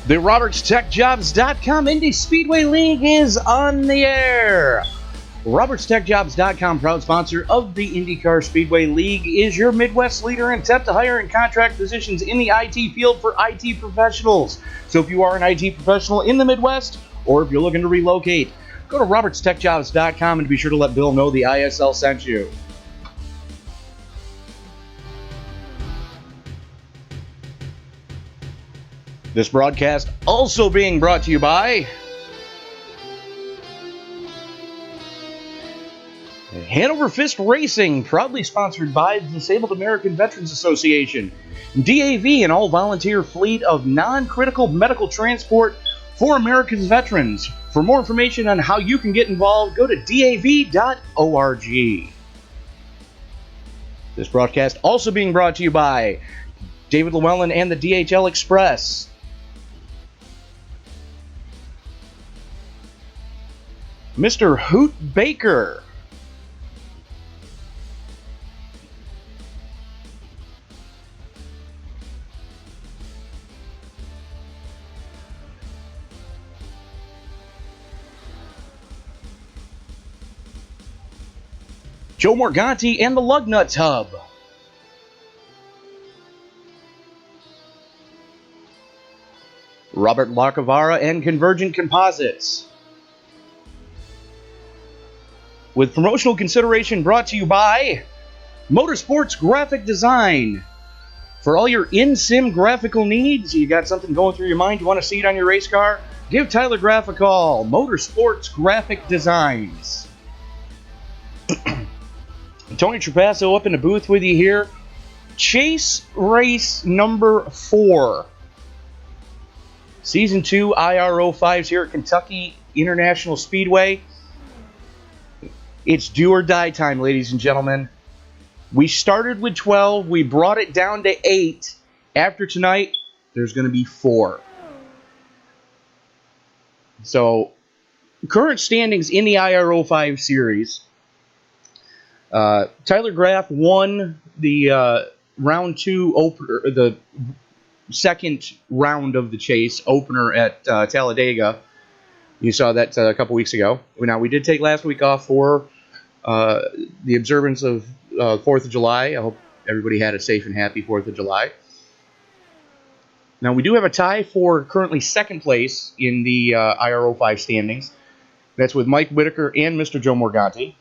The RobertsTechJobs.com Indy Speedway League is on the air. RobertsTechJobs.com, proud sponsor of the IndyCar Speedway League, is your Midwest leader in temp to hire and contract positions in the IT field for IT professionals. So if you are an IT professional in the Midwest, or if you're looking to relocate, go to RobertsTechJobs.com and be sure to let Bill know the ISL sent you. This broadcast also being brought to you by Hanover Fist Racing, proudly sponsored by the Disabled American Veterans Association, DAV, an all-volunteer fleet of non-critical medical transport for America's veterans. For more information on how you can get involved, go to dav.org. This broadcast also being brought to you by David Llewellyn and the DHL Express. Mr. Hoot Baker. Joe Morganti and the Lugnuts Hub. Robert Lacavara and Convergent Composites. With promotional consideration brought to you by Motorsports Graphic Design. For all your in-sim graphical needs, you got something going through your mind, you want to see it on your race car? Give Tyler Graff a call. Motorsports Graphic Designs. Tony Trapasso up in the booth with you here. Chase race number 4. Season 2 IR05s here at Kentucky International Speedway. It's do or die time, ladies and gentlemen. We started with 12. We brought it down to 8. After tonight, there's going to be 4. So, current standings in the IR05 series. Tyler Graff won the round 2 opener, the second round of the chase opener at Talladega. You saw that a couple weeks ago. Now, we did take last week off for the observance of 4th of July. I hope everybody had a safe and happy 4th of July. Now, we do have a tie for currently second place in the IR05 standings. That's with Mike Whitaker and Mr. Joe Morganti.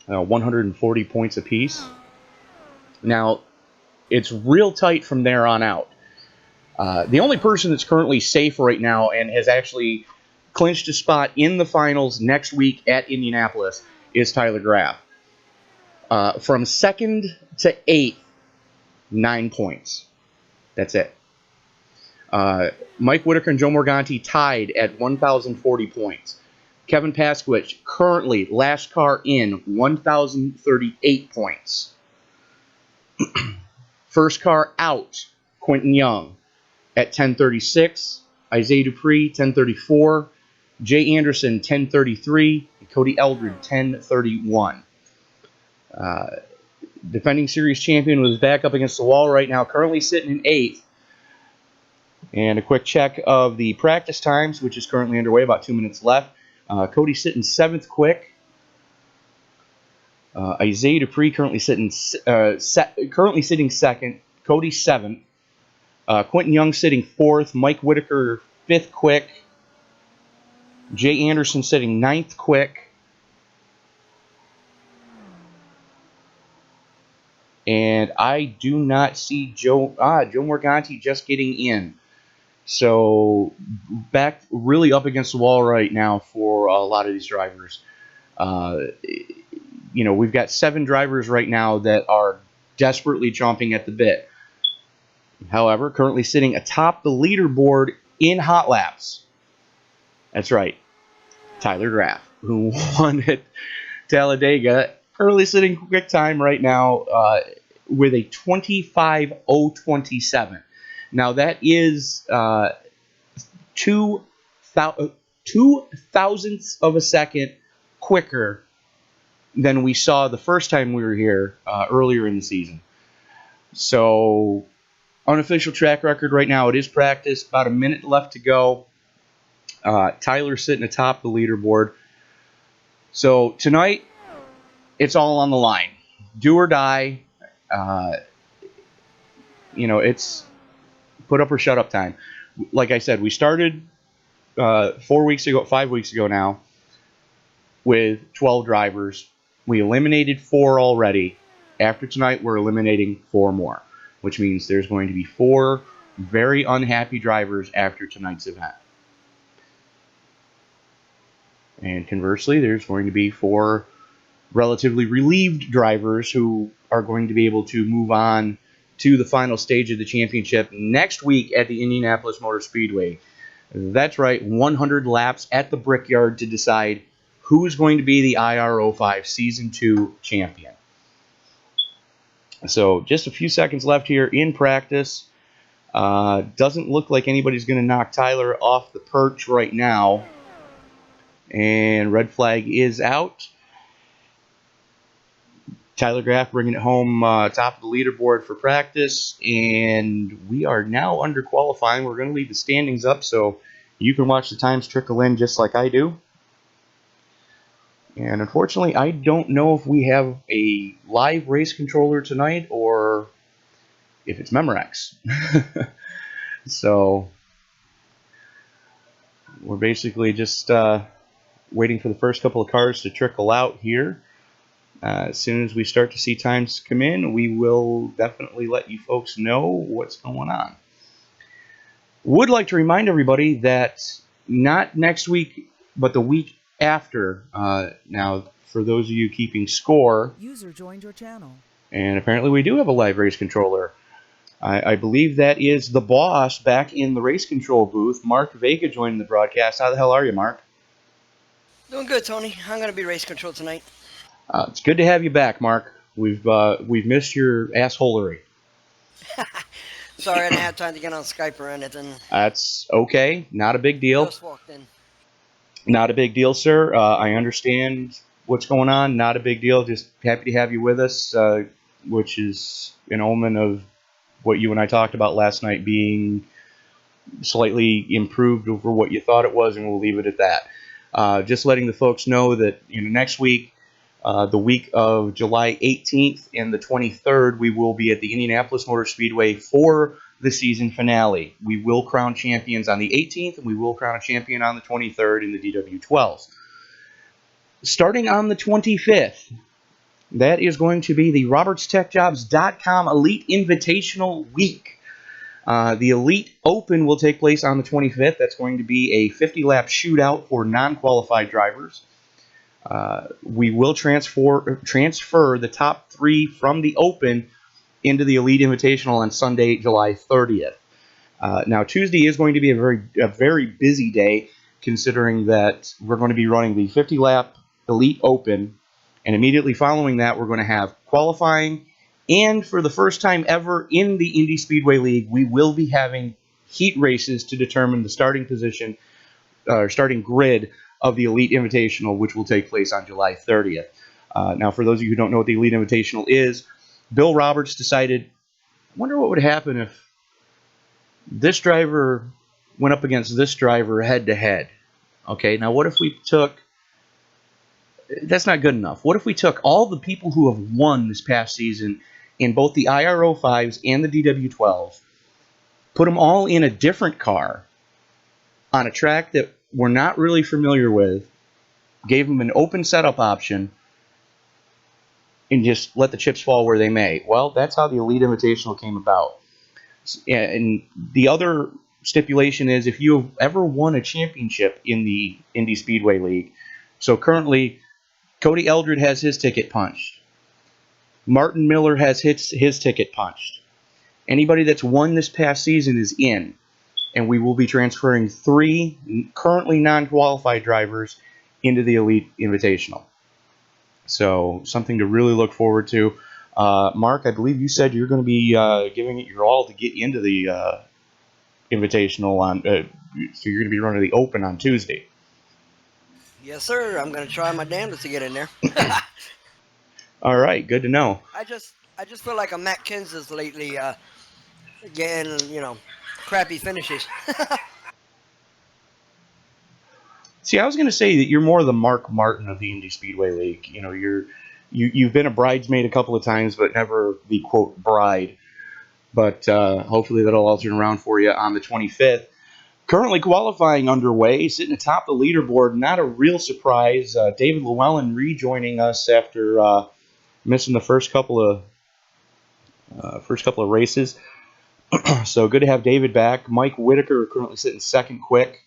140 points apiece. Now, it's real tight from there on out. The only person that's currently safe right now and has actually clinched a spot in the finals next week at Indianapolis is Tyler Graff. From 2nd to 8th, 9 points. That's it. Mike Whitaker and Joe Morganti tied at 1,040 points. Kevin Paskowicz currently last car in 1,038 points. First car out, Quentin Young at 1036, Isaiah Dupree 1034, Jay Anderson 1033, and Cody Eldred 1031. Defending series champion was back up against the wall right now, currently sitting in 8th. And a quick check of the practice times, which is currently underway, about 2 minutes left. Cody sitting 7th quick. Isaiah Dupree currently sitting 2nd. Cody 7th. Quentin Young sitting 4th. Mike Whitaker 5th quick. Jay Anderson sitting 9th quick. And I do not see Joe Morganti just getting in. So, back really up against the wall right now for a lot of these drivers. We've got 7 drivers right now that are desperately chomping at the bit. However, currently sitting atop the leaderboard in hot laps. That's right. Tyler Graff, who won at Talladega, currently sitting quick time right now with a 25:027. Now, that is 2 thousandths of a second quicker than we saw the first time we were here earlier in the season. So, Unofficial track record right now, it is practice. About a minute left to go. Tyler's sitting atop the leaderboard. So tonight, it's all on the line. Do or die. It's put up or shut up time. Like I said, we started 5 weeks ago now, with 12 drivers. We eliminated 4 already. After tonight, we're eliminating 4 more, which means there's going to be 4 very unhappy drivers after tonight's event. And conversely, there's going to be 4 relatively relieved drivers who are going to be able to move on to the final stage of the championship next week at the Indianapolis Motor Speedway. That's right, 100 laps at the Brickyard to decide who's going to be the IR05 Season 2 champion. So just a few seconds left here in practice. Doesn't look like anybody's going to knock Tyler off the perch right now. And red flag is out. Tyler Graff bringing it home top of the leaderboard for practice. And we are now under qualifying. We're going to leave the standings up so you can watch the times trickle in just like I do. And unfortunately, I don't know if we have a live race controller tonight or if it's Memorex. So we're basically just waiting for the first couple of cars to trickle out here. As soon as we start to see times come in, we will definitely let you folks know what's going on. Would like to remind everybody that not next week, but the week after. Now, for those of you keeping score, user joined your channel. And apparently we do have a live race controller. I believe that is the boss back in the race control booth. Mark Vega joining the broadcast. How the hell are you, Mark? Doing good, Tony. I'm going to be race control tonight. It's good to have you back, Mark. We've missed your assholery. Sorry, I didn't have time to get on Skype or anything. That's okay. Not a big deal. Just walked in. Not a big deal, sir. I understand what's going on. Not a big deal. Just happy to have you with us, which is an omen of what you and I talked about last night being slightly improved over what you thought it was, and we'll leave it at that. Just letting the folks know that next week, the week of July 18th and the 23rd, we will be at the Indianapolis Motor Speedway for the season finale. We will crown champions on the 18th, and we will crown a champion on the 23rd in the DW12s. Starting on the 25th, that is going to be the RobertsTechJobs.com Elite Invitational Week. The Elite Open will take place on the 25th. That's going to be a 50-lap shootout for non-qualified drivers. We will transfer the top 3 from the Open into the Elite Invitational on Sunday, July 30th. Now, Tuesday is going to be a very busy day, considering that we're going to be running the 50-lap Elite Open, and immediately following that, we're going to have qualifying, and for the first time ever in the Indy Speedway League, we will be having heat races to determine the starting position, or starting grid of the Elite Invitational, which will take place on July 30th. Now, for those of you who don't know what the Elite Invitational is, Bill Roberts decided, I wonder what would happen if this driver went up against this driver head-to-head. Okay, now what if we took... That's not good enough. What if we took all the people who have won this past season in both the IR05s and the DW12s, put them all in a different car on a track that we're not really familiar with, gave them an open setup option, and just let the chips fall where they may? Well, that's how the Elite Invitational came about. And the other stipulation is if you have ever won a championship in the Indy Speedway League. So currently, Cody Eldred has his ticket punched. Martin Miller has his ticket punched. Anybody that's won this past season is in. And we will be transferring 3 currently non-qualified drivers into the Elite Invitational. So something to really look forward to. Mark, I believe you said you're going to be giving it your all to get into the Invitational on. So you're going to be running the Open on Tuesday. Yes, sir. I'm going to try my damnedest to get in there. All right, good to know. I just feel like I'm Matt Kenseth lately. getting, crappy finishes. See, I was going to say that you're more the Mark Martin of the Indy Speedway League. You've been a bridesmaid a couple of times, but never the quote bride. But hopefully that'll all turn around for you on the 25th. Currently qualifying underway, sitting atop the leaderboard. Not a real surprise. David Llewellyn rejoining us after missing the first couple of races. So good to have David back. Mike Whitaker currently sitting second quick.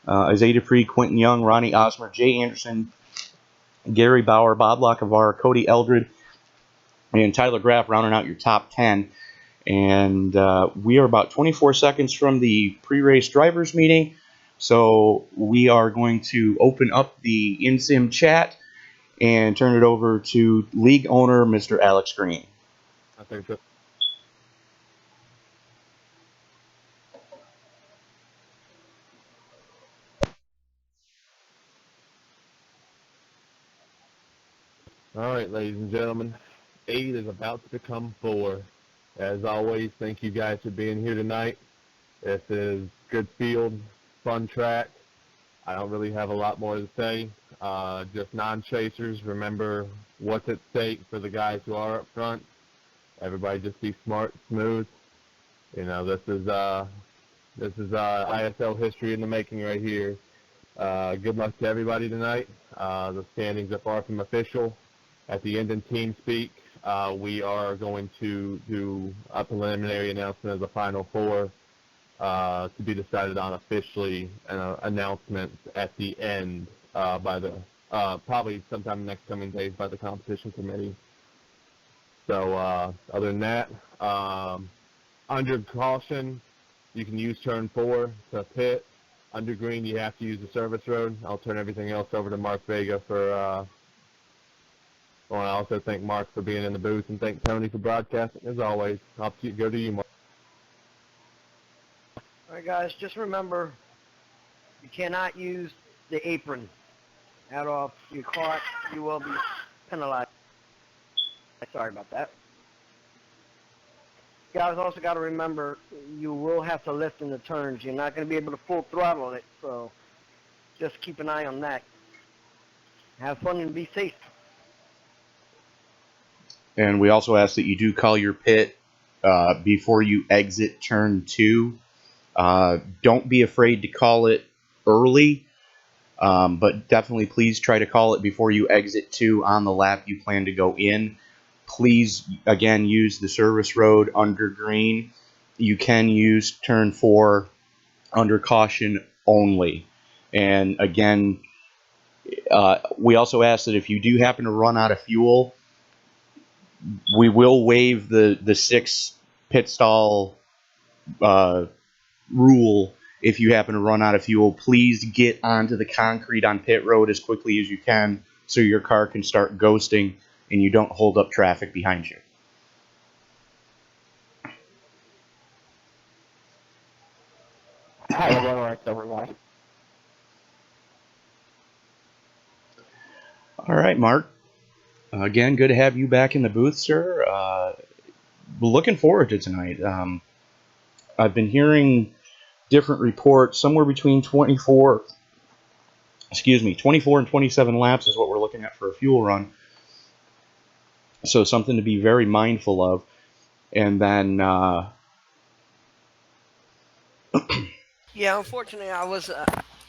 Isaiah Dupree, Quentin Young, Ronnie Osmer, Jay Anderson, Gary Bauer, Bob Lockevar, Cody Eldred, and Tyler Graff rounding out your top 10. And we are about 24 seconds from the pre-race drivers meeting. So we are going to open up the InSim chat and turn it over to league owner, Mr. Alex Green. I think so. All right, ladies and gentlemen, 8 is about to become 4. As always, thank you guys for being here tonight. This is good field, fun track. I don't really have a lot more to say. Just non-chasers, remember what's at stake for the guys who are up front. Everybody just be smart, smooth. This is ISL history in the making right here. Good luck to everybody tonight. The standings are far from official. At the end in team speak, we are going to do a preliminary announcement of the final 4 to be decided on officially, announcements at the end by the probably sometime in the next coming days by the competition committee. So other than that, under caution, you can use turn 4 to pit. Under green, you have to use the service road. I'll turn everything else over to Mark Vega for. I want to also thank Mark for being in the booth and thank Tony for broadcasting. As always, I'll go to you, Mark. All right, guys, just remember, you cannot use the apron out of your cart. You will be penalized. Sorry about that. You guys also got to remember, you will have to lift in the turns. You're not going to be able to full throttle it, so just keep an eye on that. Have fun and be safe. And we also ask that you do call your pit before you exit turn 2. Don't be afraid to call it early, but definitely please try to call it before you exit 2 on the lap you plan to go in. Please, again, use the service road under green. You can use turn 4 under caution only. And again, we also ask that if you do happen to run out of fuel, we will waive the 6 pit stall rule if you happen to run out of fuel. Please get onto the concrete on pit road as quickly as you can so your car can start ghosting and you don't hold up traffic behind you. Hi, everyone. All right, Mark. Again, good to have you back in the booth, sir. Looking forward to tonight. I've been hearing different reports. Somewhere between 24 and 27 laps is what we're looking at for a fuel run. So something to be very mindful of. And then Yeah, unfortunately, I was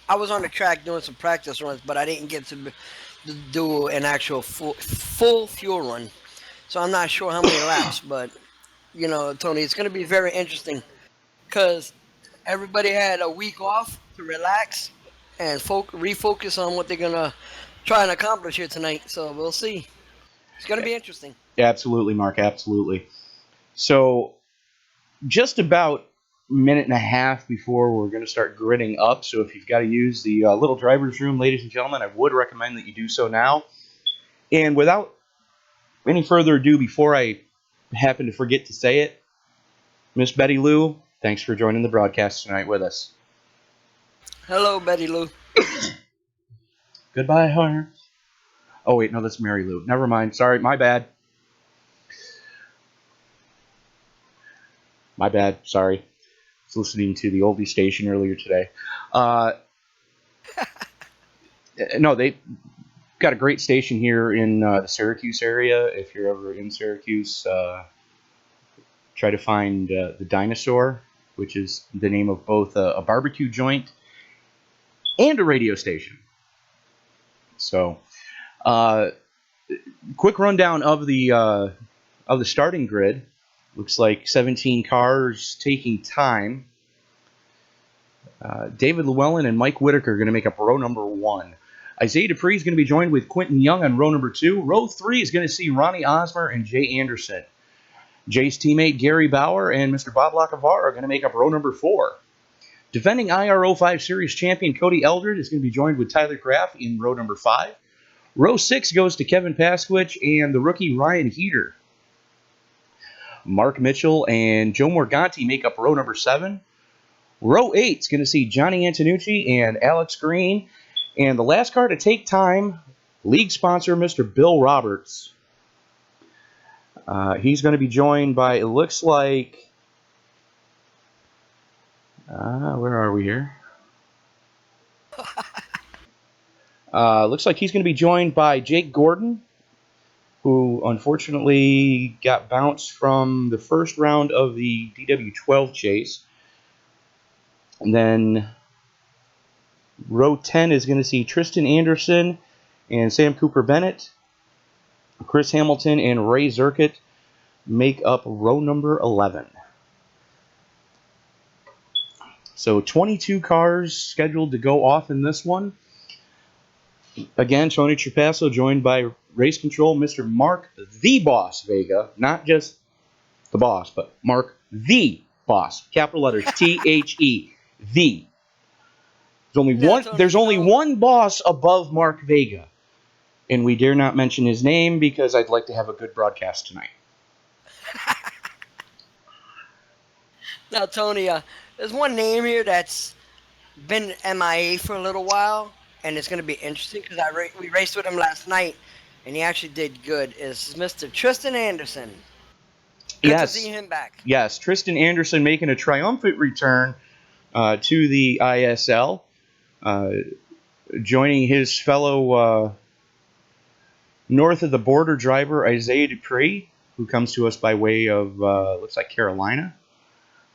on the track doing some practice runs, but I didn't get to do an actual full fuel run. So I'm not sure how many laps, but Tony, it's going to be very interesting because everybody had a week off to relax and refocus on what they're going to try and accomplish here tonight. So we'll see. It's going to be interesting. absolutely, Mark, absolutely. So just about a minute and a half before we're going to start gridding up. So if you've got to use the little driver's room, ladies and gentlemen, I would recommend that you do so now. And without any further ado, before I happen to forget to say it, Miss Betty Lou, thanks for joining the broadcast tonight with us. Hello, Betty Lou. Goodbye, Hunter. Oh, wait, no, that's Mary Lou. Never mind. Sorry, my bad. My bad. Sorry. I was listening to the oldie station earlier today. No, they got a great station here in the Syracuse area. If you're ever in Syracuse, try to find the Dinosaur, which is the name of both a barbecue joint and a radio station. So, quick rundown of the starting grid. Looks like 17 cars taking time. David Llewellyn and Mike Whitaker are going to make up row number 1. Isaiah Dupree is going to be joined with Quentin Young on row number 2. Row 3 is going to see Ronnie Osmer and Jay Anderson. Jay's teammate Gary Bauer and Mr. Bob Lacavara are going to make up row number 4. Defending IR05 Series champion Cody Eldred is going to be joined with Tyler Graff in row number 5. Row 6 goes to Kevin Pasquich and the rookie Ryan Heater. Mark Mitchell and Joe Morganti make up row number 7. Row 8 is going to see Johnny Antonucci and Alex Green. And the last car to take time, league sponsor Mr. Bill Roberts. He's going to be joined by, it looks like, where are we here? Looks like he's going to be joined by Jake Gordon, who unfortunately got bounced from the first round of the DW12 chase. And then row 10 is going to see Tristan Anderson and Sam Cooper Bennett. Chris Hamilton and Ray Zirkett make up row number 11. So 22 cars scheduled to go off in this one. Again, Tony Trapasso joined by race control Mr. Mark the Boss Vega. Not just the boss, but Mark the Boss. Capital letters T-H-E. The. There's only one boss above Mark Vega. And we dare not mention his name because I'd like to have a good broadcast tonight. Now, Tony, there's one name here that's been MIA for a little while, and it's going to be interesting because we raced with him last night, and he actually did good. Is Mr. Tristan Anderson? Good to see him back. Yes, Tristan Anderson making a triumphant return to the ISL, joining his fellow north of the border driver Isaiah Dupree, who comes to us by way of looks like Carolina.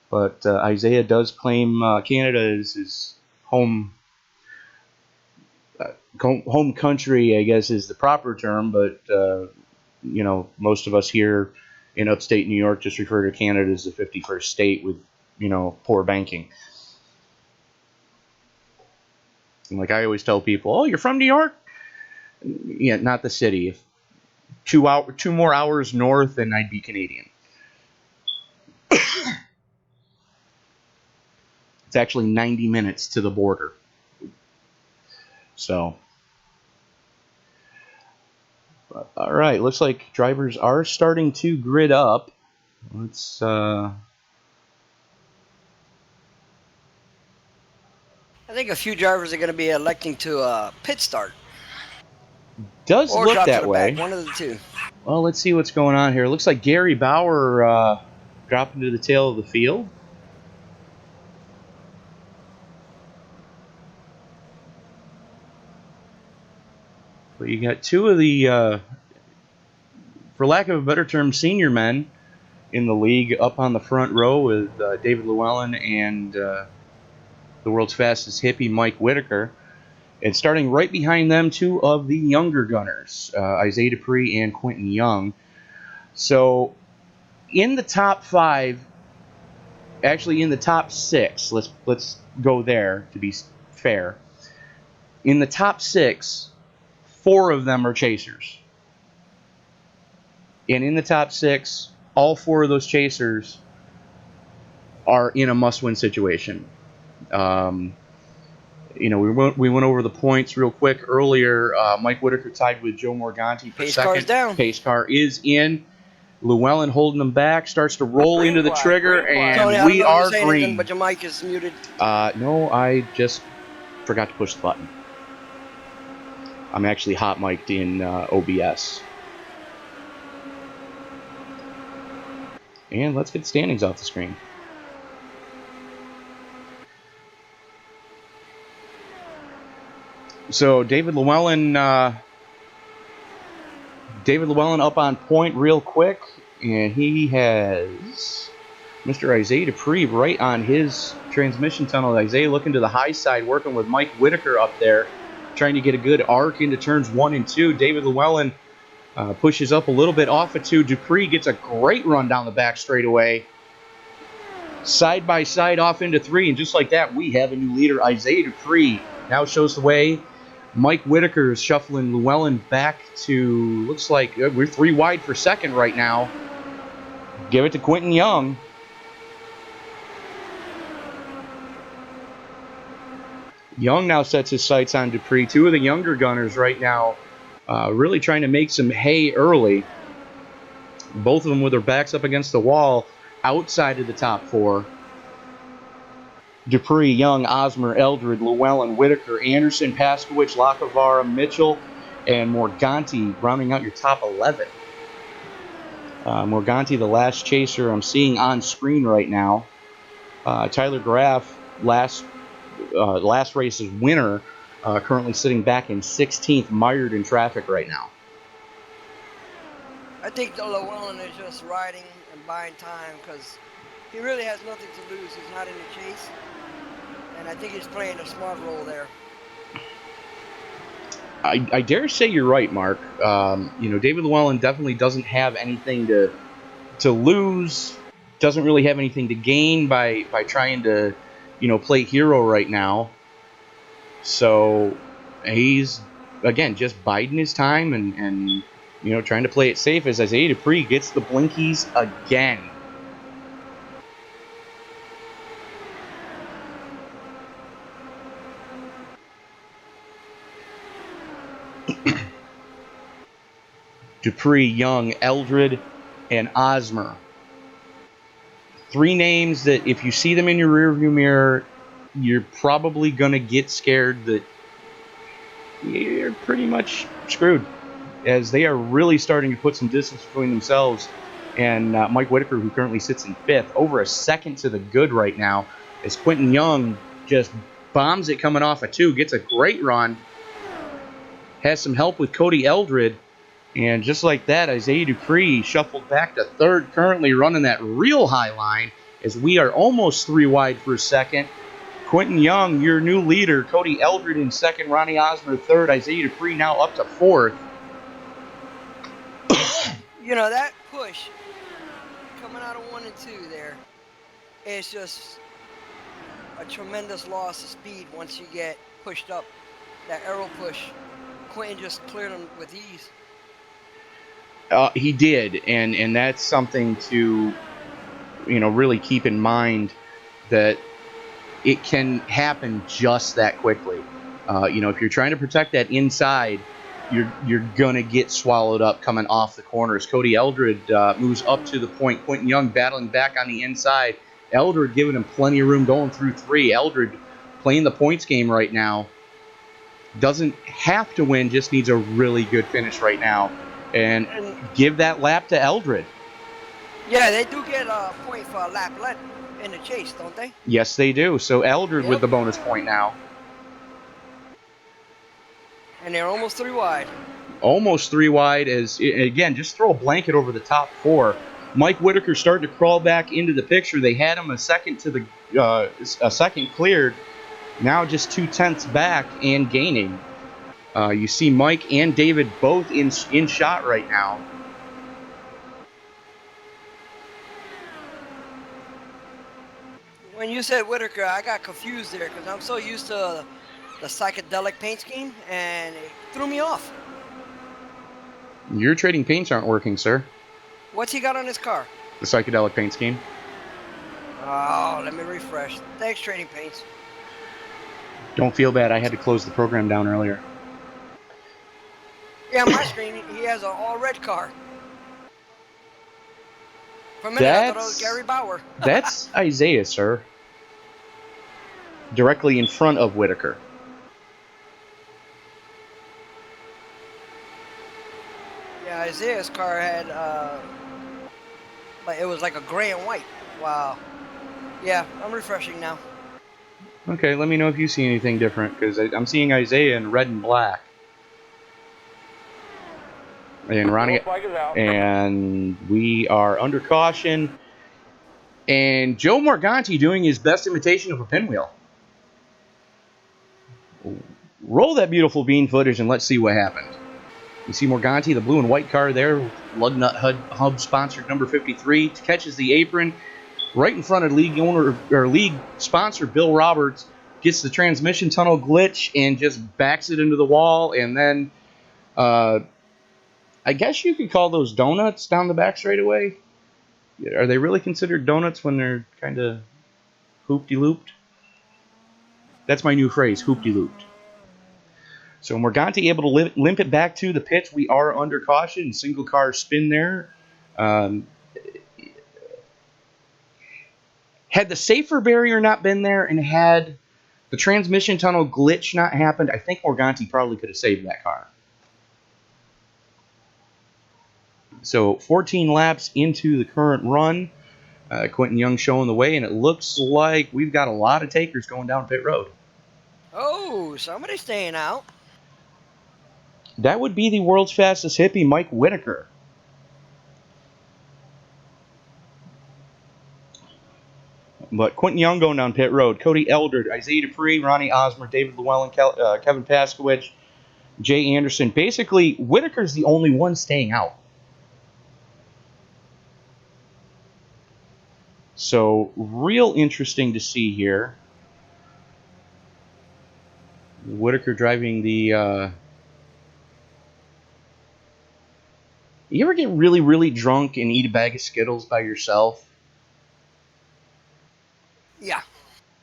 But Isaiah does claim Canada as his home country, I guess is the proper term. But most of us here in upstate New York just refer to Canada as the 51st state with poor banking. And like I always tell people, oh, you're from New York? Yeah, not the city. If 2 more hours north, then I'd be Canadian. It's actually 90 minutes to the border. So, all right. Looks like drivers are starting to grid up. Let's. I think a few drivers are going to be electing to pit start. Does or look drop that to the way. Back, one of the two. Well, let's see what's going on here. Looks like Gary Bauer dropping to the tail of the field. But you got two of the, for lack of a better term, senior men in the league up on the front row with David Llewellyn and the world's fastest hippie, Mike Whitaker. And starting right behind them, two of the younger gunners, Isaiah Dupree and Quentin Young. So in the top 5, actually in the top 6, let's go there to be fair. In the top 6, 4 of them are chasers. And in the top 6, all 4 of those chasers are in a must-win situation. We went over the points real quick earlier. Mike Whitaker tied with Joe Morganti for Pace second. car's down. Pace car is in. Llewellyn holding them back, starts to roll into the trigger, and Tony, we are anything, green. but your mic is muted. No, I just forgot to push the button. I'm actually hot mic'd in OBS. And let's get the standings off the screen. So David Llewellyn up on point real quick, and he has Mr. Isaiah Dupree right on his transmission tunnel. Isaiah looking to the high side, working with Mike Whitaker up there, trying to get a good arc into turns 1 and 2. David Llewellyn pushes up a little bit off of 2. Dupree gets a great run down the back straightaway. Side by side off into 3, and just like that, we have a new leader. Isaiah Dupree now shows the way. Mike Whitaker is shuffling Llewellyn back to, looks like we're 3 wide for second right now. Give it to Quentin Young. Young now sets his sights on Dupree. 2 of the younger gunners right now really trying to make some hay early. Both of them with their backs up against the wall outside of the top 4. Dupree, Young, Osmer, Eldred, Llewellyn, Whitaker, Anderson, Paskowicz, Lacavara, Mitchell, and Morganti rounding out your top 11. Morganti, the last chaser I'm seeing on screen right now. Tyler Graff, last race's winner, currently sitting back in 16th, mired in traffic right now. I think Llewellyn is just riding and buying time because he really has nothing to lose. He's not in the chase. And I think he's playing a smart role there. I dare say you're right, Mark. David Llewellyn definitely doesn't have anything to lose, doesn't really have anything to gain by trying to, play hero right now. So he's, again, just biding his time and trying to play it safe as Isaiah Dupree gets the blinkies again. Dupree, Young, Eldred, and Osmer. 3 names that if you see them in your rearview mirror, you're probably going to get scared that you're pretty much screwed, as they are really starting to put some distance between themselves and Mike Whitaker, who currently sits in 5th, over a second to the good right now, as Quentin Young just bombs it coming off a 2, gets a great run, has some help with Cody Eldred, and just like that, Isaiah Dupree shuffled back to 3rd, currently running that real high line, as we are almost 3 wide for second. Quentin Young, your new leader. Cody Eldred in 2nd, Ronnie Osmer 3rd, Isaiah Dupree now up to 4th. That push coming out of 1 and 2 there is just a tremendous loss of speed once you get pushed up. That arrow push, Quentin just cleared him with ease. He did, and that's something to, really keep in mind, that it can happen just that quickly. If you're trying to protect that inside, you're gonna get swallowed up coming off the corners. Cody Eldred moves up to the point. Quentin Young battling back on the inside. Eldred giving him plenty of room going through 3. Eldred playing the points game right now. Doesn't have to win, just needs a really good finish right now. And give that lap to Eldred. Yeah, they do get a point for a lap led in the chase, don't they? Yes, they do. So Eldred with the bonus point now. And they're almost 3 wide. Almost 3 wide, as, again, just throw a blanket over the top 4. Mike Whitaker starting to crawl back into the picture. They had him a second cleared. Now just 0.2 back and gaining. You see Mike and David both in shot right now. When you said Whitaker, I got confused there because I'm so used to the psychedelic paint scheme, and it threw me off. Your trading paints aren't working, sir. What's he got on his car? The psychedelic paint scheme. Oh, let me refresh. Thanks, trading paints. Don't feel bad. I had to close the program down earlier. Yeah, on my screen, he has an all-red car. For a minute, I thought it was Gary Bauer. That's Isaiah, sir. Directly in front of Whitaker. Yeah, Isaiah's car had, it was like a gray and white. Wow. Yeah, I'm refreshing now. Okay, let me know if you see anything different, because I'm seeing Isaiah in red and black. And Ronnie, and we are under caution. And Joe Morganti doing his best imitation of a pinwheel. Roll that beautiful bean footage and let's see what happened. You see Morganti, the blue and white car there, Lug Nut Hub sponsored number 53, catches the apron right in front of league owner or league sponsor Bill Roberts, gets the transmission tunnel glitch and just backs it into the wall, and then I guess you could call those donuts down the back straightaway. Are they really considered donuts when they're kind of hoop-de-looped? That's my new phrase, hoop-de-looped. So Morganti able to limp it back to the pits. We are under caution. Single car spin there. Had the safer barrier not been there and had the transmission tunnel glitch not happened, I think Morganti probably could have saved that car. So 14 laps into the current run. Quentin Young showing the way, and it looks like we've got a lot of takers going down pit road. Oh, somebody's staying out. That would be the world's fastest hippie, Mike Whitaker. But Quentin Young going down pit road. Cody Eldred, Isaiah Dupree, Ronnie Osmer, David Llewellyn, Kevin Paskowicz, Jay Anderson. Basically, Whitaker's the only one staying out. So, real interesting to see here. Whitaker driving the... You ever get really, really drunk and eat a bag of Skittles by yourself? Yeah.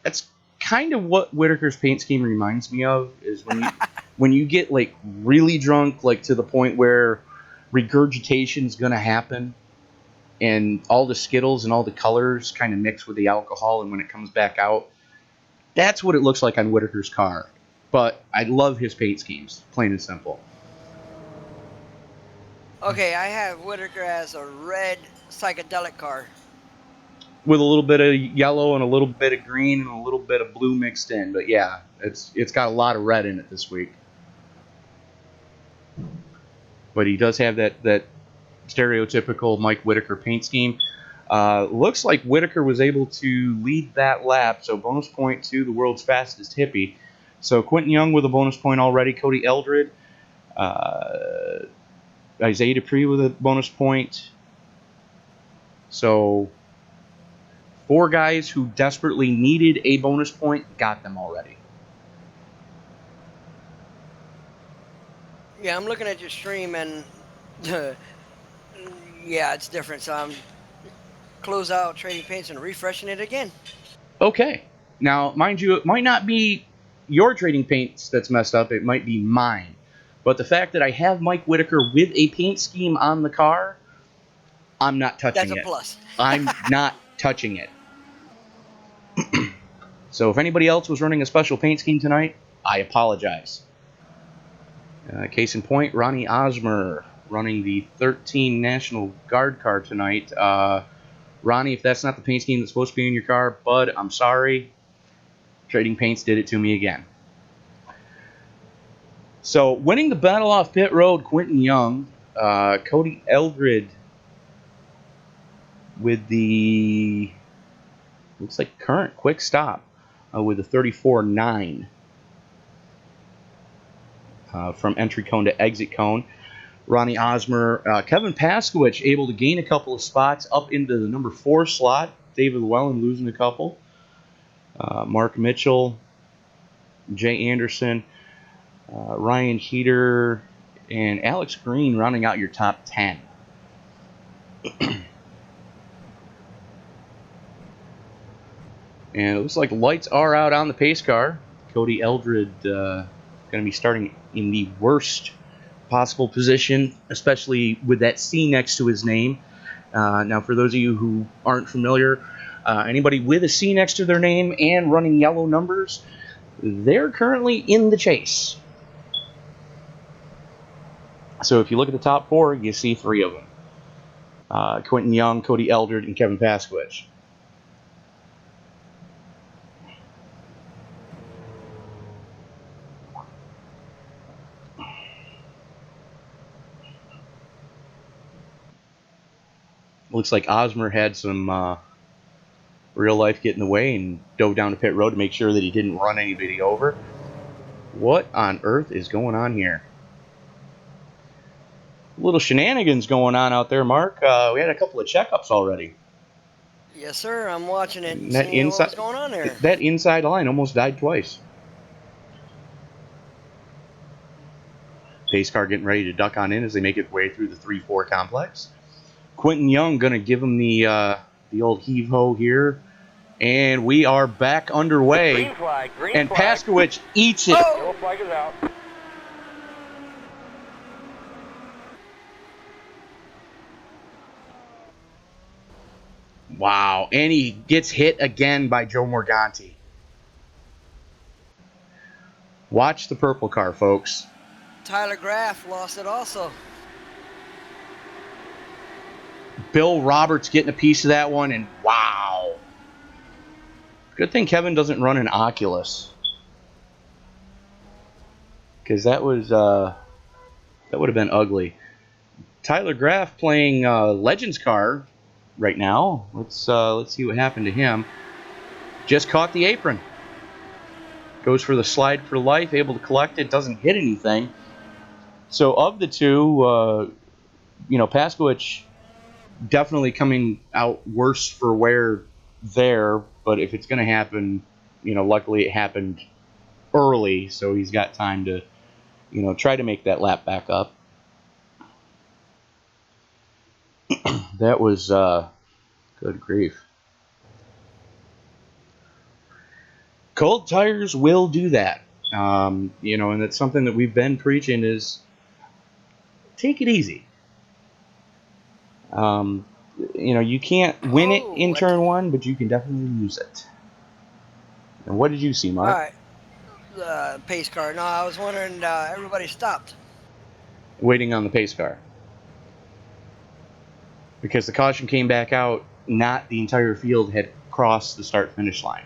That's kind of what Whitaker's paint scheme reminds me of, is when you get like really drunk, like to the point where regurgitation is going to happen, and all the Skittles and all the colors kind of mix with the alcohol, and when it comes back out, that's what it looks like on Whitaker's car. But I love his paint schemes, plain and simple. Okay, I have Whitaker as a red psychedelic car. With a little bit of yellow and a little bit of green and a little bit of blue mixed in. But yeah, it's got a lot of red in it this week. But he does have that stereotypical Mike Whitaker paint scheme. Looks like Whitaker was able to lead that lap, so bonus point to the world's fastest hippie. So Quentin Young with a bonus point already. Cody Eldred. Isaiah Dupree with a bonus point. So 4 guys who desperately needed a bonus point got them already. Yeah, I'm looking at your stream and yeah, it's different. So I'm close out trading paints and refreshing it again. Okay. Now, mind you, it might not be your trading paints that's messed up. It might be mine. But the fact that I have Mike Whitaker with a paint scheme on the car, I'm not touching it. That's a plus. I'm not touching it. So if anybody else was running a special paint scheme tonight, I apologize. Case in point, Ronnie Osmer running the 13 National Guard car tonight. Ronnie, if that's not the paint scheme that's supposed to be in your car, bud, I'm sorry. Trading Paints did it to me again. So winning the battle off pit road, Quentin Young, Cody Eldred with the, looks like current quick stop with a 34.9 from entry cone to exit cone. Ronnie Osmer, Kevin Paskowicz able to gain a couple of spots up into the number 4 slot. David Llewellyn losing a couple. Mark Mitchell, Jay Anderson, Ryan Heater, and Alex Green rounding out your top 10. And it looks like lights are out on the pace car. Cody Eldred going to be starting in the worst possible position, especially with that C next to his name. Now, for those of you who aren't familiar, anybody with a C next to their name and running yellow numbers, they're currently in the chase. So if you look at the top 4, you see 3 of them. Quentin Young, Cody Eldred, and Kevin Paskowicz. Looks like Osmer had some real life get in the way and dove down to pit road to make sure that he didn't run anybody over. What on earth is going on here? Little shenanigans going on out there, Mark. We had a couple of checkups already. Yes, sir. I'm watching it, And that seeing inside, what's going on there. that inside line almost died twice. Pace car getting ready to duck on in as they make its way through the 3-4 complex. Quentin Young going to give him the old heave-ho here. And we are back underway. Green flag, and Paskowicz eats it. Oh! Yellow flag is out. Wow. And he gets hit again by Joe Morganti. Watch the purple car, folks. Tyler Graff lost it also. Bill Roberts getting a piece of that one, and wow. Good thing Kevin doesn't run an Oculus. Because that would have been ugly. Tyler Graff playing Legends car right now. Let's see what happened to him. Just caught the apron. Goes for the slide for life, able to collect it, doesn't hit anything. So of the two, Paskowicz definitely coming out worse for wear there. But if it's going to happen, luckily it happened early, so he's got time to, try to make that lap back up. That was good grief. Cold tires will do that. And it's something that we've been preaching is take it easy. You can't win it in turn one, but you can definitely lose it. And what did you see, Mark? All right. The pace car. No, I was wondering, everybody stopped. Waiting on the pace car. Because the caution came back out, not the entire field had crossed the start-finish line.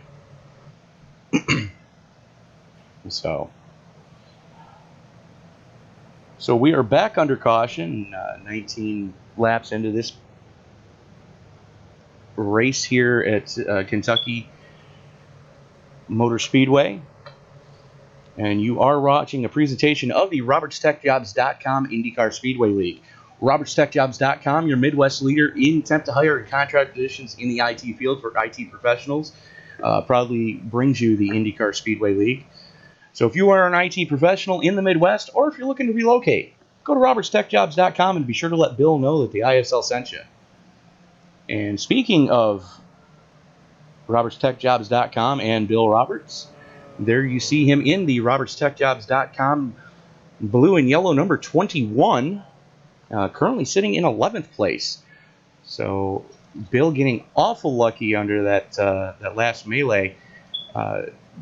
So we are back under caution, 19 laps into this race here at Kentucky Motor Speedway. And you are watching a presentation of the RobertsTechJobs.com IndyCar Speedway League. RobertsTechJobs.com, your Midwest leader in temp to hire and contract positions in the IT field for IT professionals, proudly brings you the IndyCar Speedway League. So if you are an IT professional in the Midwest, or if you're looking to relocate, go to RobertsTechJobs.com and be sure to let Bill know that the ISL sent you. And speaking of RobertsTechJobs.com and Bill Roberts, there you see him in the RobertsTechJobs.com blue and yellow number 21, currently sitting in 11th place. So Bill getting awful lucky under that last melee.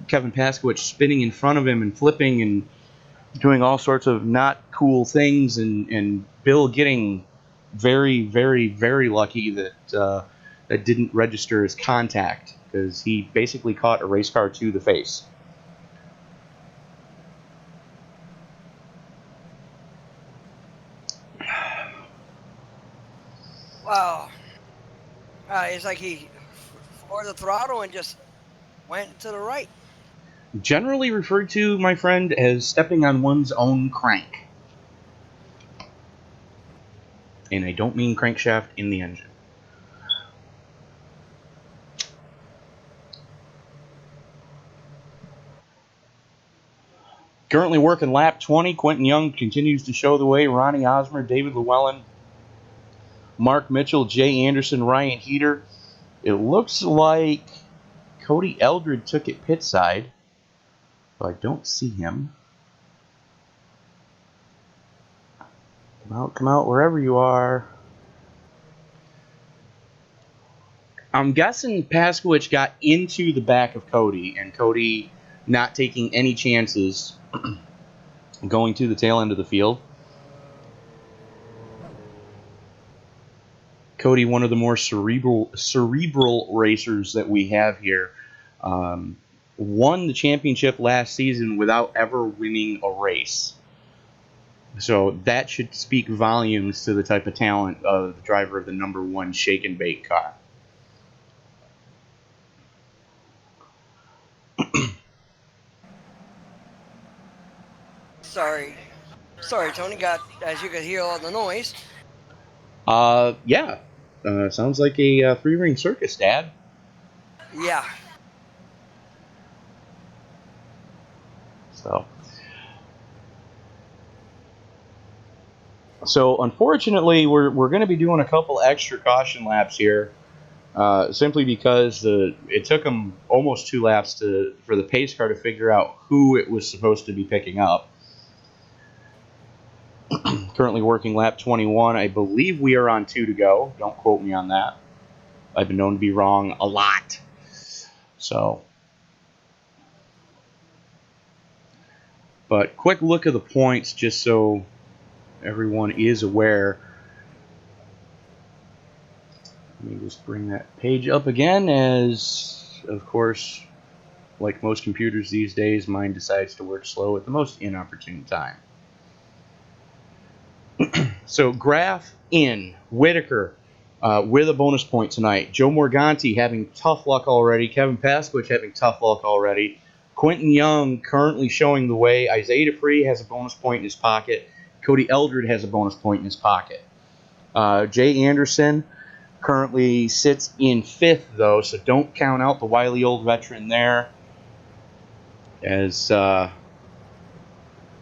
Kevin Paskowicz spinning in front of him and flipping and doing all sorts of not cool things, and Bill getting very, very, very lucky that that didn't register as contact, because he basically caught a race car to the face. Wow. It's like he floored the throttle and just went to the right. Generally referred to, my friend, as stepping on one's own crank. And I don't mean crankshaft in the engine. Currently working lap 20. Quentin Young continues to show the way. Ronnie Osmer, David Llewellyn, Mark Mitchell, Jay Anderson, Ryan Heater. It looks like Cody Eldred took it pit side, but I don't see him. Come out wherever you are. I'm guessing Paskowicz got into the back of Cody, and Cody not taking any chances going to the tail end of the field. Cody, one of the more cerebral racers that we have here, won the championship last season without ever winning a race. So that should speak volumes to the type of talent of the driver of the number 1 shake and bake car. Sorry, Tony. As you could hear all the noise. Yeah. Sounds like a 3-ring circus, Dad. Yeah. So unfortunately, we're going to be doing a couple extra caution laps here, simply because it took them almost 2 laps for the pace car to figure out who it was supposed to be picking up. Currently working lap 21. I believe we are on 2 to go. Don't quote me on that. I've been known to be wrong a lot. So, but quick look at the points just so everyone is aware. Let me just bring that page up again as, of course, like most computers these days, mine decides to work slow at the most inopportune time. So graph in Whitaker with a bonus point tonight. Joe Morganti having tough luck already. Kevin Pasquich having tough luck already. Quentin Young currently showing the way. Isaiah Dupree has a bonus point in his pocket. Cody Eldred has a bonus point in his pocket. Jay Anderson currently sits in 5th, though, so don't count out the wily old veteran there. As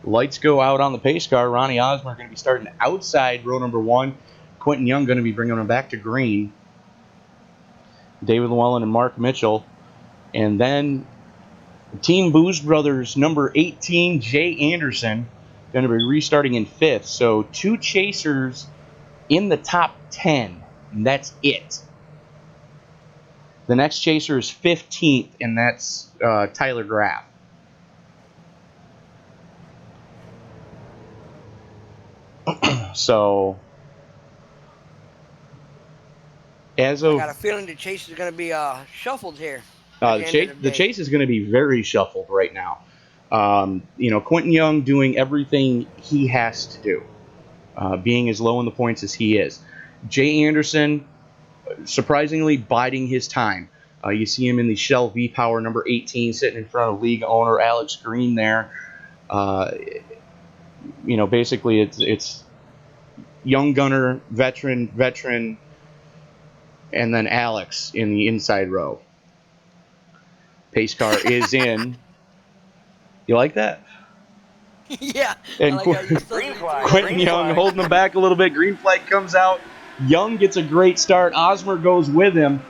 lights go out on the pace car, Ronnie Osmer going to be starting outside row number 1. Quentin Young going to be bringing him back to green. David Llewellyn and Mark Mitchell. And then Team Booze Brothers number 18, Jay Anderson, going to be restarting in 5th. So 2 chasers in the top 10, and that's it. The next chaser is 15th, and that's Tyler Graff. So, as of I got a feeling the chase is going to be shuffled here. the chase is going to be very shuffled right now. Quentin Young doing everything he has to do, being as low in the points as he is. Jay Anderson, surprisingly, biding his time. You see him in the Shell V-Power number 18 sitting in front of league owner Alex Green there. Basically it's young gunner, veteran, and then Alex in the inside row. Pace car is in. You like that? Yeah. And Quentin Young holding him back a little bit. Green flag comes out. Young gets a great start. Osmer goes with him.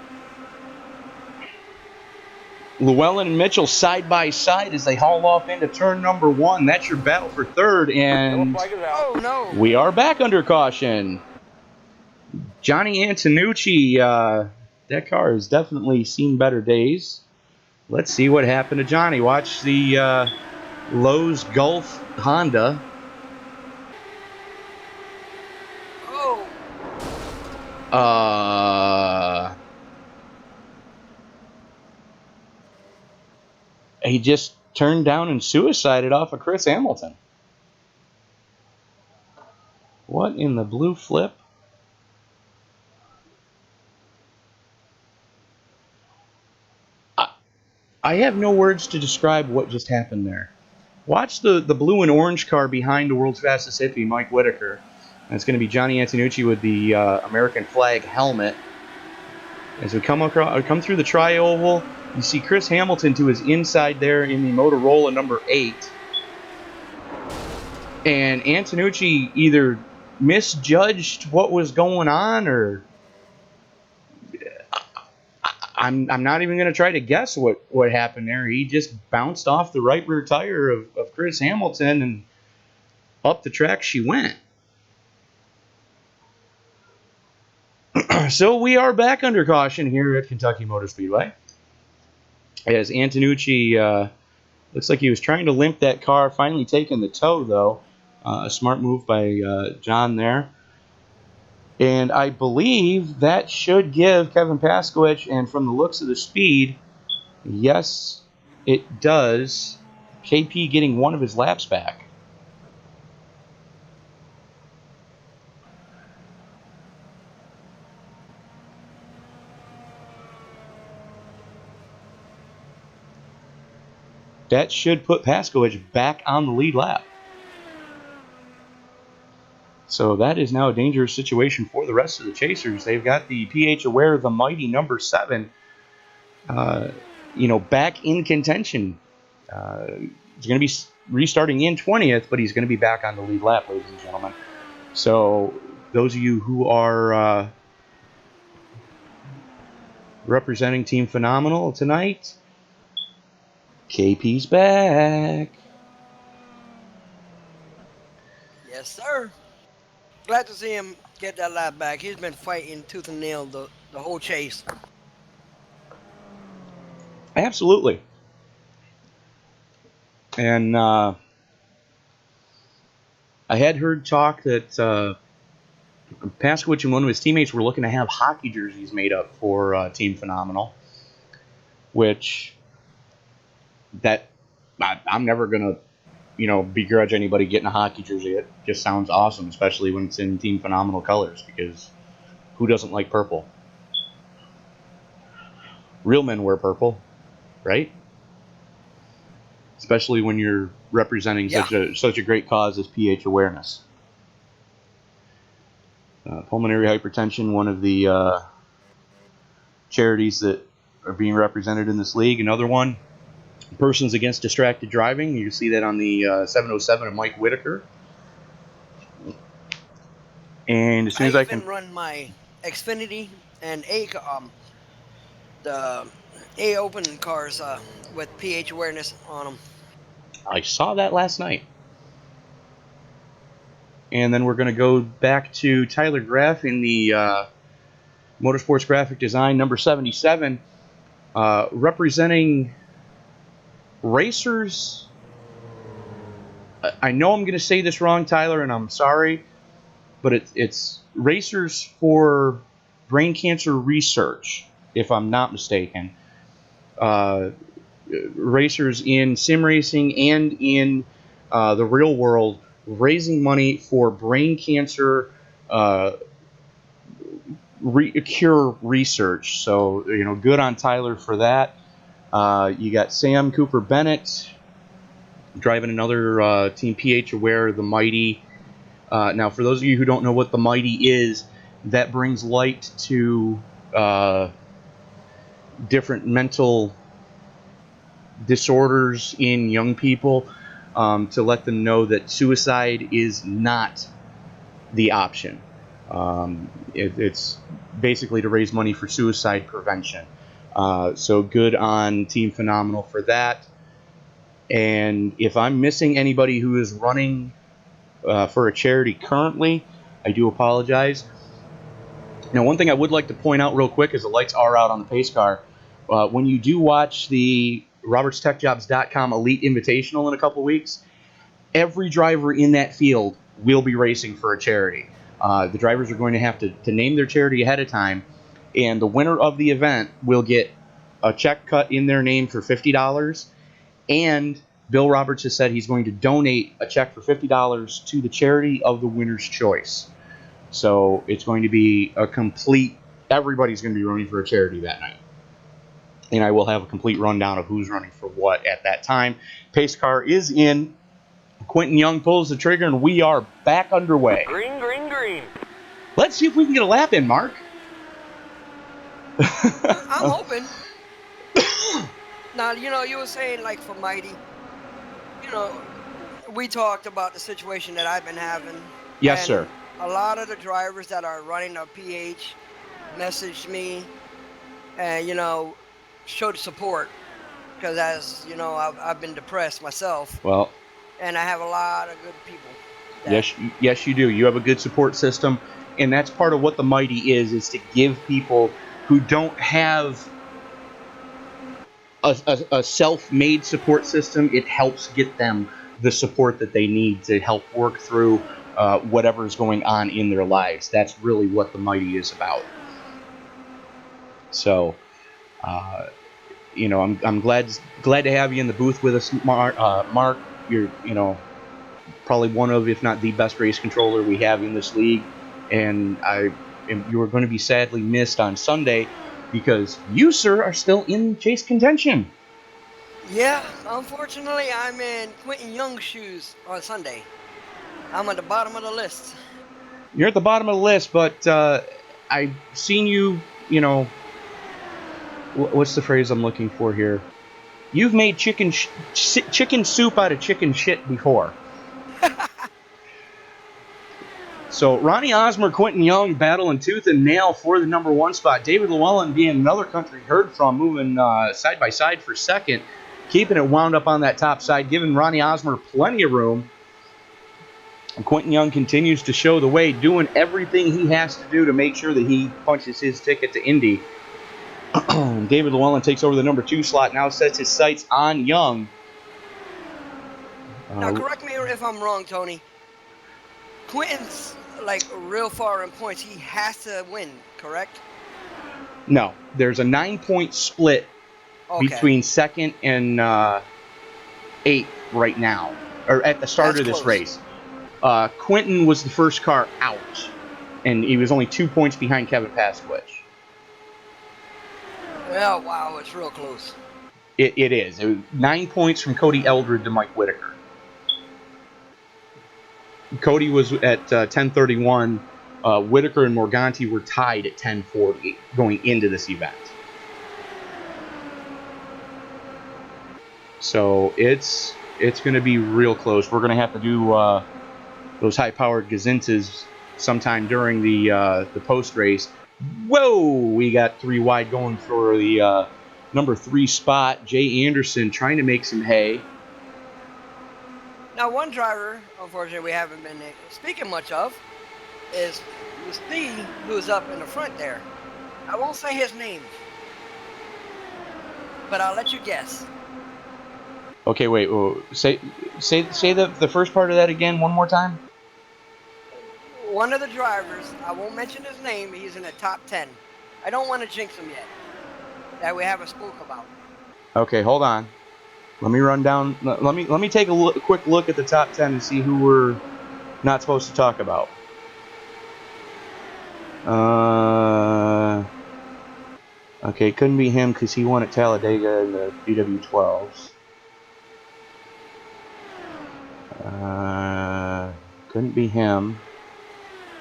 Llewellyn and Mitchell side by side as they haul off into turn number 1. That's your battle for 3rd, and we are back under caution. Johnny Antonucci, that car has definitely seen better days. Let's see what happened to Johnny. Watch the Lowe's Gulf Honda. He just turned down and suicided off of Chris Hamilton. What in the blue flip? I have no words to describe what just happened there. Watch the blue and orange car behind the world's fastest hippie, Mike Whitaker. And it's going to be Johnny Antonucci with the American flag helmet. As we come through the tri-oval, you see Chris Hamilton to his inside there in the Motorola number 8. And Antonucci either misjudged what was going on, or I'm not even going to try to guess what happened there. He just bounced off the right rear tire of Chris Hamilton, and up the track she went. So we are back under caution here at Kentucky Motor Speedway. As Antonucci looks like he was trying to limp that car, finally taking the tow, though. A smart move by John there. And I believe that should give Kevin Pasquich, and from the looks of the speed, yes, it does, KP getting one of his laps back. that should put Paskowicz back on the lead lap. So that is now a dangerous situation for the rest of the chasers. They've got the PH Aware, the mighty number 7, back in contention. He's going to be restarting in 20th, but he's going to be back on the lead lap, ladies and gentlemen. So those of you who are representing Team Phenomenal tonight, KP's back. Yes, sir. Glad to see him get that lap back. He's been fighting tooth and nail the whole chase. Absolutely. And I had heard talk that Paskowicz and one of his teammates were looking to have hockey jerseys made up for Team Phenomenal, which I'm never going to begrudge anybody getting a hockey jersey. It just sounds awesome, especially when it's in Team Phenomenal colors, because who doesn't like purple? Real men wear purple, right? Especially when you're representing such a great cause as pH awareness. Pulmonary hypertension, one of the charities that are being represented in this league. Another one, Persons Against Distracted Driving. You can see that on the 707 of Mike Whitaker. And as soon as I can run my Xfinity and the A Open cars with pH awareness on them. I saw that last night. And then we're going to go back to Tyler Graff in the Motorsports Graphic Design number 77, representing racers. I know I'm going to say this wrong, Tyler, and I'm sorry, but it's Racers for Brain Cancer Research, if I'm not mistaken. Racers in sim racing and in the real world, raising money for brain cancer cure research. So, good on Tyler for that. You got Sam Cooper Bennett driving another Team PH Aware, the Mighty. Now, for those of you who don't know what the Mighty is, that brings light to different mental disorders in young people, to let them know that suicide is not the option. It's basically to raise money for suicide prevention. So good on Team Phenomenal for that. And if I'm missing anybody who is running for a charity currently, I do apologize. Now, one thing I would like to point out real quick as the lights are out on the pace car, when you do watch the RobertsTechJobs.com Elite Invitational in a couple weeks, every driver in that field will be racing for a charity. The drivers are going to have to name their charity ahead of time, and the winner of the event will get a check cut in their name for $50, and Bill Roberts has said he's going to donate a check for $50 to the charity of the winner's choice. So it's going to be everybody's going to be running for a charity that night. And I will have a complete rundown of who's running for what at that time. Pace car is in. Quentin Young pulls the trigger, and we are back underway. Green, green, green. Let's see if we can get a lap in, Mark. I'm hoping. Now, you were saying, like, for Mighty, we talked about the situation that I've been having. Yes, sir. A lot of the drivers that are running a PH messaged me and, showed support. Because, as you know, I've been depressed myself. Well, and I have a lot of good people. Yes, you do. You have a good support system, and that's part of what the Mighty is to give people who don't have a self-made support system. It helps get them the support that they need to help work through whatever is going on in their lives. That's really what the Mighty is about. So, I'm glad to have you in the booth with us, Mark. You're, probably one of, if not the best race controller we have in this league, and you are going to be sadly missed on Sunday because you, sir, are still in chase contention. Yeah, unfortunately, I'm in Quentin Young's shoes on Sunday. I'm at the bottom of the list. You're at the bottom of the list, but I've seen you, what's the phrase I'm looking for here? You've made chicken soup out of chicken shit before. So Ronnie Osmer, Quentin Young battling tooth and nail for the number 1 spot. David Llewellyn being another country heard from, moving side by side for second, keeping it wound up on that top side, giving Ronnie Osmer plenty of room. And Quentin Young continues to show the way, doing everything he has to do to make sure that he punches his ticket to Indy. David Llewellyn takes over the number 2 slot, now sets his sights on Young. Now, correct me if I'm wrong, Tony. Quentin's like real far in points. He has to win, correct? No, there's a 9-point split between second and 8th right now, or at the start of this race. Quentin was the first car out, and he was only 2 points behind Kevin Pasquich. Oh, wow, it's real close. It is. It was 9 points from Cody Eldred to Mike Whitaker. Cody was at 10:31. Whitaker and Morganti were tied at 10:40 going into this event. So it's going to be real close. We're going to have to do those high-powered gazintas sometime during the post race. Whoa! We got 3 wide going for the number 3 spot. Jay Anderson trying to make some hay. Now, one driver, unfortunately, we haven't been speaking much of is Steve, who's up in the front there. I won't say his name, but I'll let you guess. Okay, wait. Say the first part of that again one more time. One of the drivers, I won't mention his name, he's in the top 10. I don't want to jinx him yet, that we haven't spoke about. Okay, hold on. Let me run down. Let me take a quick look at the top 10 and see who we're not supposed to talk about. Okay, couldn't be him because he won at Talladega in the DW12s. Couldn't be him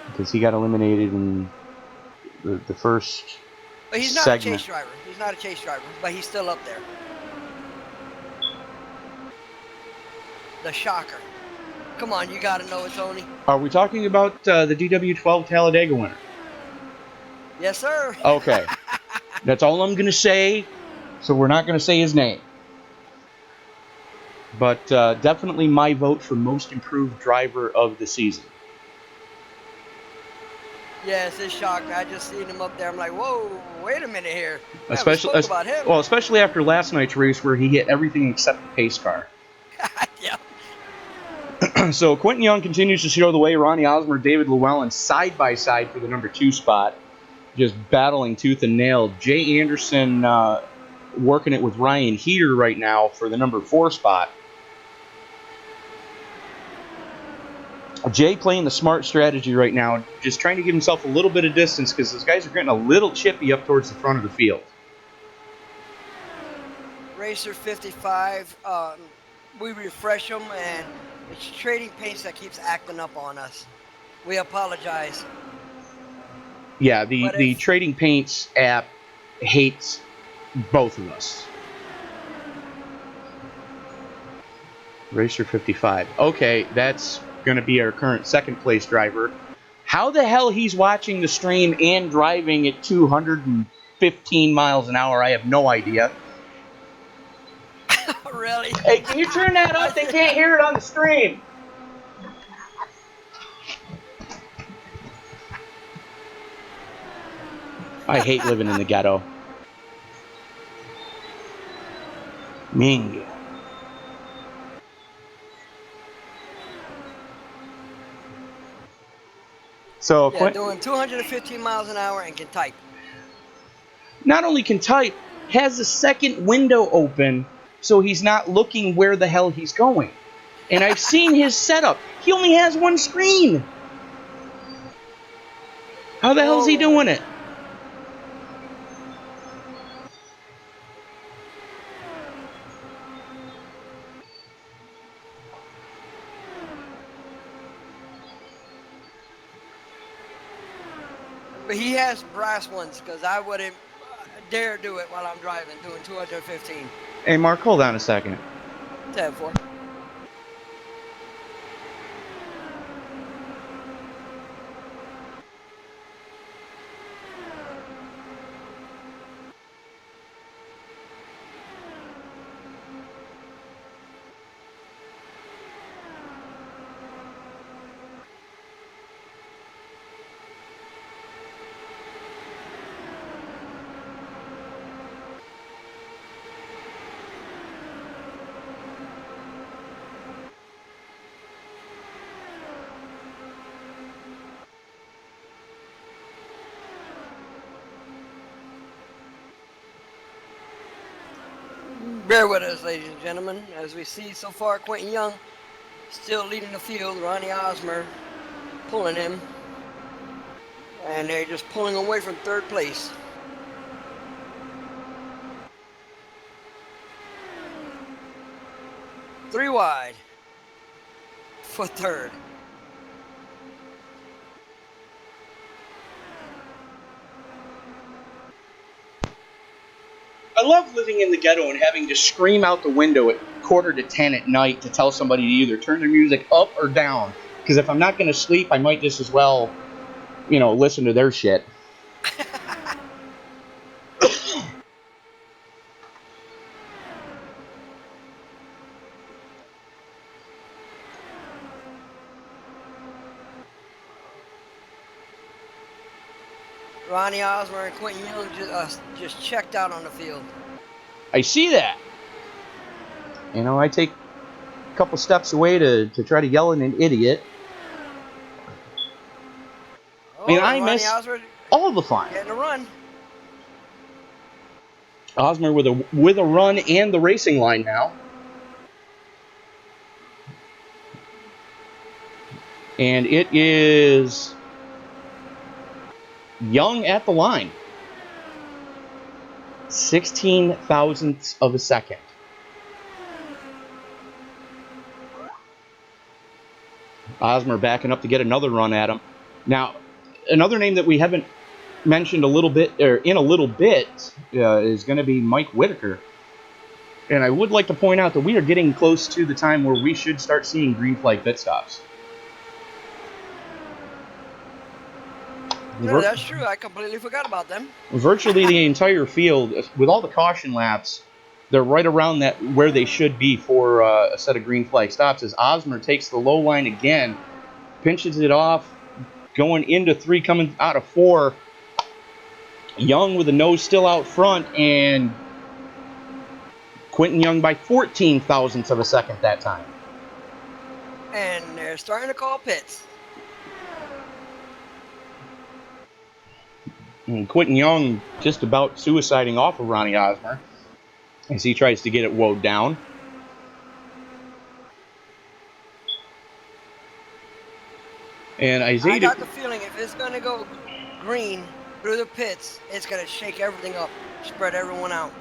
because he got eliminated in the first But he's not segment. a chase driver. He's not a chase driver, but he's still up there. The shocker. Come on, you got to know it, Tony. Are we talking about the DW12 Talladega winner? Yes, sir. Okay. That's all I'm going to say, so we're not going to say his name. But definitely my vote for most improved driver of the season. Yes, it's shocking. I just seen him up there. I'm like, whoa, wait a minute here. Especially about him. Well, especially after last night's race where he hit everything except the pace car. Yeah. So Quentin Young continues to show the way. Ronnie Osmer, David Llewellyn side by side for the number 2 spot, just battling tooth and nail. Jay Anderson working it with Ryan Heater right now for the number 4 spot. Jay playing the smart strategy right now, just trying to give himself a little bit of distance because those guys are getting a little chippy up towards the front of the field. Racer 55, we refresh them, and it's trading pace that keeps acting up on us. We apologize. Yeah, the Trading Paints app hates both of us. Racer 55. Okay, that's going to be our current second place driver. How the hell he's watching the stream and driving at 215 miles an hour, I have no idea. Really? Hey, can you turn that up? They can't hear it on the stream. I hate living in the ghetto. Ming. So yeah, doing 215 miles an hour and can type. Not only can type, has a second window open so he's not looking where the hell he's going. And I've seen his setup. He only has one screen. How the hell is he doing it? But he has brass ones because I wouldn't dare do it while I'm driving, doing 215. Hey, Mark, hold on a second. 10-4. Bear with us, ladies and gentlemen. As we see so far, Quentin Young still leading the field. Ronnie Osmer pulling him. And they're just pulling away from third place. Three wide for third. I love living in the ghetto and having to scream out the window at 9:45 at night to tell somebody to either turn their music up or down. Because if I'm not going to sleep, I might just as well, listen to their shit. Ronnie Osmer and Quentin Young just checked out on the field. I see that. I take a couple steps away to try to yell at an idiot. I Ronnie miss Osmer all the fun. getting a run. Osmer with a run and the racing line now. And it is Young at the line. 16 thousandths of a second. Osmer backing up to get another run at him. Now, another name that we haven't mentioned in a little bit is going to be Mike Whitaker. And I would like to point out that we are getting close to the time where we should start seeing green flag pit stops. That's true. I completely forgot about them. Virtually the entire field, with all the caution laps, they're right around that where they should be for a set of green flag stops. As Osmer takes the low line again, pinches it off, going into 3, coming out of 4. Young with the nose still out front, and Quentin Young by 14 thousandths of a second that time. And they're starting to call pits. And Quentin Young just about suiciding off of Ronnie Osmer as he tries to get it woed down. And I got the feeling if it's going to go green through the pits, it's going to shake everything up, spread everyone out.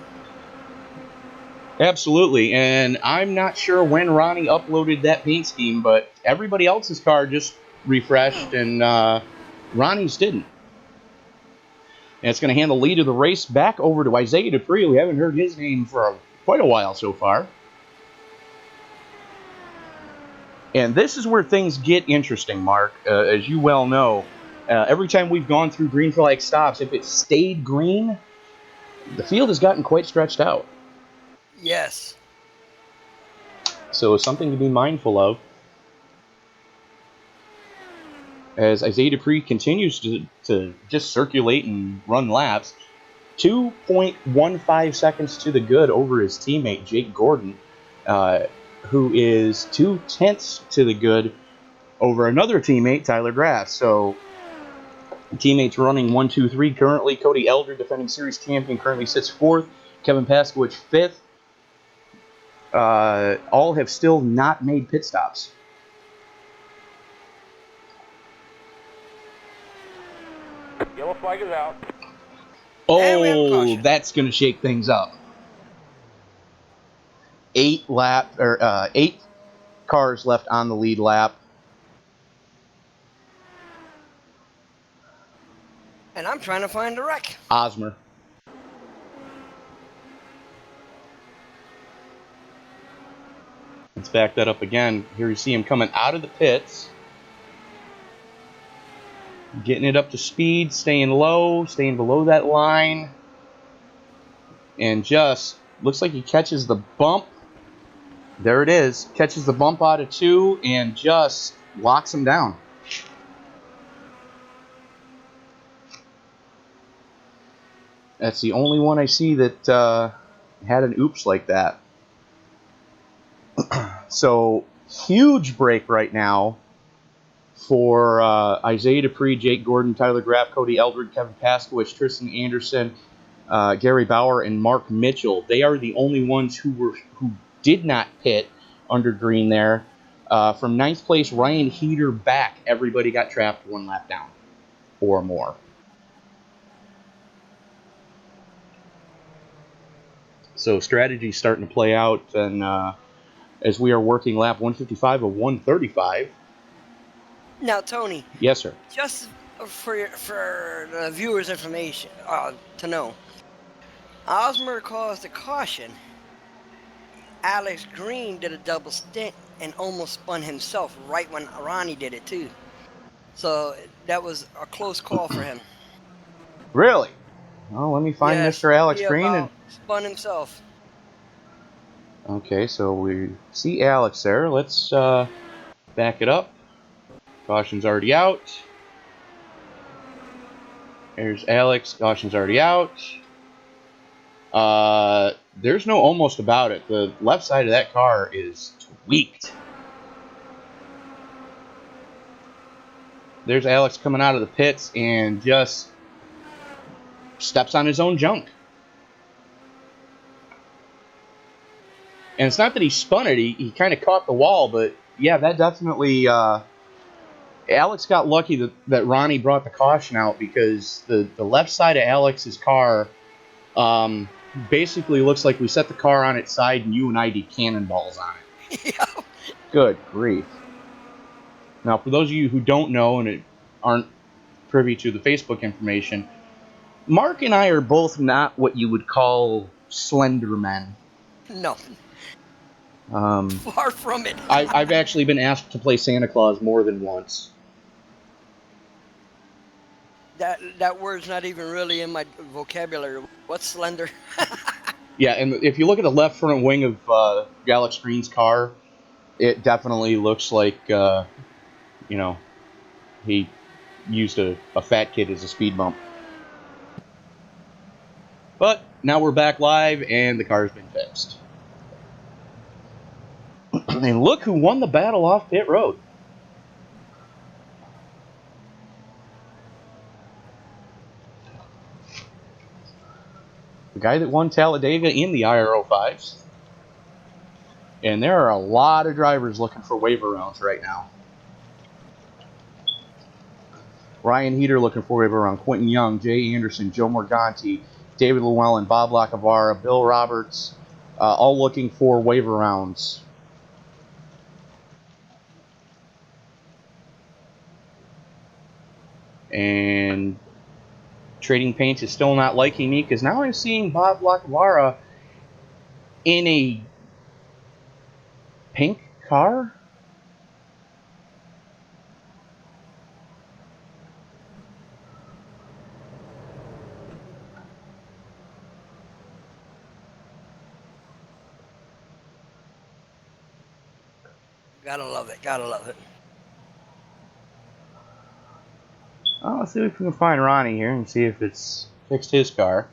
Absolutely, and I'm not sure when Ronnie uploaded that paint scheme, but everybody else's car just refreshed, and Ronnie's didn't. And it's going to hand the lead of the race back over to Isaiah Dupree. We haven't heard his name for quite a while so far. And this is where things get interesting, Mark. As you well know, every time we've gone through green flag stops, if it stayed green, the field has gotten quite stretched out. Yes. So it's something to be mindful of. As Isaiah Dupree continues to just circulate and run laps, 2.15 seconds to the good over his teammate, Jake Gordon, who is 0.2 to the good over another teammate, Tyler Grass. So teammates running 1, 2, 3 currently. Cody Elder, defending series champion, currently sits 4th. Kevin Paskowicz 5th. All have still not made pit stops. Yellow flag is out. Oh, that's going to shake things up. 8 cars left on the lead lap. And I'm trying to find the wreck. Osmer. Let's back that up again. Here you see him coming out of the pits. Getting it up to speed, staying low, staying below that line. And just looks like he catches the bump. There it is. Catches the bump out of 2 and just locks him down. That's the only one I see that had an oops like that. So, huge break right now for Isaiah Dupree, Jake Gordon, Tyler Graff, Cody Eldred, Kevin Paskowitz, Tristan Anderson, Gary Bauer, and Mark Mitchell. They are the only ones who did not pit under green there. From 9th place, Ryan Heater back, everybody got trapped 1 lap down or more. So strategy's starting to play out, and as we are working lap 155 of 135. Now, Tony. Yes, sir. Just for the viewers' information to know, Osmer caused a caution. Alex Green did a double stint and almost spun himself right when Ronnie did it too. So that was a close call for him. Really? Well, let me find Yes, Mr. Alex he Green. about spun himself. Okay, so we see Alex there. Let's back it up. Caution's already out. There's Alex. Caution's already out. There's no almost about it. The left side of that car is tweaked. There's Alex coming out of the pits and just steps on his own junk. And it's not that he spun it. He kind of caught the wall, but yeah, that definitely... Alex got lucky that Ronnie brought the caution out, because the left side of Alex's car basically looks like we set the car on its side and you and I did cannonballs on it. Yeah. Good grief. Now, for those of you who don't know and aren't privy to the Facebook information, Mark and I are both not what you would call slender men. No. Far from it. I've actually been asked to play Santa Claus more than once. That word's not even really in my vocabulary. What's slender? Yeah, and if you look at the left front wing of Alex Green's car, it definitely looks like, he used a fat kid as a speed bump. But now we're back live, and the car's been fixed. And look who won the battle off pit road. The guy that won Talladega in the IR05s. And there are a lot of drivers looking for waiver rounds right now. Ryan Heater looking for waiver round. Quentin Young, Jay Anderson, Joe Morganti, David Llewellyn, Bob Lacavara, Bill Roberts, all looking for waiver rounds. And Trading Paints is still not liking me, because now I'm seeing Bob Lacavara in a pink car. Gotta love it. Gotta love it. Oh, let's see if we can find Ronnie here and see if it's fixed his car.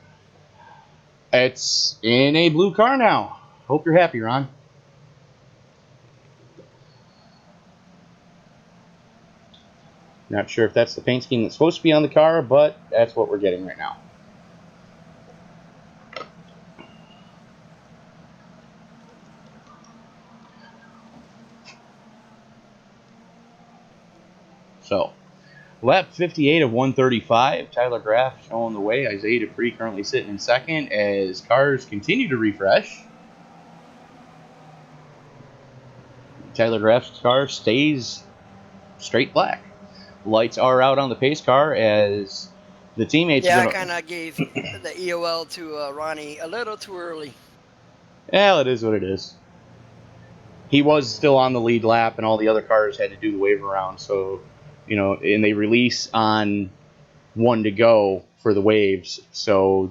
It's in a blue car now. Hope you're happy, Ron. Not sure if that's the paint scheme that's supposed to be on the car, but that's what we're getting right now. So, lap 58 of 135. Tyler Graff showing the way. Isaiah Dupree currently sitting in second as cars continue to refresh. Tyler Graff's car stays straight black. Lights are out on the pace car as The teammates Yeah, are I going kind to... of gave the EOL to Ronnie a little too early. Well, it is what it is. He was still on the lead lap, and all the other cars had to do the wave around. So, and they release on 1 to go for the waves. So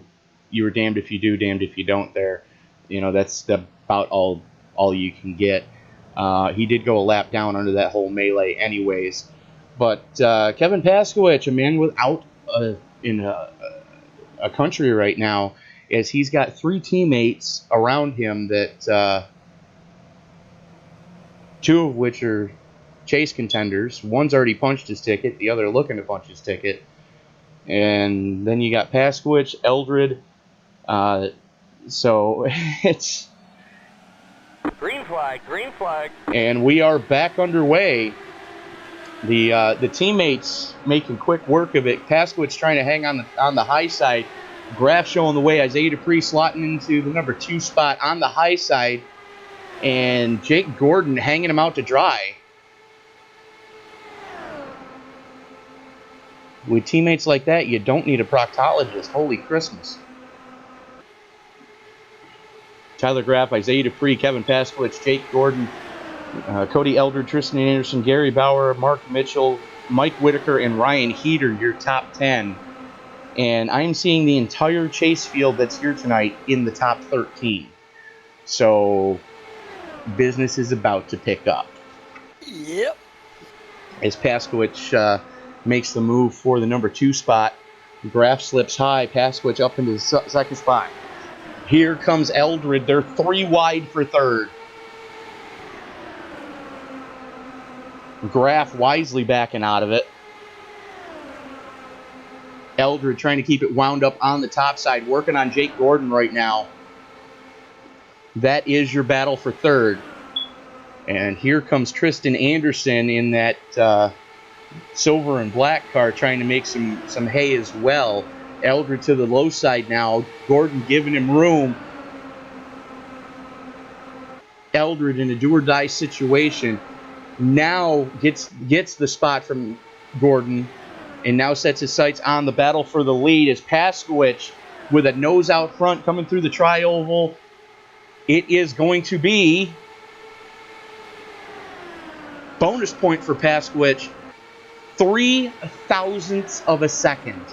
you were damned if you do, damned if you don't there. That's about all you can get. He did go a lap down under that whole melee anyways. But Kevin Paskowicz, a man without in a country right now, is he's got 3 teammates around him that 2 of which are chase contenders. One's already punched his ticket, the other looking to punch his ticket. And then you got Paskowicz, Eldred. So it's... Green flag, green flag. And we are back underway. The teammates making quick work of it. Paskowicz trying to hang on the high side. Graf showing the way. Isaiah Dupree slotting into the number 2 spot on the high side. And Jake Gordon hanging him out to dry. With teammates like that, you don't need a proctologist. Holy Christmas. Tyler Graf, Isaiah Dupree, Kevin Paskowicz, Jake Gordon, Cody Eldred, Tristan Anderson, Gary Bauer, Mark Mitchell, Mike Whitaker, and Ryan Heater, your top 10. And I'm seeing the entire chase field that's here tonight in the top 13. So business is about to pick up. Yep. As Paskowicz makes the move for the number 2 spot, Graf slips high, Paskowicz up into the second spot. Here comes Eldred. They're 3 wide for third. Graf wisely backing out of it. Eldred trying to keep it wound up on the top side, working on Jake Gordon right now. That is your battle for third. And here comes Tristan Anderson in that silver and black car trying to make some hay as well. Eldred to the low side now. Gordon giving him room. Eldred in a do-or-die situation now gets the spot from Gordon and now sets his sights on the battle for the lead as Paskowicz with a nose out front coming through the tri-oval. It is going to be bonus point for Paskowicz, 3 thousandths of a second.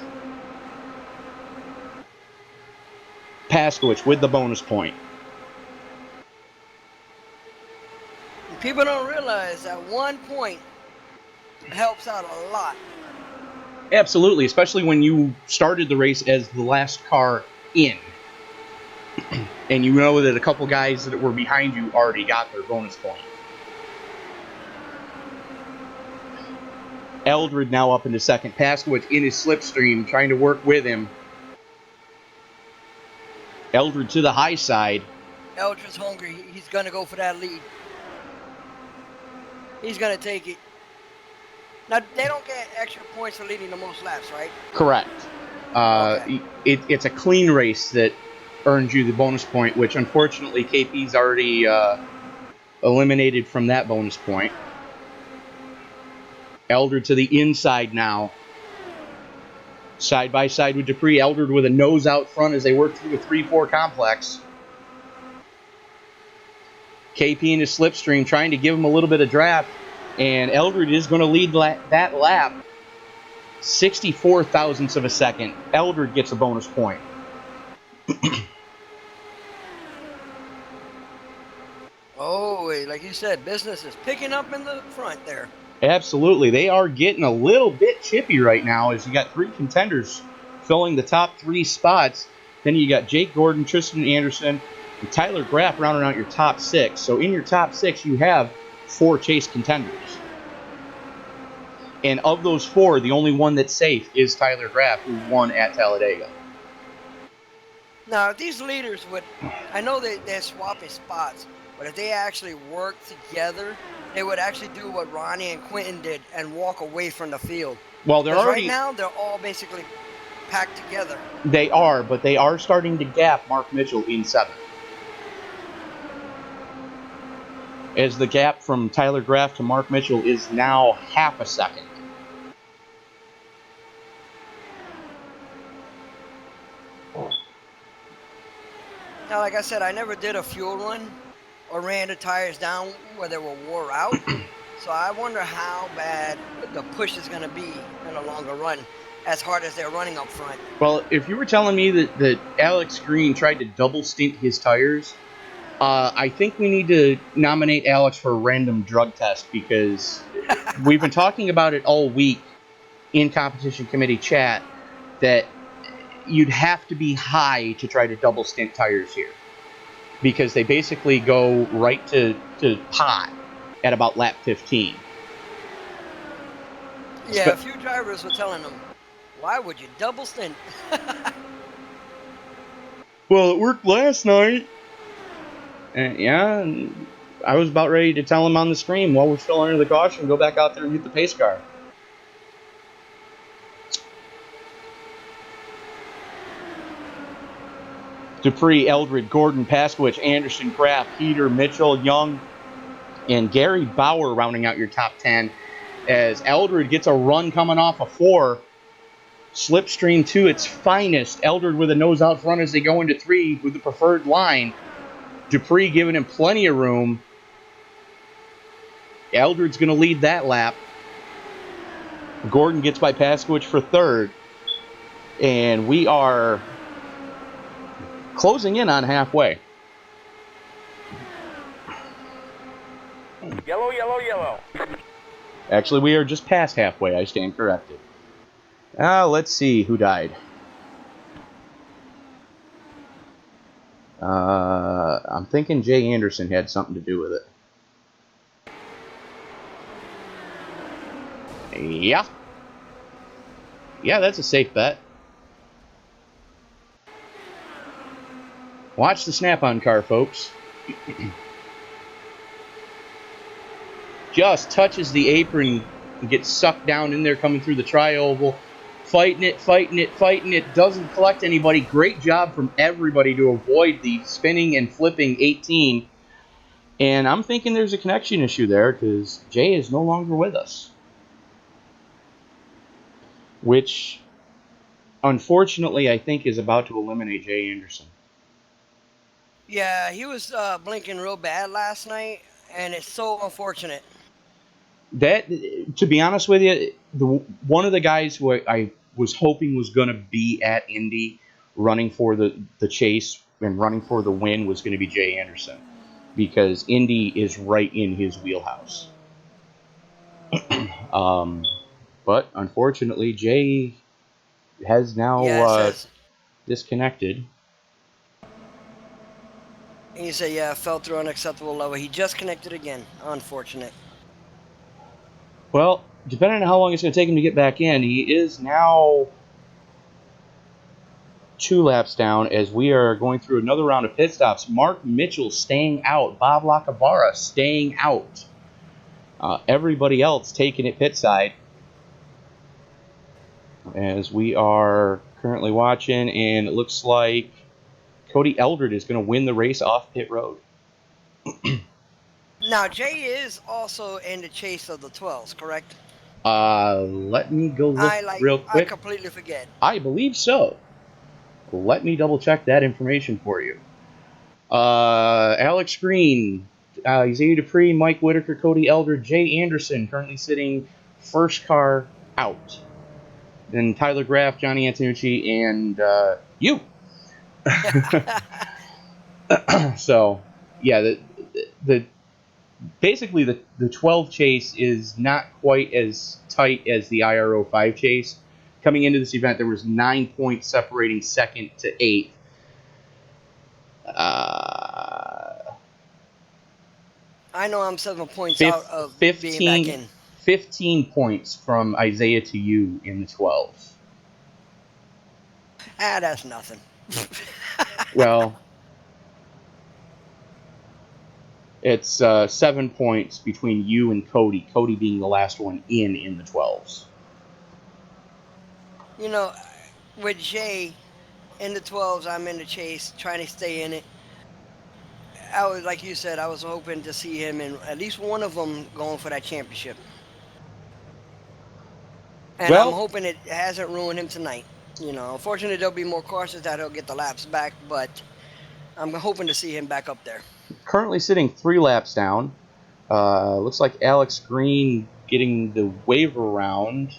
Paskowicz with the bonus point. People don't realize that 1 point helps out a lot. Absolutely, especially when you started the race as the last car in. And you know that a couple guys that were behind you already got their bonus point. Eldred now up into second. Paskowicz in his slipstream, trying to work with him. Eldred to the high side. Eldred's hungry. He's going to go for that lead. He's going to take it. Now, they don't get extra points for leading the most laps, right? Correct. Okay. It's a clean race that earns you the bonus point, which unfortunately KP's already eliminated from that bonus point. Eldred to the inside now. Side by side with Dupree. Eldred with a nose out front as they work through the 3-4 complex. KP in his slipstream trying to give him a little bit of draft. And Eldred is going to lead that lap 64 thousandths of a second. Eldred gets a bonus point. Oh, like you said, business is picking up in the front there. Absolutely. They are getting a little bit chippy right now as you got 3 contenders filling the top 3 spots. Then you got Jake Gordon, Tristan Anderson, and Tyler Graf rounding out your top 6. So in your top 6, you have 4 chase contenders. And of those 4, the only one that's safe is Tyler Graf, who won at Talladega. Now, if these leaders would, I know they're swapping spots, but if they actually work together, they would actually do what Ronnie and Quentin did and walk away from the field. Well, they're already... right now, they're all basically packed together. They are, but they are starting to gap Mark Mitchell in 7th. As the gap from Tyler Graf to Mark Mitchell is now half a second. like I said, I never did a fuel run or ran the tires down where they were wore out. So I wonder how bad the push is going to be in a longer run, as hard as they're running up front. Well, if you were telling me that Alex Green tried to double stint his tires, I think we need to nominate Alex for a random drug test, because we've been talking about it all week in competition committee chat that you'd have to be high to try to double stint tires here, because they basically go right to pot at about lap 15. Yeah, a few drivers were telling them, why would you double stint? Well, it worked last night. Yeah, and I was about ready to tell him on the screen, while we're still under the caution, go back out there and hit the pace car. Dupree, Eldred, Gordon, Paskowicz, Anderson, Kraft, Peter, Mitchell, Young, and Gary Bauer rounding out your top 10, as Eldred gets a run coming off a 4. Slipstream to its finest. Eldred with a nose out front as they go into 3 with the preferred line. Dupree giving him plenty of room. Eldred's going to lead that lap. Gordon gets by Paskowicz for 3rd. And we are closing in on halfway. Yellow, yellow, yellow. Actually, we are just past halfway. I stand corrected. Let's see who died. I'm thinking Jay Anderson had something to do with it. Yeah. Yeah, that's a safe bet. Watch the snap-on car, folks. Just touches the apron and gets sucked down in there coming through the tri-oval. Fighting it, fighting it, fighting it. Doesn't collect anybody. Great job from everybody to avoid the spinning and flipping 18. And I'm thinking there's a connection issue there, because Jay is no longer with us. Which, unfortunately, I think is about to eliminate Jay Anderson. Yeah, he was blinking real bad last night, and it's so unfortunate. That, to be honest with you, one of the guys who I was hoping was going to be at Indy running for the chase and running for the win was going to be Jay Anderson, because Indy is right in his wheelhouse. But unfortunately, Jay has now disconnected. And you say, yeah, fell through unacceptable level. He just connected again. Unfortunate. Well, depending on how long it's going to take him to get back in, he is now 2 laps down as we are going through another round of pit stops. Mark Mitchell staying out. Bob Lacavara staying out. Everybody else taking it pit side. As we are currently watching, and it looks like Cody Eldred is going to win the race off pit road. Now, Jay is also in the chase of the 12s, correct? Let me go look real quick. I completely forget. I believe so. Let me double check that information for you. Alex Green, Isaiah Dupree, Mike Whitaker, Cody Eldred, Jay Anderson currently sitting first car out. Then Tyler Graff, Johnny Antonucci, and you. So, yeah, the basically the 12 chase is not quite as tight as the IR05 chase. Coming into this event, there was 9 points separating 2nd to 8th. I know I'm 7 points out of 15, being back in. 15 points from Isaiah to you in the 12s. That's nothing. Well, it's 7 points between you and Cody. Cody being the last one in the 12s. You know, with Jay in the 12s, I'm in the chase, trying to stay in it. I was, like you said, I was hoping to see him in at least one of them going for that championship. And I'm hoping it hasn't ruined him tonight. You know, unfortunately, there'll be more cautions that he'll get the laps back, but I'm hoping to see him back up there. Currently sitting 3 laps down. Looks like Alex Green getting the waiver round.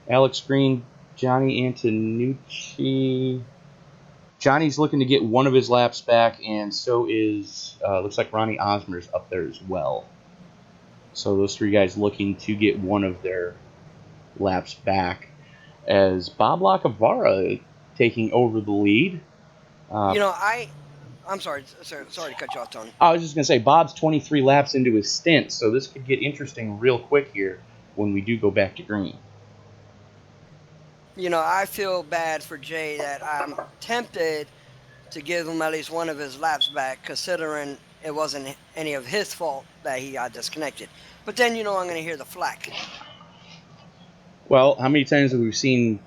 Alex Green, Johnny Antonucci. Johnny's looking to get one of his laps back, and so is, looks like Ronnie Osmer's up there as well. So those 3 guys looking to get one of their laps back, as Bob Lacavara taking over the lead. I'm sorry to cut you off, Tony. I was just going to say, Bob's 23 laps into his stint, so this could get interesting real quick here when we do go back to green. I feel bad for Jay that I'm tempted to give him at least one of his laps back, considering it wasn't any of his fault that he got disconnected. But then, I'm going to hear the flack. Well, how many times have we seen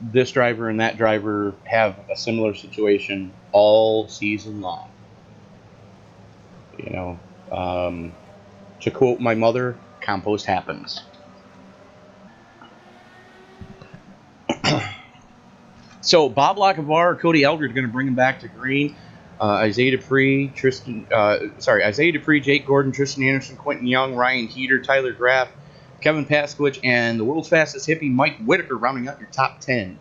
this driver and that driver have a similar situation all season long? To quote my mother, compost happens. So Bob Lacavara, Cody Eldred going to bring him back to green. Isaiah Dupree, Jake Gordon, Tristan Anderson, Quentin Young, Ryan Heater, Tyler Graff, Kevin Pasquich, and the world's fastest hippie, Mike Whitaker, rounding out your top 10.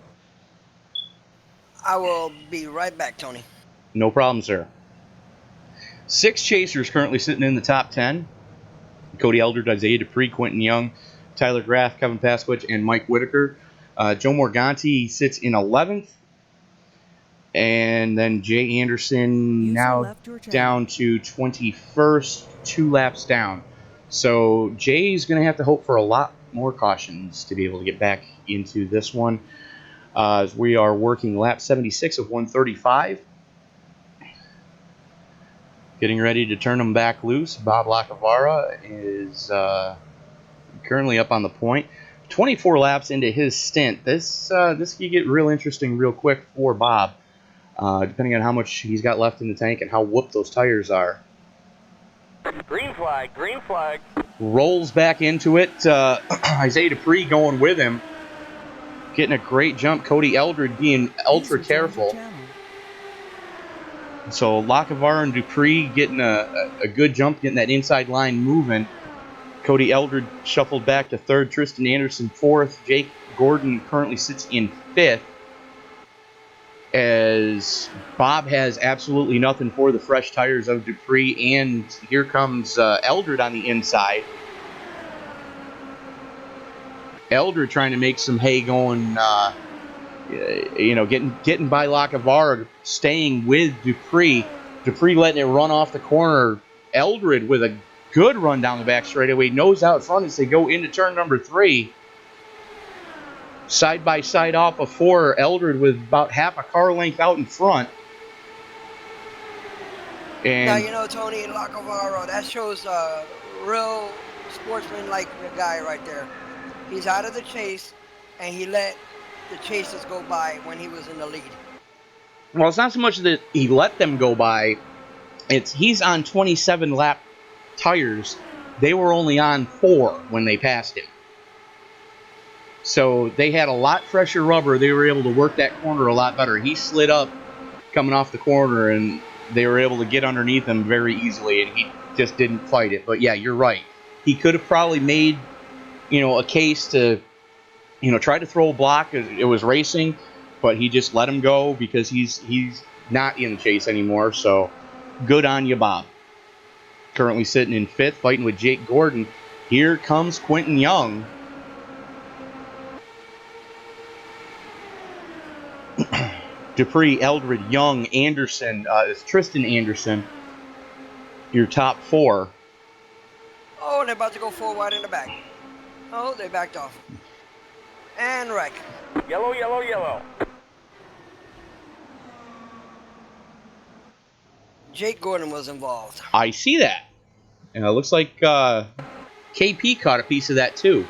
I will be right back, Tony. No problem, sir. 6 chasers currently sitting in the top 10. Cody Eldred, Isaiah Dupree, Quentin Young, Tyler Graff, Kevin Pasquich, and Mike Whitaker. Joe Morganti sits in 11th. And then Jay Anderson now down to 21st, 2 laps down. So Jay's going to have to hope for a lot more cautions to be able to get back into this one. As we are working lap 76 of 135. Getting ready to turn them back loose. Bob Lacavara is currently up on the point. 24 laps into his stint. This could get real interesting real quick for Bob. Depending on how much he's got left in the tank and how whooped those tires are. Green flag, green flag. Rolls back into it. Isaiah Dupree going with him. Getting a great jump. Cody Eldred being ultra careful. So Lacavara and Dupree getting a good jump, getting that inside line moving. Cody Eldred shuffled back to 3rd. Tristan Anderson 4th. Jake Gordon currently sits in 5th. As Bob has absolutely nothing for the fresh tires of Dupree, and here comes Eldred on the inside. Eldred trying to make some hay going, getting by Lacavara, staying with Dupree. Dupree letting it run off the corner. Eldred with a good run down the back straightaway, nose out front as they go into turn number 3. Side by side off of 4, Eldred with about half a car length out in front. And now, Tony Lacavara, that shows a real sportsman-like guy right there. He's out of the chase, and he let the chases go by when he was in the lead. Well, it's not so much that he let them go by. He's on 27 lap tires. They were only on 4 when they passed him. So they had a lot fresher rubber. They were able to work that corner a lot better. He slid up coming off the corner, and they were able to get underneath him very easily, and he just didn't fight it. But yeah, you're right. He could have probably made, a case to, try to throw a block. It was racing, but he just let him go because he's not in the chase anymore. So good on you, Bob. Currently sitting in 5th, fighting with Jake Gordon. Here comes Quentin Young. Dupree, Eldred, Young, Anderson, Tristan Anderson, your top 4. Oh, they're about to go 4 wide in the back. Oh, they backed off. And wreck. Yellow, yellow, yellow. Jake Gordon was involved. I see that. And it looks like KP caught a piece of that too.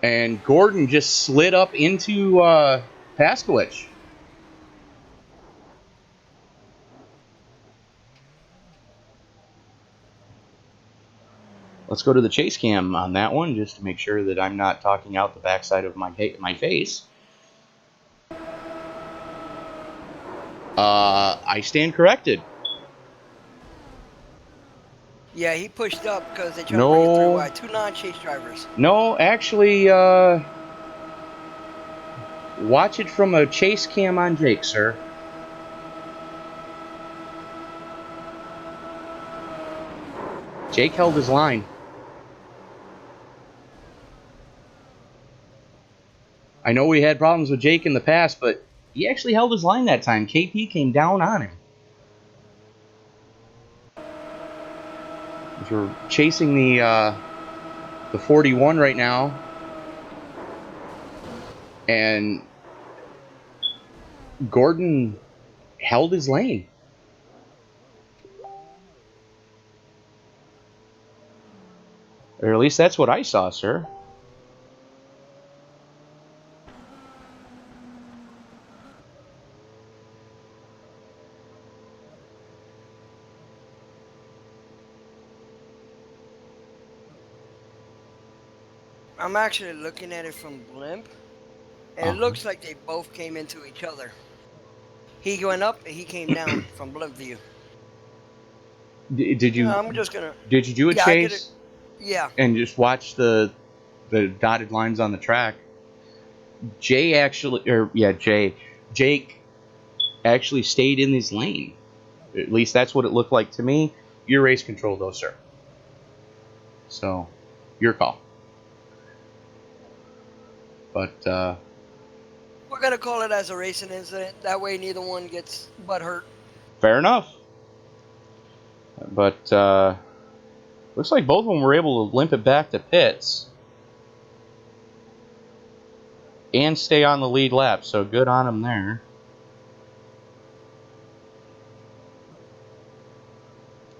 And Gordon just slid up into Pasquich. Let's go to the chase cam on that one just to make sure that I'm not talking out the backside of my face. I stand corrected. Yeah, he pushed up because they tried to bring it through No. wide. Two non-chase drivers. No, actually, watch it from a chase cam on Jake, sir. Jake held his line. I know we had problems with Jake in the past, but he actually held his line that time. KP came down on him. We're chasing the 41 right now, and Gordon held his lane. Or at least that's what I saw, sir. I'm actually looking at it from blimp, and it looks like they both came into each other. He went up and he came down from blimp view. Did you? I'm just gonna. Did you do a Yeah, I did it. chase Yeah. and just watch the dotted lines on the track? Jake actually stayed in his lane. At least that's what it looked like to me. Your race control, though, sir. So, your call. But We're gonna call it as a racing incident. That way, neither one gets butt hurt. fair enough. But looks like both of them were able to limp it back to pits and stay on the lead lap. So good on them there.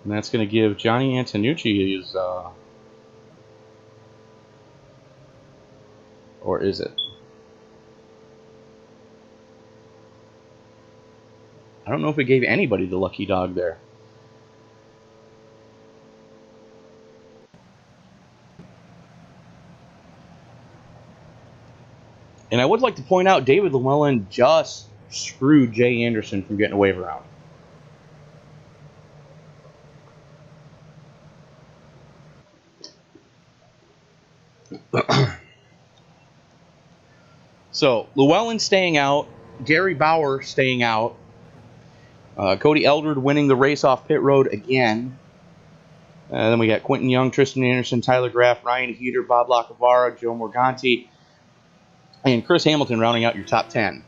And that's going to give Johnny Antonucci his, or is it? I don't know if it gave anybody the lucky dog there. And I would like to point out David Llewellyn just screwed Jay Anderson from getting a wave around. So, Llewellyn staying out, Gary Bauer staying out, Cody Eldred winning the race off pit road again. Then we got Quentin Young, Tristan Anderson, Tyler Graff, Ryan Heater, Bob Lacavara, Joe Morganti, and Chris Hamilton rounding out your top 10.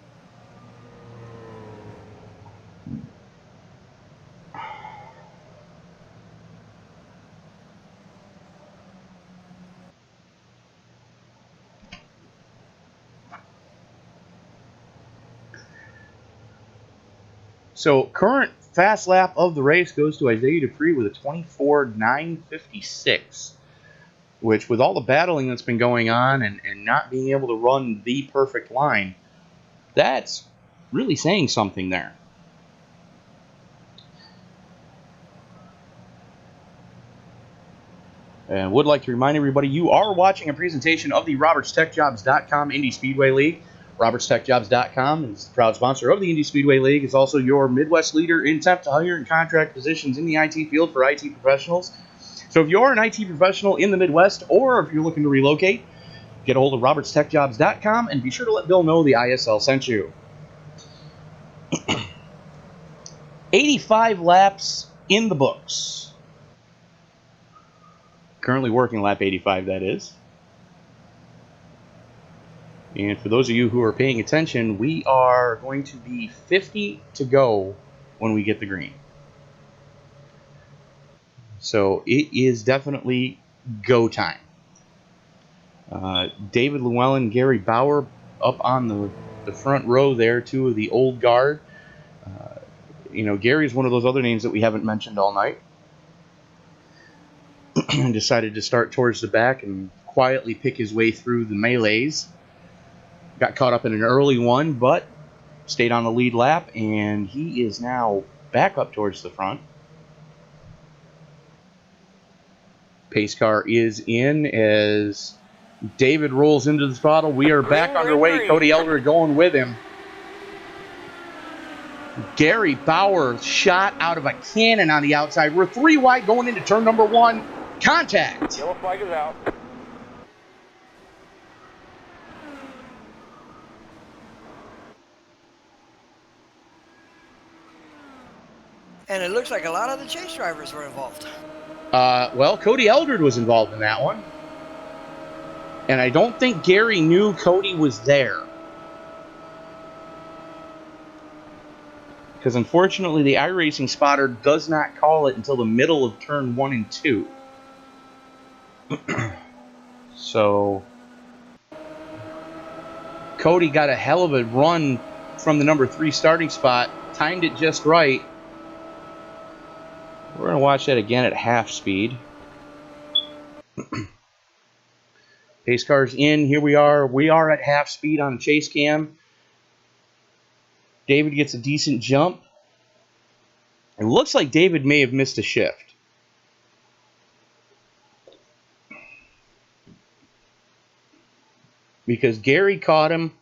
So, current fast lap of the race goes to Isaiah Dupree with a 24.956, which, with all the battling that's been going on and not being able to run the perfect line, that's really saying something there. And would like to remind everybody, you are watching a presentation of the RobertsTechJobs.com Indy Speedway League. RobertsTechJobs.com is the proud sponsor of the Indy Speedway League. It's also your Midwest leader in temp to hire and contract positions in the IT field for IT professionals. So if you're an IT professional in the Midwest, or if you're looking to relocate, get a hold of RobertsTechJobs.com and be sure to let Bill know the ISL sent you. 85 laps in the books. Currently working lap 85, that is. And for those of you who are paying attention, we are going to be 50 to go when we get the green. So it is definitely go time. David Llewellyn, Gary Bauer up on the front row there, two of the old guard. Gary's one of those other names that we haven't mentioned all night. And decided to start towards the back and quietly pick his way through the melees. Got caught up in an early one, but stayed on the lead lap, and he is now back up towards the front. Pace car is in as David rolls into the throttle. We are back Green, underway. green. Cody Eldred going with him. Gary Bauer shot out of a cannon on the outside. We're 3 wide going into turn number 1. Contact. Yellow flag is out. And it looks like a lot of the chase drivers were involved. Well, Cody Eldred was involved in that one. And I don't think Gary knew Cody was there. Because unfortunately, the iRacing spotter does not call it until the middle of turn 1 and 2. So, Cody got a hell of a run from the number 3 starting spot, timed it just right. We're going to watch that again at half speed. Pace car's in. Here we are. We are at half speed on the chase cam. David gets a decent jump. It looks like David may have missed a shift. Because Gary caught him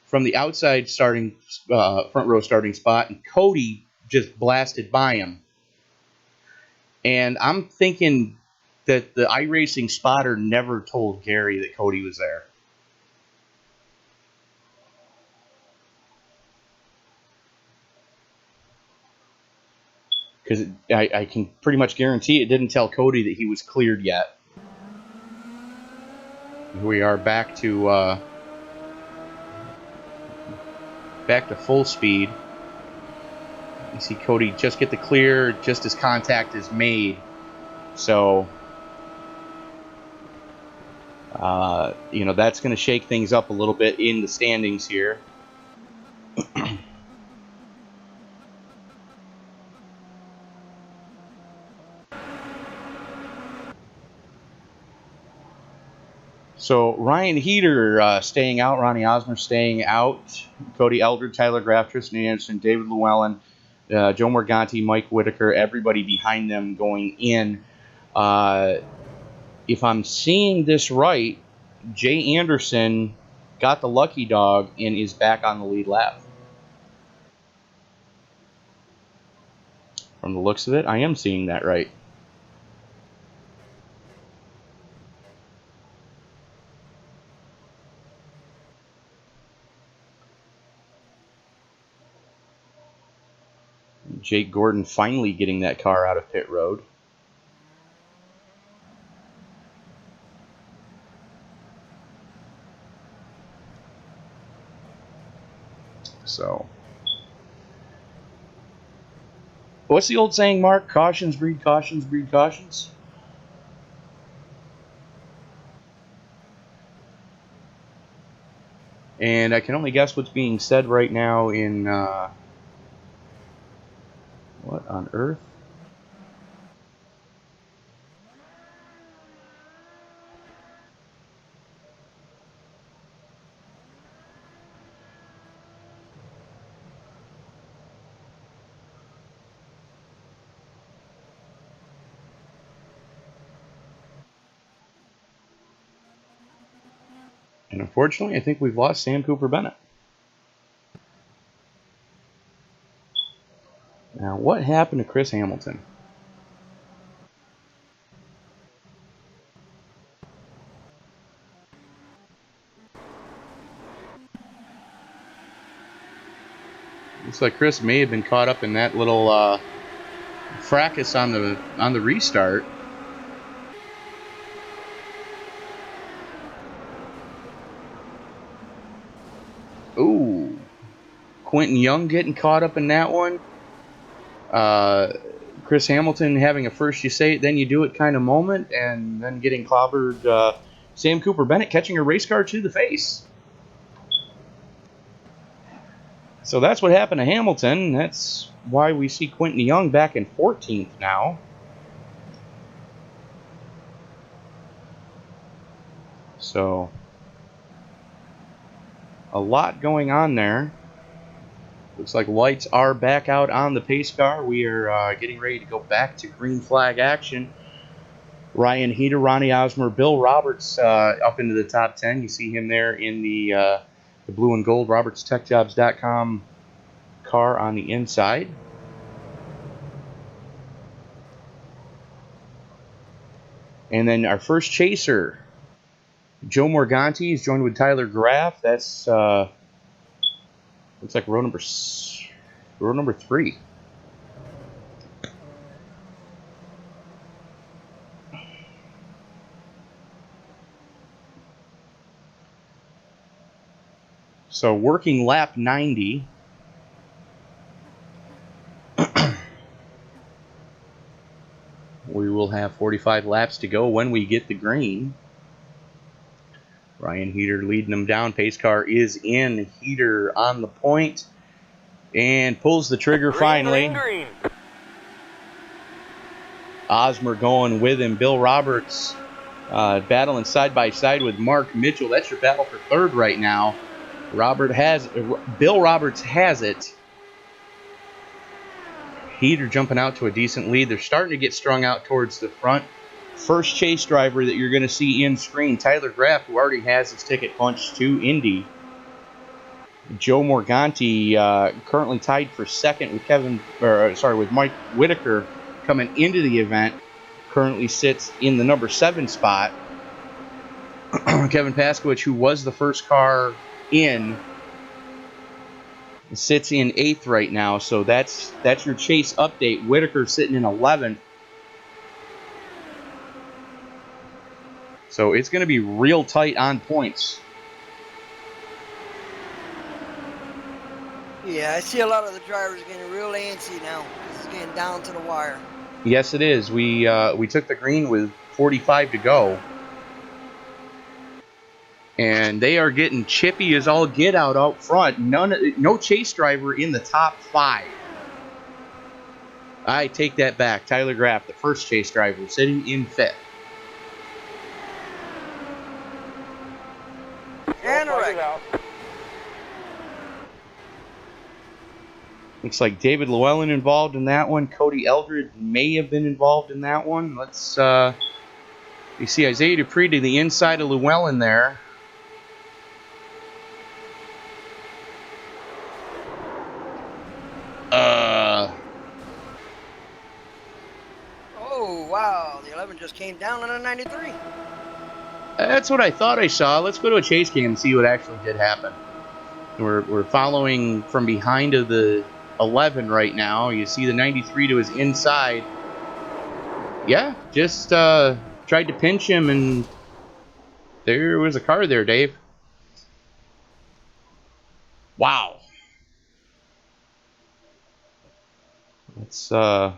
from the outside starting front row starting spot, and Cody just blasted by him. And I'm thinking that the iRacing spotter never told Gary that Cody was there. Because I can pretty much guarantee it didn't tell Cody that he was cleared yet. Here we are back to full speed. You see Cody just get the clear just as contact is made. So, that's going to shake things up a little bit in the standings here. So Ryan Heater staying out, Ronnie Osmer staying out, Cody Eldred, Tyler Graff, Tristan Anderson, David Llewellyn, Joe Morganti, Mike Whitaker, everybody behind them going in. If I'm seeing this right, Jay Anderson got the lucky dog and is back on the lead lap. From the looks of it, I am seeing that right. Jake Gordon finally getting that car out of pit road. So, what's the old saying, Mark? Cautions breed cautions breed cautions. And I can only guess what's being said right now in what on earth? And unfortunately, I think we've lost Sam Cooper Bennett. Now, what happened to Chris Hamilton? Looks like Chris may have been caught up in that little fracas on the restart. Ooh, Quentin Young getting caught up in that one. Chris Hamilton having a first you say it, then you do it kind of moment, and then getting clobbered. Sam Cooper Bennett catching a race car to the face. So that's what happened to Hamilton. That's why we see Quentin Young back in 14th now. So, a lot going on there. Looks like lights are back out on the pace car. We are getting ready to go back to green flag action. Ryan Heater, Ronnie Osmer, Bill Roberts up into the top 10. You see him there in the blue and gold RobertsTechJobs.com car on the inside. And then our first chaser, Joe Morganti, is joined with Tyler Graff. That's looks like row number 3. So working lap 90. We will have 45 laps to go when we get the green. Ryan Heater leading them down. Pace car is in. Heater on the point and pulls the trigger finally. Green. Osmer going with him. Bill Roberts battling side by side with Mark Mitchell. That's your battle for third right now. Bill Roberts has it. Heater jumping out to a decent lead. They're starting to get strung out towards the front. First chase driver that you're going to see in screen, Tyler Graff, who already has his ticket punched to Indy. Joe Morganti currently tied for second with Mike Whitaker coming into the event. Currently sits in the number 7 spot. Kevin Paskowicz, who was the first car in, sits in 8th right now. So that's your chase update. Whitaker sitting in 11th. So it's going to be real tight on points. Yeah, I see a lot of the drivers getting real antsy now. It's getting down to the wire. Yes, it is. We took the green with 45 to go. And they are getting chippy as all get out front. No chase driver in the top 5. I take that back. Tyler Graff, the first chase driver, sitting in 5th. And a wreck. Looks like David Llewellyn involved in that one. Cody Eldred may have been involved in that one. Let's you see Isaiah Dupree to the inside of Llewellyn there. Oh, wow. The 11 just came down on a 93. That's what I thought I saw. Let's go to a chase cam and see what actually did happen. We're following from behind of the 11 right now. You see the 93 to his inside. Yeah, just tried to pinch him, and there was a car there, Dave. Wow. Let's follow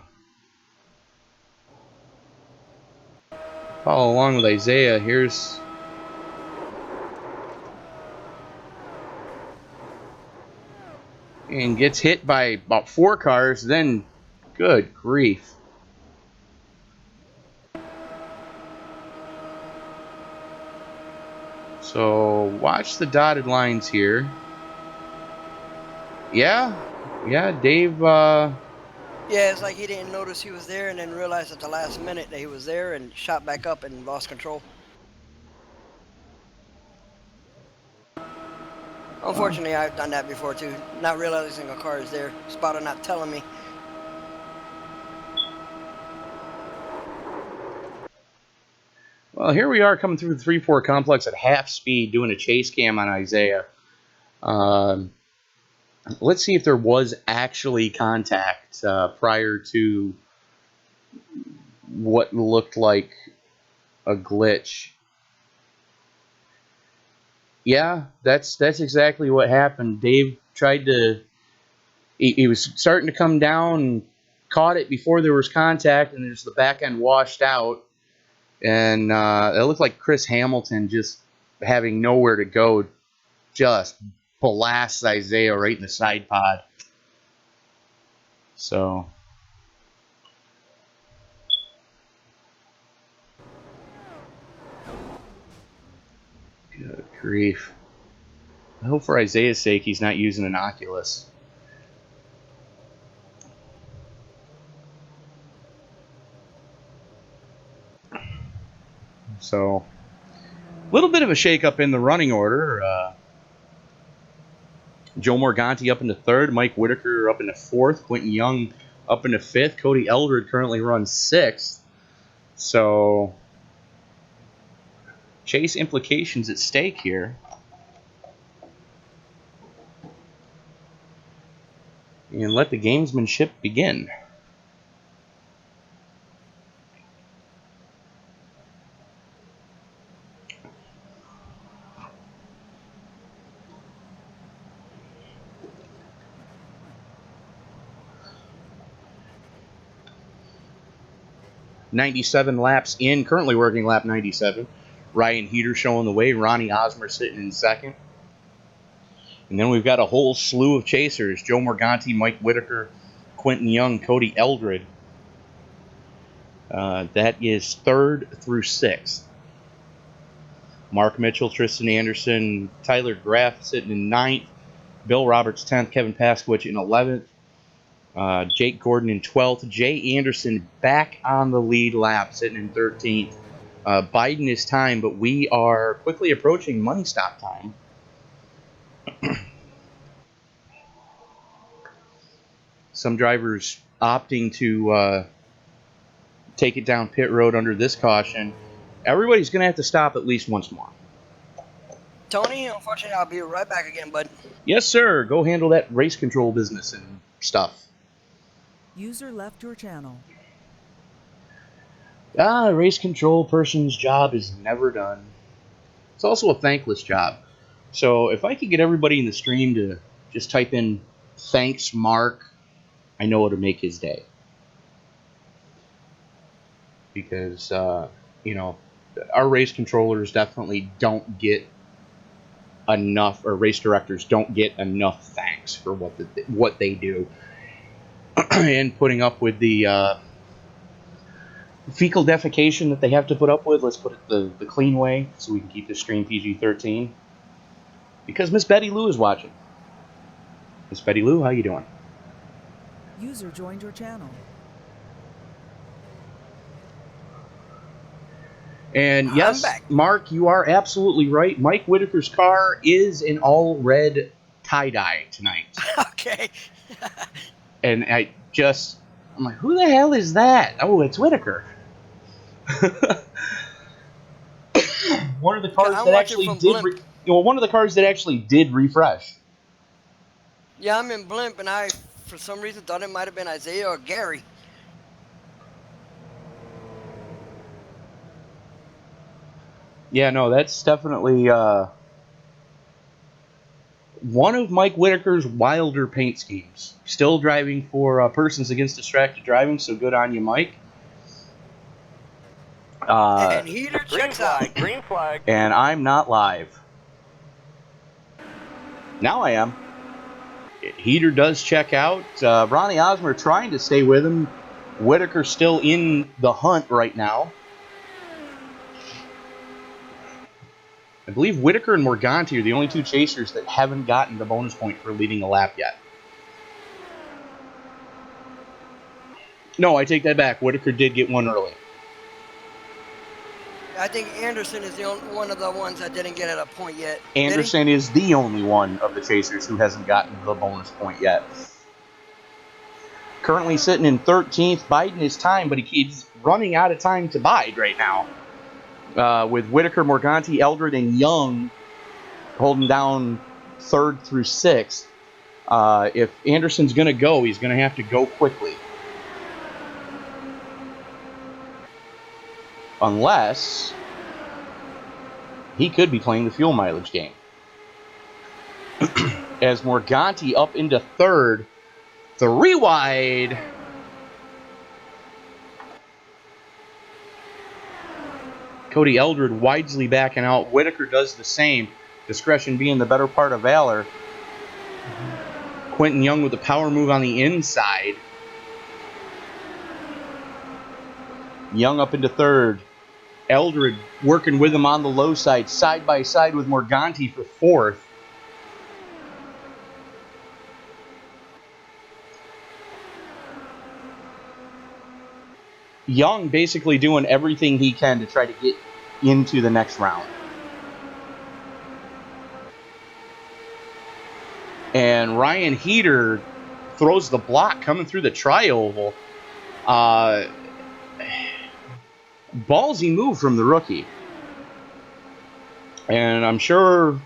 along with Isaiah. Here's and gets hit by about 4 cars. Then, good grief. So watch the dotted lines here. Yeah, Dave. Yeah, it's like he didn't notice he was there and then realized at the last minute that he was there and shot back up and lost control. Unfortunately, I've done that before too. Not realizing a car is there. Spotter not telling me. Well, here we are coming through the 3-4 complex at half speed doing a chase cam on Isaiah. Let's see if there was actually contact prior to what looked like a glitch. Yeah, that's exactly what happened. Dave tried to... He was starting to come down and caught it before there was contact, and there's the back end washed out. And it looked like Chris Hamilton, just having nowhere to go, just blasts Isaiah right in the side pod. So, good grief. I hope for Isaiah's sake he's not using an Oculus. So, a little bit of a shakeup in the running order. Joe Morganti up into third, Mike Whitaker up into fourth, Quentin Young up into fifth, Cody Eldred currently runs sixth. So, chase implications at stake here. And let the gamesmanship begin. .97 laps in, currently working lap 97. Ryan Heater showing the way, Ronnie Osmer sitting in second. And then we've got a whole slew of chasers. Joe Morganti, Mike Whitaker, Quentin Young, Cody Eldred. That is third through sixth. Mark Mitchell, Tristan Anderson, Tyler Graff sitting in ninth. Bill Roberts 10th, Kevin Pasquich in 11th. Jake Gordon in 12th. Jay Anderson back on the lead lap, sitting in 13th. Biden is time, but we are quickly approaching money stop time. Some drivers opting to take it down pit road under this caution. Everybody's going to have to stop at least once more. Tony, unfortunately, I'll be right back again, bud. Yes, sir. Go handle that race control business and stuff. User left your channel. A race control person's job is never done. It's also a thankless job. So if I could get everybody in the stream to just type in thanks Mark, I know it'll make his day. Because, our race controllers definitely don't get enough, or race directors don't get enough thanks for what they do. And putting up with the fecal defecation that they have to put up with, let's put it the clean way, so we can keep this stream PG-13. Because Miss Betty Lou is watching. Miss Betty Lou, how you doing? User joined your channel. And yes, Mark, you are absolutely right. Mike Whitaker's car is an all-red tie-dye tonight. Okay. And I'm like, who the hell is that? Oh, it's Whitaker. One of the cars that actually did. One of the cars that actually did refresh. Yeah, I'm in blimp, and I, for some reason, thought it might have been Isaiah or Gary. Yeah, no, that's definitely one of Mike Whitaker's wilder paint schemes. Still driving for Persons Against Distracted Driving, so good on you, Mike. And Heater checks out. Green flag. And I'm not live. Now I am. Heater does check out. Ronnie Osmer trying to stay with him. Whitaker still in the hunt right now. I believe Whitaker and Morganti are the only two chasers that haven't gotten the bonus point for leading a lap yet. No, I take that back. Whitaker did get one early. I think Anderson is the only one of the ones that didn't get at a point yet. Anderson is the only one of the chasers who hasn't gotten the bonus point yet. Currently sitting in 13th. Biden is time, but he keeps running out of time to bide right now. With Whitaker, Morganti, Eldred, and Young holding down third through sixth. If Anderson's going to go, he's going to have to go quickly. Unless he could be playing the fuel mileage game. As Morganti up into third, 3 wide. Cody Eldred wisely backing out. Whitaker does the same. Discretion being the better part of valor. Quentin Young with the power move on the inside. Young up into third. Eldred working with him on the low side by side with Morganti for fourth. Young basically doing everything he can to try to get into the next round. And Ryan Heater throws the block coming through the tri-oval. Ballsy move from the rookie. And I'm sure,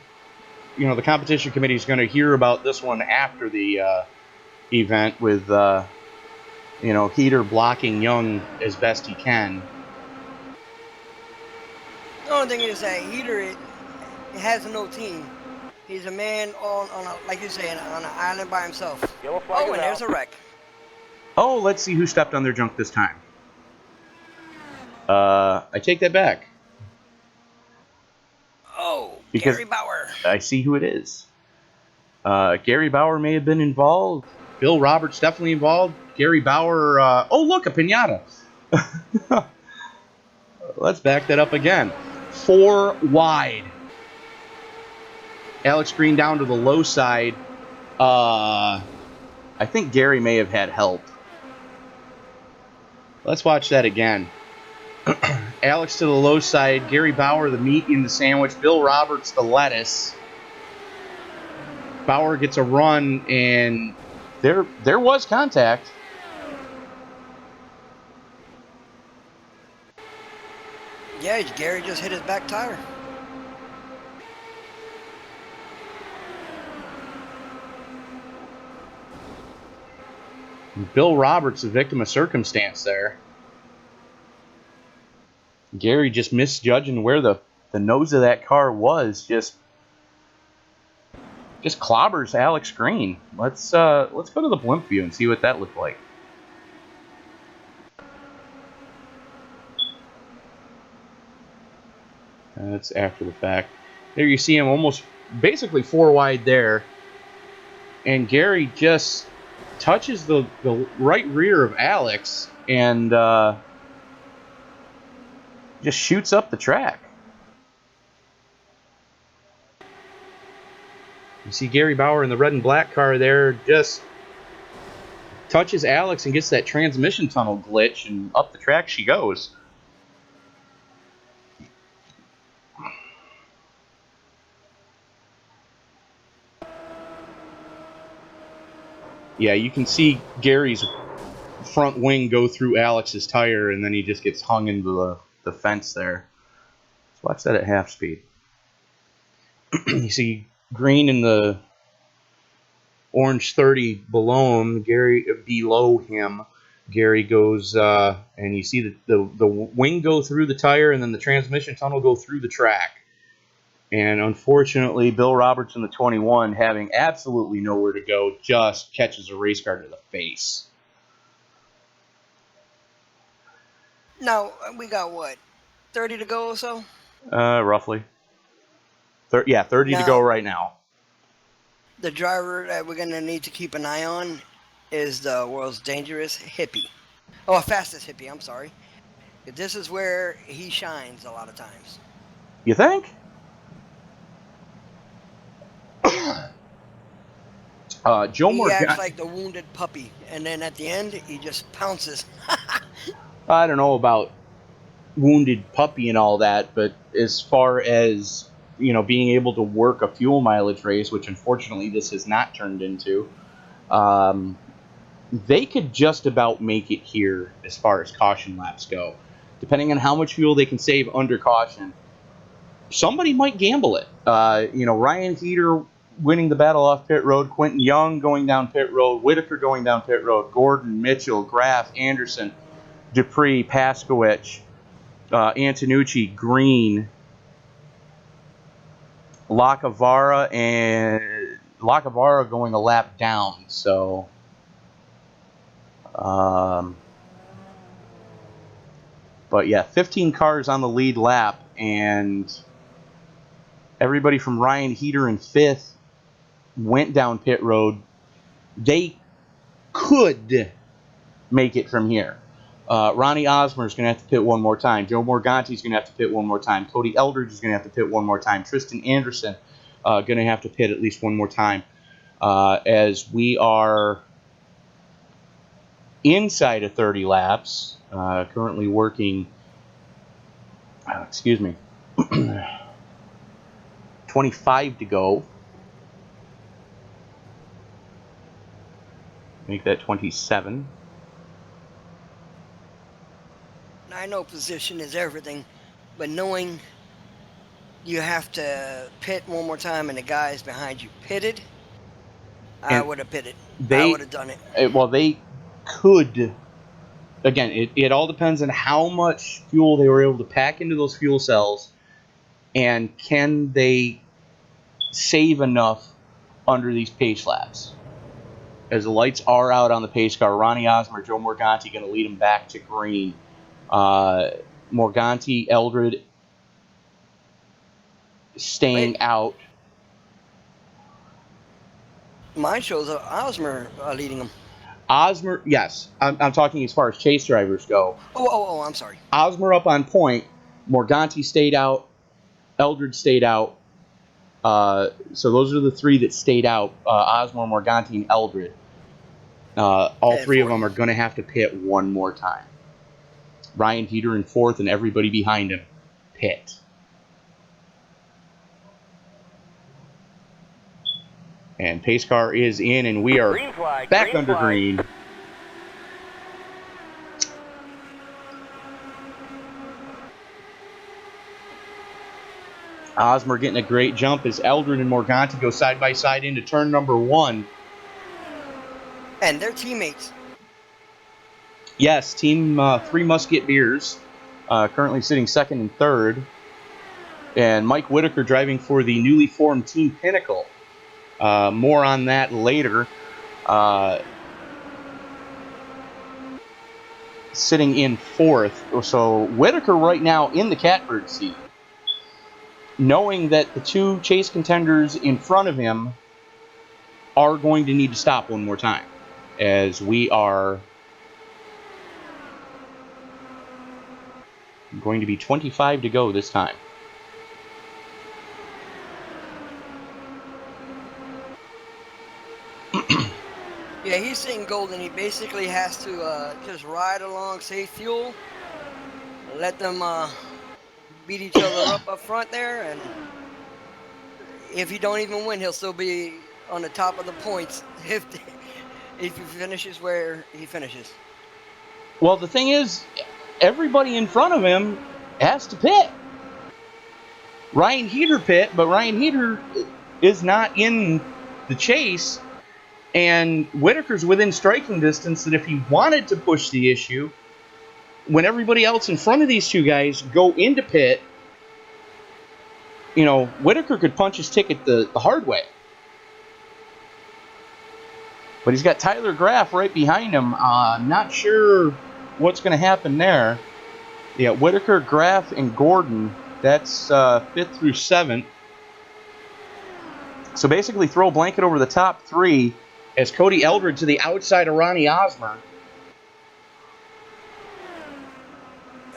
the competition committee is going to hear about this one after the event with, Heater blocking Young as best he can. The only thing is that Heater has no team. He's a man on a, like you say, on an island by himself. Yellow flag Oh, is and there's out. a wreck. Oh, let's see who stepped on their junk this time. I take that back. Oh, Because Gary Bauer. I see who it is. Gary Bauer may have been involved. Bill Roberts definitely involved. Gary Bauer. Oh, look, a pinata. Let's back that up again. 4 wide. Alex Green down to the low side. I think Gary may have had help. Let's watch that again. Alex to the low side. Gary Bauer, the meat in the sandwich. Bill Roberts, the lettuce. Bauer gets a run, and there was contact. Yeah, Gary just hit his back tire. Bill Roberts, a victim of circumstance there. Gary just misjudging where the nose of that car was. Just clobbers Alex Green. Let's go to the blimp view and see what that looked like. That's after the fact. There you see him almost basically 4 wide there. And Gary just touches the right rear of Alex and just shoots up the track. You see Gary Bauer in the red and black car there, just touches Alex and gets that transmission tunnel glitch, and up the track she goes. Yeah, you can see Gary's front wing go through Alex's tire, and then he just gets hung into the fence there. Let's watch that at half speed. You see Green in the orange 30 below him. Gary goes, and you see the wing go through the tire, and then the transmission tunnel go through the track. And unfortunately, Bill Roberts in the 21, having absolutely nowhere to go, just catches a race car to the face. Now, we got what, 30 to go or so? Roughly. 30 to go right now. The driver that we're going to need to keep an eye on is the world's dangerous hippie. Oh, fastest hippie, I'm sorry. This is where he shines a lot of times. You think? Joe He Morgan. acts like the wounded puppy, and then at the end, he just pounces. I don't know about wounded puppy and all that, but as far as being able to work a fuel mileage race, which unfortunately this has not turned into, they could just about make it here as far as caution laps go. Depending on how much fuel they can save under caution, somebody might gamble it. Ryan Heater winning the battle off pit road, Quentin Young going down pit road, Whitaker going down pit road, Gordon, Mitchell, Graff, Anderson, Dupree, Paskowicz, Antonucci, Green, Lacavara going a lap down. So, but yeah, 15 cars on the lead lap, and everybody from Ryan Heater in 5th went down pit road. They could make it from here. Ronnie Osmer is going to have to pit one more time. Joe Morganti is going to have to pit one more time. Cody Eldridge is going to have to pit one more time. Tristan Anderson going to have to pit at least one more time. As we are inside of 30 laps, currently working excuse me. 25 to go. Make that 27. Now, I know position is everything, but knowing you have to pit one more time and the guys behind you pitted, I And would have pitted. I would they, have done it. well, they could. Again, it all depends on how much fuel they were able to pack into those fuel cells, and can they save enough under these pace laps. As the lights are out on the pace car, Ronnie Osmer, Joe Morganti going to lead them back to green. Morganti, Eldred staying Wait. out. Mine shows Osmer leading them. Osmer, yes, I'm talking as far as chase drivers go. Oh, I'm sorry. Osmer up on point. Morganti stayed out. Eldred stayed out. So those are the three that stayed out. Osmer, Morganti, and Eldred. All Okay, three of 40. them are going to have to pit one more time. Ryan Heater in fourth, and everybody behind him pit. And pace car is in, and we are Green flag, back green under flag. green. Osmer getting a great jump as Eldred and Morganti go side by side into turn number 1. And they're teammates. Yes, Team Three Musket Beers, currently sitting second and third. And Mike Whitaker driving for the newly formed Team Pinnacle. More on that later. Sitting in fourth. So Whitaker right now in the catbird seat, knowing that the two chase contenders in front of him are going to need to stop one more time, as we are going to be 25 to go this time. Yeah, he's sitting golden. He basically has to just ride along, save fuel, let them beat each other up front there, and if he don't even win, he'll still be on the top of the points if he finishes where he finishes. Well, the thing is, everybody in front of him has to pit. Ryan Heater pit, but Ryan Heater is not in the chase, and Whitaker's within striking distance that if he wanted to push the issue, when everybody else in front of these two guys go into pit, you know, Whitaker could punch his ticket the hard way. But he's got Tyler Graff right behind him. I'm not sure what's going to happen there. Yeah, Whitaker, Graff, and Gordon. That's 5th through 7th. So basically throw a blanket over the top three as Cody Eldred to the outside of Ronnie Osmer.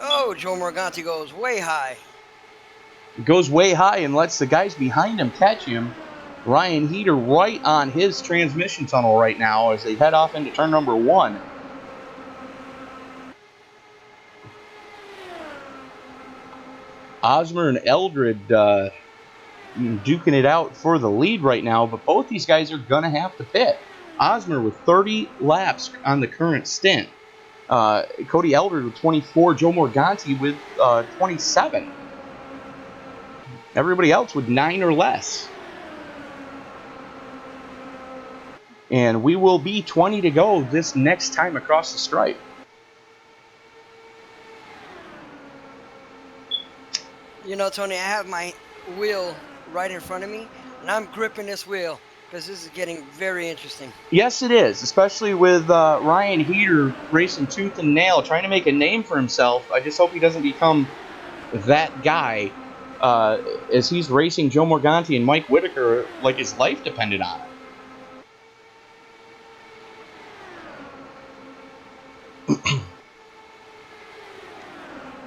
Oh, Joe Morganti goes way high. Goes way high and lets the guys behind him catch him. Ryan Heater right on his transmission tunnel right now as they head off into turn number 1. Osmer and Eldred duking it out for the lead right now, but both these guys are going to have to pit. Osmer with 30 laps on the current stint. Cody Eldred with 24. Joe Morganti with 27. Everybody else with 9 or less. And we will be 20 to go this next time across the stripe. You know, Tony, I have my wheel right in front of me, and I'm gripping this wheel because this is getting very interesting. Yes, it is, especially with Ryan Heater racing tooth and nail, trying to make a name for himself. I just hope he doesn't become that guy as he's racing Joe Morganti and Mike Whitaker like his life depended on it.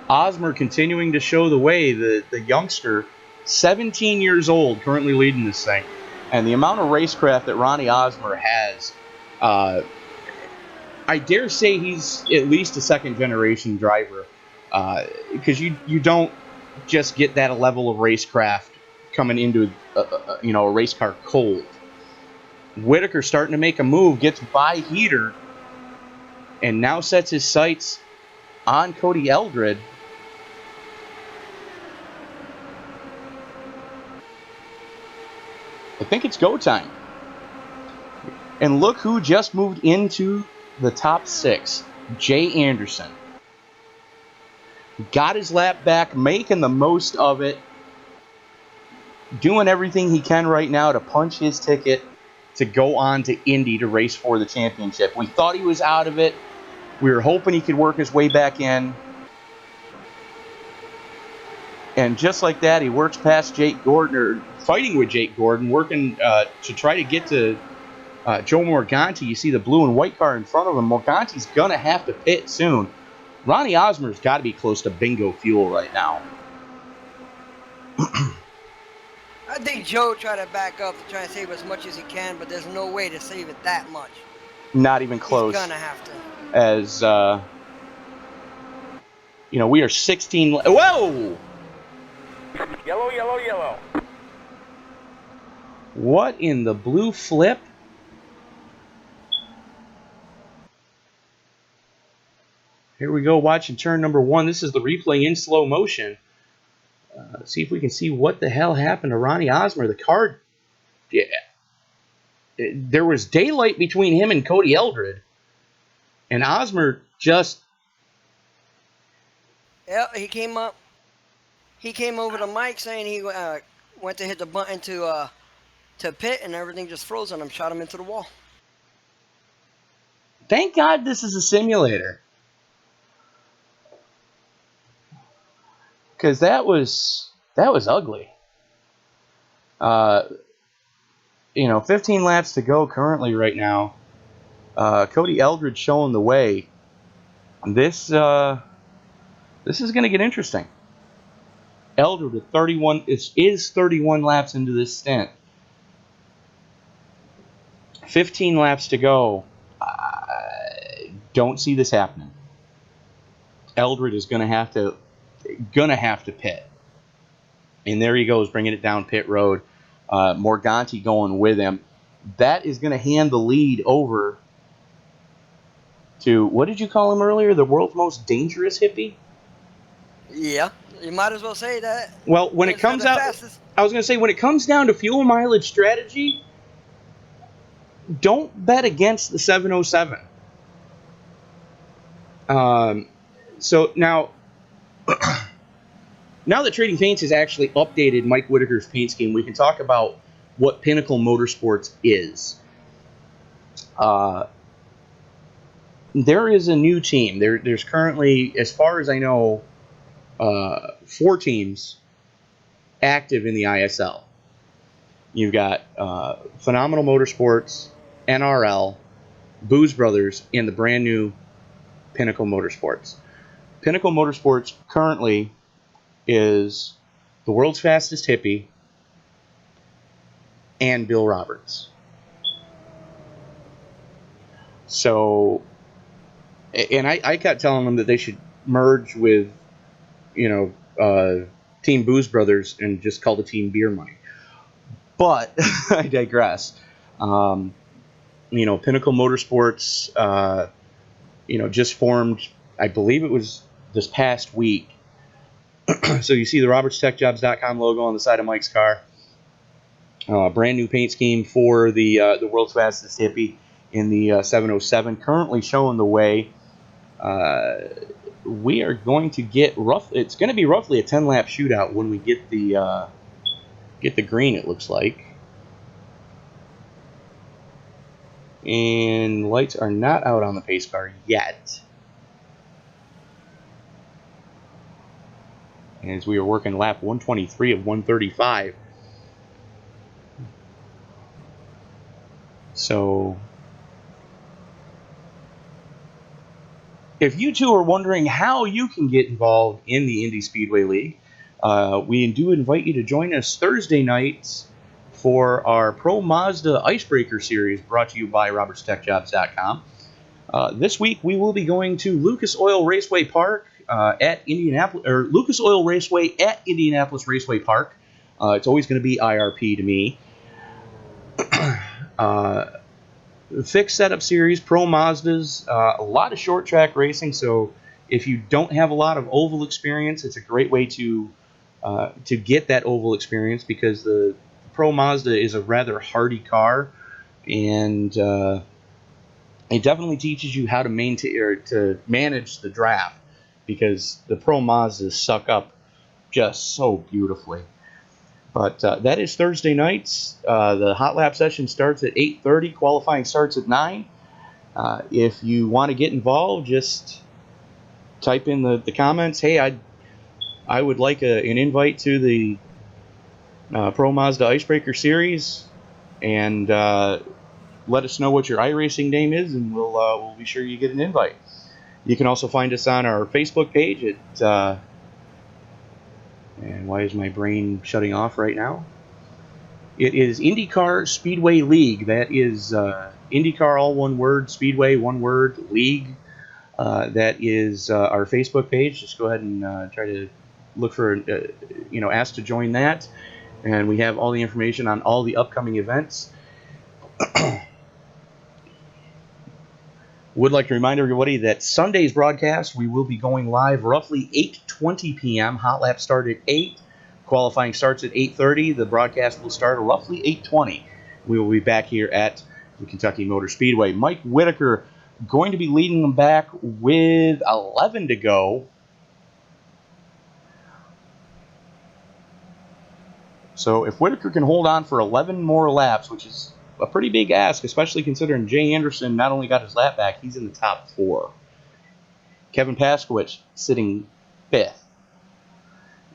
Osmer continuing to show the way, the youngster, 17 years old, currently leading this thing. And the amount of racecraft that Ronnie Osmer has, I dare say he's at least a second-generation driver. Because you don't just get that level of racecraft coming into a race car cold. Whitaker starting to make a move, gets by Heater, and now sets his sights on Cody Eldred. I think it's go time. And look who just moved into the top 6. Jay Anderson. Got his lap back, making the most of it. Doing everything he can right now to punch his ticket to go on to Indy to race for the championship. We thought he was out of it. We were hoping he could work his way back in. And just like that, he works past Jake Gordon, or fighting with Jake Gordon, working to try to get to Joe Morganti. You see the blue and white car in front of him. Morganti's going to have to pit soon. Ronnie Osmer's got to be close to bingo fuel right now. I think Joe tried to back up to try and save as much as he can, but there's no way to save it that much. Not even close. He's going to have to. As, we are 16... Whoa! Yellow, yellow, yellow. What in the blue flip? Here we go, watching turn number 1. This is the replay in slow motion. See if we can see what the hell happened to Ronnie Osmer. The car... Yeah. There was daylight between him and Cody Eldred. And Osmer just... Yeah, he came up. He came over to Mike saying he went to hit the button to pit, and everything just froze on him, shot him into the wall. Thank God this is a simulator. Because that was ugly. 15 laps to go currently right now. Cody Eldred showing the way. This is going to get interesting. Eldred with 31 is 31 laps into this stint. 15 laps to go. Don't see this happening. Eldred is going to have to pit. And there he goes, bringing it down pit road. Morganti going with him. That is going to hand the lead over to, what did you call him earlier? The world's most dangerous hippie? Yeah, you might as well say that. Well, when it comes out, I was going to say, when it comes down to fuel mileage strategy, don't bet against the 707. So now, now that Trading Paints has actually updated Mike Whitaker's paint scheme, we can talk about what Pinnacle Motorsports is. There is a new team. There's currently, as far as I know, 4 teams active in the ISL. You've got Phenomenal Motorsports, NRL, Booz Brothers, and the brand new Pinnacle Motorsports. Pinnacle Motorsports currently is the world's fastest hippie and Bill Roberts. So, and I kept telling them that they should merge with, Team Booz Brothers and just call the team Beer Money. But I digress. Pinnacle Motorsports, just formed, I believe it was this past week. So you see the RobertsTechJobs.com logo on the side of Mike's car. Brand new paint scheme for the world's fastest hippie in the 707. Currently showing the way. We are going to get it's going to be roughly a 10-lap shootout when we get the green, it looks like. And lights are not out on the pace car yet. As we are working lap 123 of 135. So, if you two are wondering how you can get involved in the Indy Speedway League, we do invite you to join us Thursday nights for our Pro Mazda Icebreaker Series brought to you by RobertsTechJobs.com. This week we will be going to Lucas Oil Raceway Park at Indianapolis or Lucas Oil Raceway at Indianapolis Raceway Park. It's always going to be IRP to me. Fixed setup series, Pro Mazdas, a lot of short track racing. So if you don't have a lot of oval experience, it's a great way to get that oval experience, because the Pro Mazda is a rather hardy car, and it definitely teaches you how to maintain or to manage the draft, because the Pro Mazdas suck up just so beautifully. But that is Thursday nights. The hot lap session starts at 8:30. Qualifying starts at 9. If you want to get involved, just type in the comments. Hey, I would like an invite to the Pro Mazda Icebreaker Series, and let us know what your iRacing name is, and we'll be sure you get an invite. You can also find us on our Facebook page at. And why is my brain shutting off right now? It is IndyCar Speedway League. That is IndyCar, all one word, Speedway, one word, League. That is our Facebook page. Just go ahead and try to look for, ask to join that. And we have all the information on all the upcoming events. Would like to remind everybody that Sunday's broadcast, we will be going live roughly 8:20 p.m. Hot lap start at 8. Qualifying starts at 8:30. The broadcast will start at roughly 8:20. We will be back here at the Kentucky Motor Speedway. Mike Whitaker going to be leading them back with 11 to go. So if Whitaker can hold on for 11 more laps, which is a pretty big ask, especially considering Jay Anderson not only got his lap back, he's in the top 4. Kevin Paskowitz sitting 5th.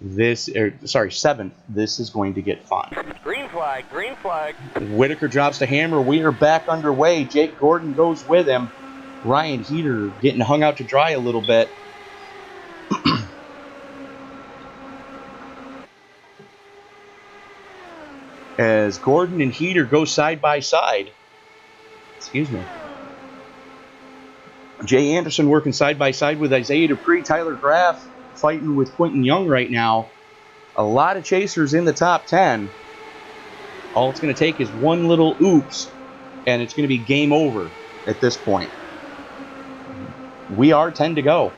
7th. This is going to get fun. Green flag, green flag. Whitaker drops the hammer. We are back underway. Jake Gordon goes with him. Ryan Heater getting hung out to dry a little bit. As Gordon and Heater go side by side. Excuse me. Jay Anderson working side by side with Isaiah Dupree. Tyler Graff fighting with Quentin Young right now. A lot of chasers in the top 10. All it's going to take is one little oops, and it's going to be game over at this point. We are 10 to go.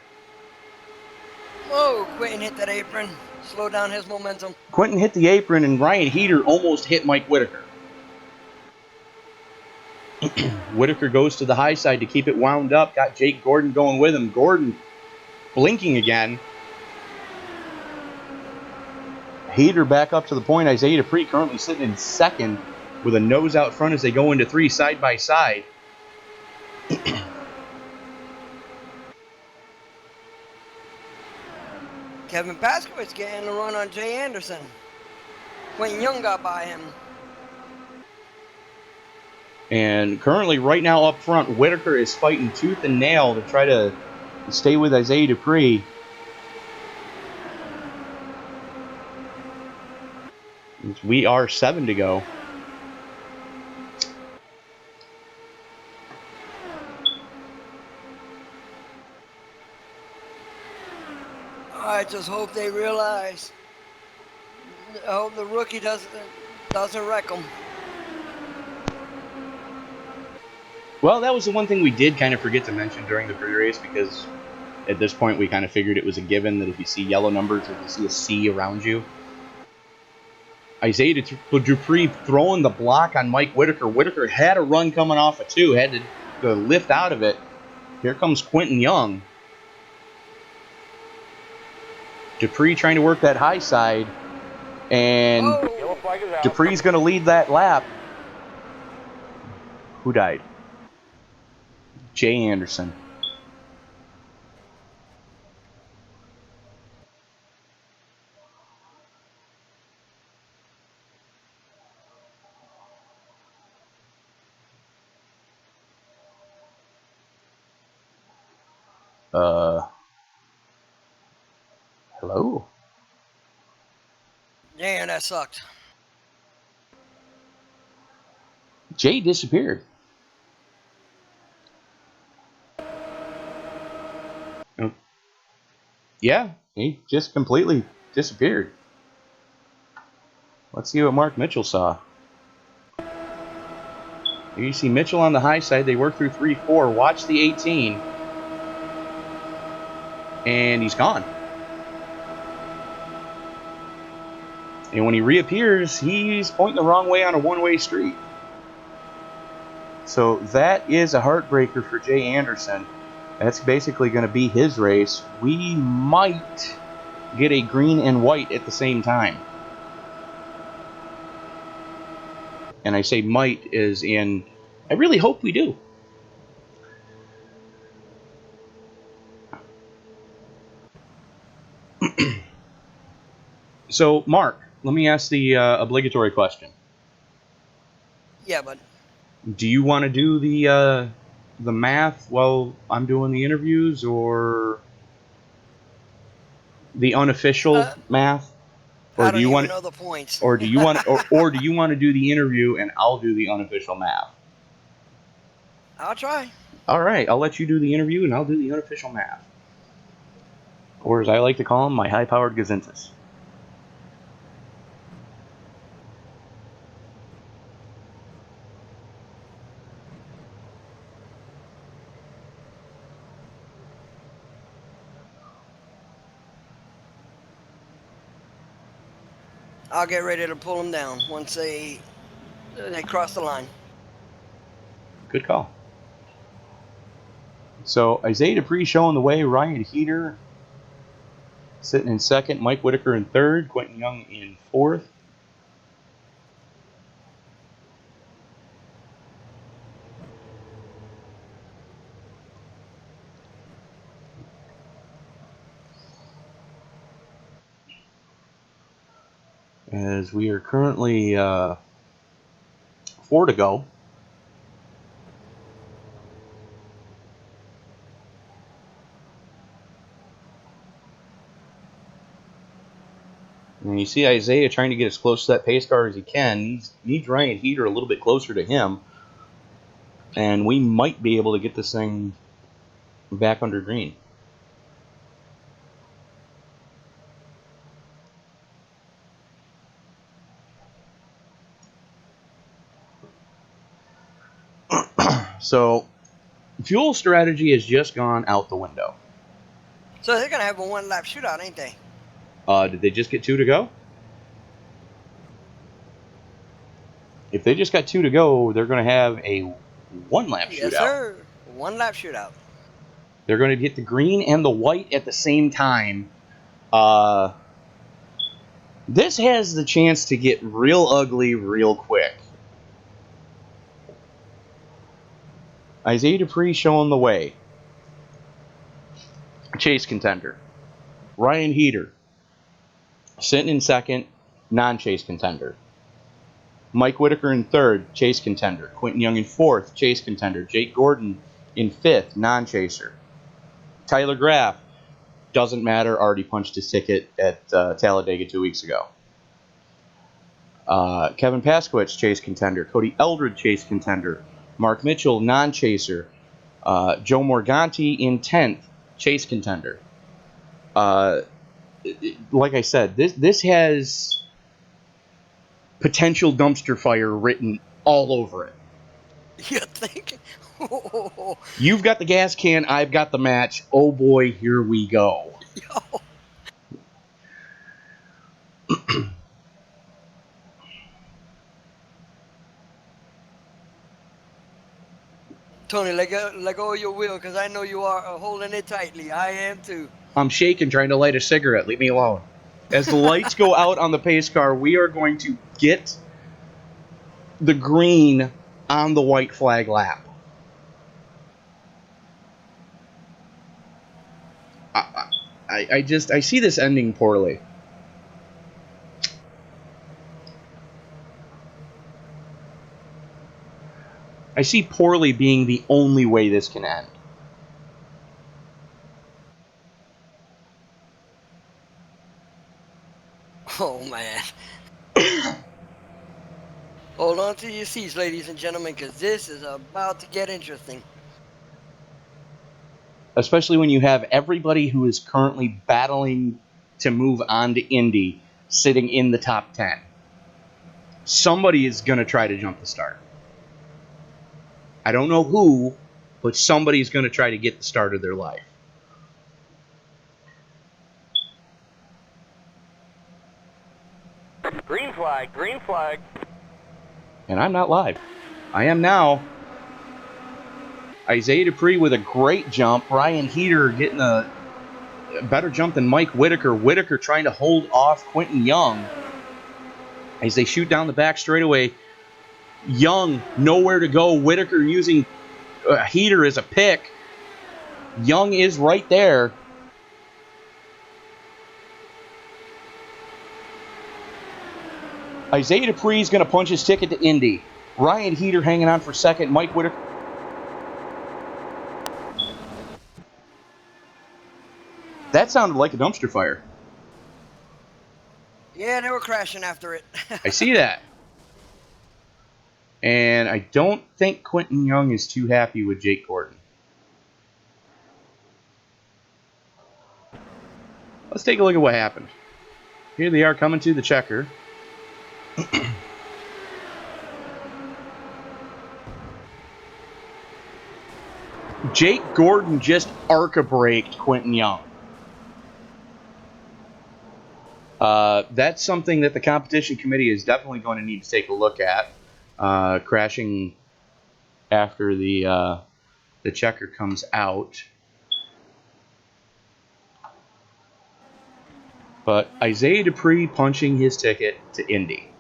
Whoa, Quentin hit that apron. Slow down his momentum. Quentin hit the apron, and Ryan Heater almost hit Mike Whitaker. Whitaker goes to the high side to keep it wound up. Got Jake Gordon going with him. Gordon blinking again. Heater back up to the point. Isaiah Dupree currently sitting in 2nd with a nose out front as they go into 3 side by side. Kevin Paskowitz getting a run on Jay Anderson. Quentin Young got by him. And currently, right now up front, Whitaker is fighting tooth and nail to try to stay with Isaiah Dupree. We are 7 to go. I just hope they realize. I hope the rookie doesn't wreck them. Well, that was the one thing we did kind of forget to mention during the pre-race, because at this point we kind of figured it was a given that if you see yellow numbers or if you see a C around you. Isaiah Dupree throwing the block on Mike Whitaker. Whitaker had a run coming off of 2, had to lift out of it. Here comes Quentin Young. Dupree trying to work that high side, and Dupree's going to lead that lap. Who died? Jay Anderson. Hello? Damn, that sucked. Jay disappeared. Oh. Yeah, he just completely disappeared. Let's see what Mark Mitchell saw. Here you see Mitchell on the high side. They work through 3-4. Watch the 18. And he's gone. And when he reappears, he's pointing the wrong way on a one-way street. So that is a heartbreaker for Jay Anderson. That's basically going to be his race. We might get a green and white at the same time. And I say might as in, I really hope we do. So, Mark, let me ask the obligatory question. Yeah, but Do you want to do the math while I'm doing the interviews, or the unofficial math, or I do don't you even want, know the points. or do you want, or do you want to do the interview and I'll do the unofficial math? I'll try. All right, I'll let you do the interview and I'll do the unofficial math, or as I like to call them, my high-powered gazintas. I'll get ready to pull them down once they cross the line. Good call. So Isaiah Dupree showing the way. Ryan Heater sitting in second. Mike Whitaker in third. Quentin Young in fourth. As we are currently 4 to go. And you see Isaiah trying to get as close to that pace car as he can. Needs Ryan Heater a little bit closer to him. And we might be able to get this thing back under green. So, fuel strategy has just gone out the window. So they're gonna have a one-lap shootout, ain't they? Did they just get 2 to go? If they just got 2 to go, they're going to have a 1-lap Yes, shootout. sir. One-lap shootout. They're going to get the green and the white at the same time. This has the chance to get real ugly real quick. Isaiah Dupree showing the way. Chase contender. Ryan Heater sitting in second, non-chase contender. Mike Whitaker in third, chase contender. Quentin Young in fourth, chase contender. Jake Gordon in fifth, non-chaser. Tyler Graff, doesn't matter, already punched his ticket at Talladega 2 weeks ago. Kevin Paskowitz, chase contender. Cody Eldred, chase contender. Mark Mitchell, non-chaser. Joe Morganti in 10th, chase contender. Like I said, this has potential dumpster fire written all over it. You think? You've got the gas can, I've got the match. Oh boy, here we go. Yo. Tony, let go of your wheel, because I know you are holding it tightly. I am too. I'm shaking trying to light a cigarette. Leave me alone. As the lights go out on the pace car, we are going to get the green on the white flag lap. I see this ending poorly. I see poorly being the only way this can end. Oh, man. Hold on to your seats, ladies and gentlemen, because this is about to get interesting. especially when you have everybody who is currently battling to move on to Indy sitting in the top 10. Somebody is going to try to jump the start. I don't know who, but somebody's going to try to get the start of their life. Green flag, green flag. And I'm not live. I am now. Isaiah Dupree with a great jump. Ryan Heater getting a better jump than Mike Whitaker. Whitaker trying to hold off Quentin Young as they shoot down the back straightaway. Young nowhere to go. Whitaker using Heater as a pick. Young is right there. Isaiah Dupree is going to punch his ticket to Indy. Ryan Heater hanging on for second. Mike Whitaker. That sounded like a dumpster fire. Yeah, they were crashing after it. I see that. And I don't think Quentin Young is too happy with Jake Gordon. Let's take a look at what happened. Here they are coming to the checker. Jake Gordon just arca-braked Quentin Young. That's something that the competition committee is definitely going to need to take a look at. Crashing after the checker comes out. But Isaiah Dupree punching his ticket to Indy.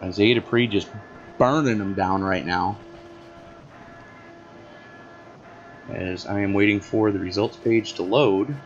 Isaiah Dupree just burning him down right now. As I am waiting for the results page to load.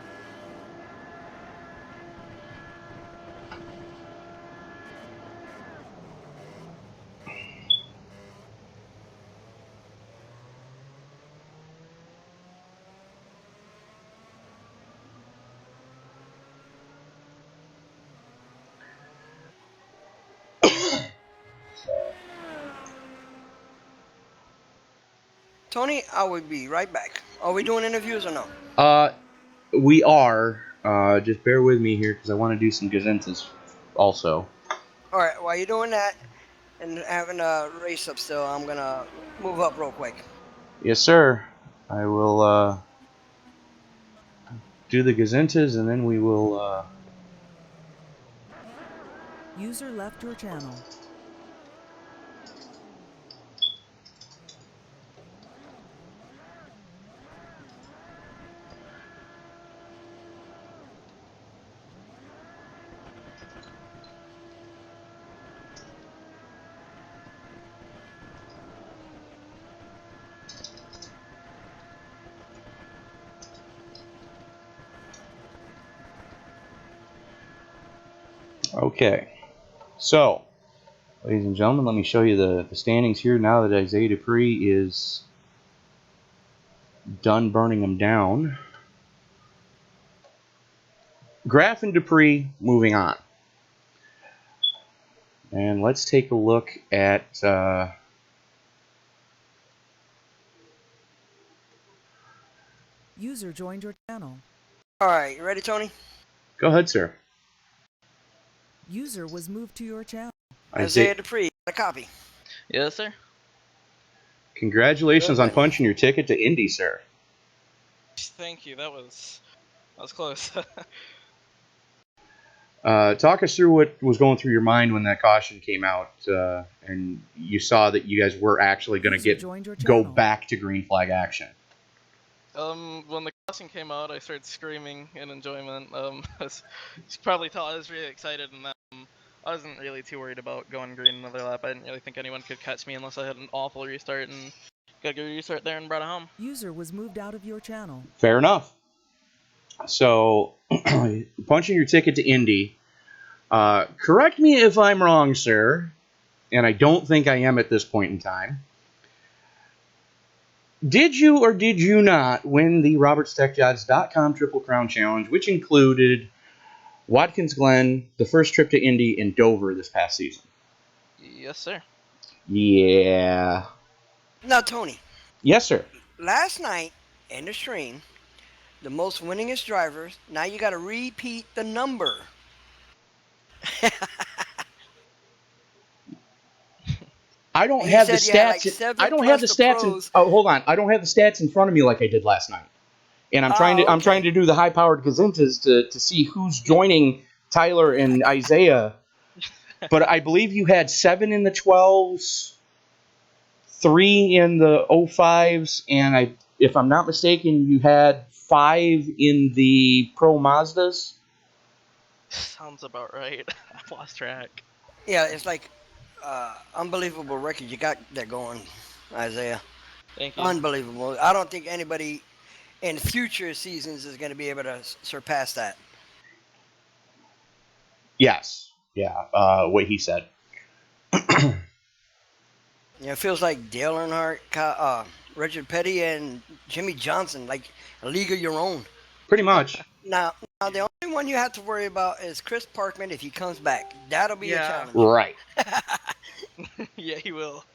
Tony, I will be right back. Are we doing interviews or no? We are. Just bear with me here because I want to do some gazentas also. All right, while you're doing that and having a race up still, I'm going to move up real quick. Yes, sir. I will do the gazentas and then we will... User left your channel. Okay. So, ladies and gentlemen, let me show you the standings here now that Isaiah Dupree is done burning them down. Graff and Dupree moving on. And let's take a look at... User joined your channel. All right, you ready, Tony? Go ahead, sir. User was moved to your channel. Isaiah Dupree, a copy. Yes, sir. Congratulations on Good. punching your ticket to Indy, sir. Thank you. That was close. Talk us through what was going through your mind when that caution came out and you saw that you guys were actually going to go back to green flag action. When the caution came out, I started screaming in enjoyment. As you can probably tell, I was really excited, and I wasn't really too worried about going green another lap. I didn't really think anyone could catch me unless I had an awful restart, and got a good restart there and brought it home. User was moved out of your channel. Fair enough. So, punching your ticket to Indy. Correct me if I'm wrong, sir, and I don't think I am at this point in time. Did you or did you not win the RobertsTechJobs.com Triple Crown Challenge, which included Watkins Glen, the first trip to Indy, and Dover this past season? Yes, sir. Yeah. Now, Tony, Yes, sir. last night in the stream, the most winningest drivers. Now you got to repeat the number. I don't And you have the said you had like stats. I 7 don't have plus the the stats in. pros. Oh, hold on. I don't have the stats in front of me like I did last night. And I'm trying to. Oh, I'm trying okay. to do the high-powered gazintas to see who's joining Tyler and Isaiah. But I believe you had 7 in the 12s, 3 in the 05s, and if I'm not mistaken, you had 5 in the Pro Mazdas. Sounds about right. I've lost track. Yeah, it's like unbelievable record you got there going, Isaiah. Thank you. Unbelievable. I don't think anybody in future seasons is going to be able to surpass that. Yes. Yeah. What he said. It feels like Dale Earnhardt, Richard Petty, and Jimmy Johnson, like a league of your own. Pretty much. Now, the only one you have to worry about is Chris Parkman if he comes back. That'll be a Yeah. challenge. Right. Yeah, he will.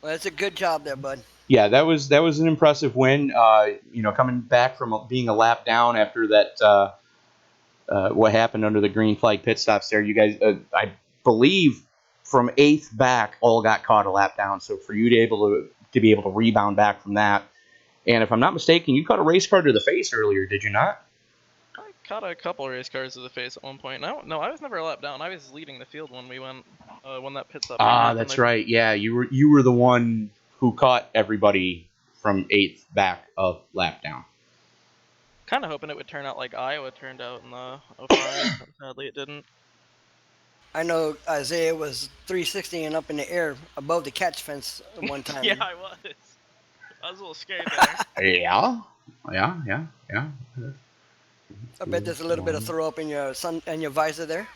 Well, it's a good job there, bud. Yeah, that was an impressive win. Coming back from being a lap down after that, what happened under the green flag pit stops there. You guys, I believe, from 8th back, all got caught a lap down. So for you to be able to rebound back from that, and if I'm not mistaken, you caught a race car to the face earlier, did you not? I caught a couple race cars to the face at one point. No, I was never a lap down. I was leading the field when we went when that pit stop. Ah, that's right. Yeah, you were the one who caught everybody from 8th back a lap down. Kind of hoping it would turn out like Iowa turned out in the 05. But sadly, it didn't. I know Isaiah was 360 and up in the air above the catch fence one time. Yeah, I was. I was a little scared there. Yeah. I bet there's a little bit of throw up in your visor there.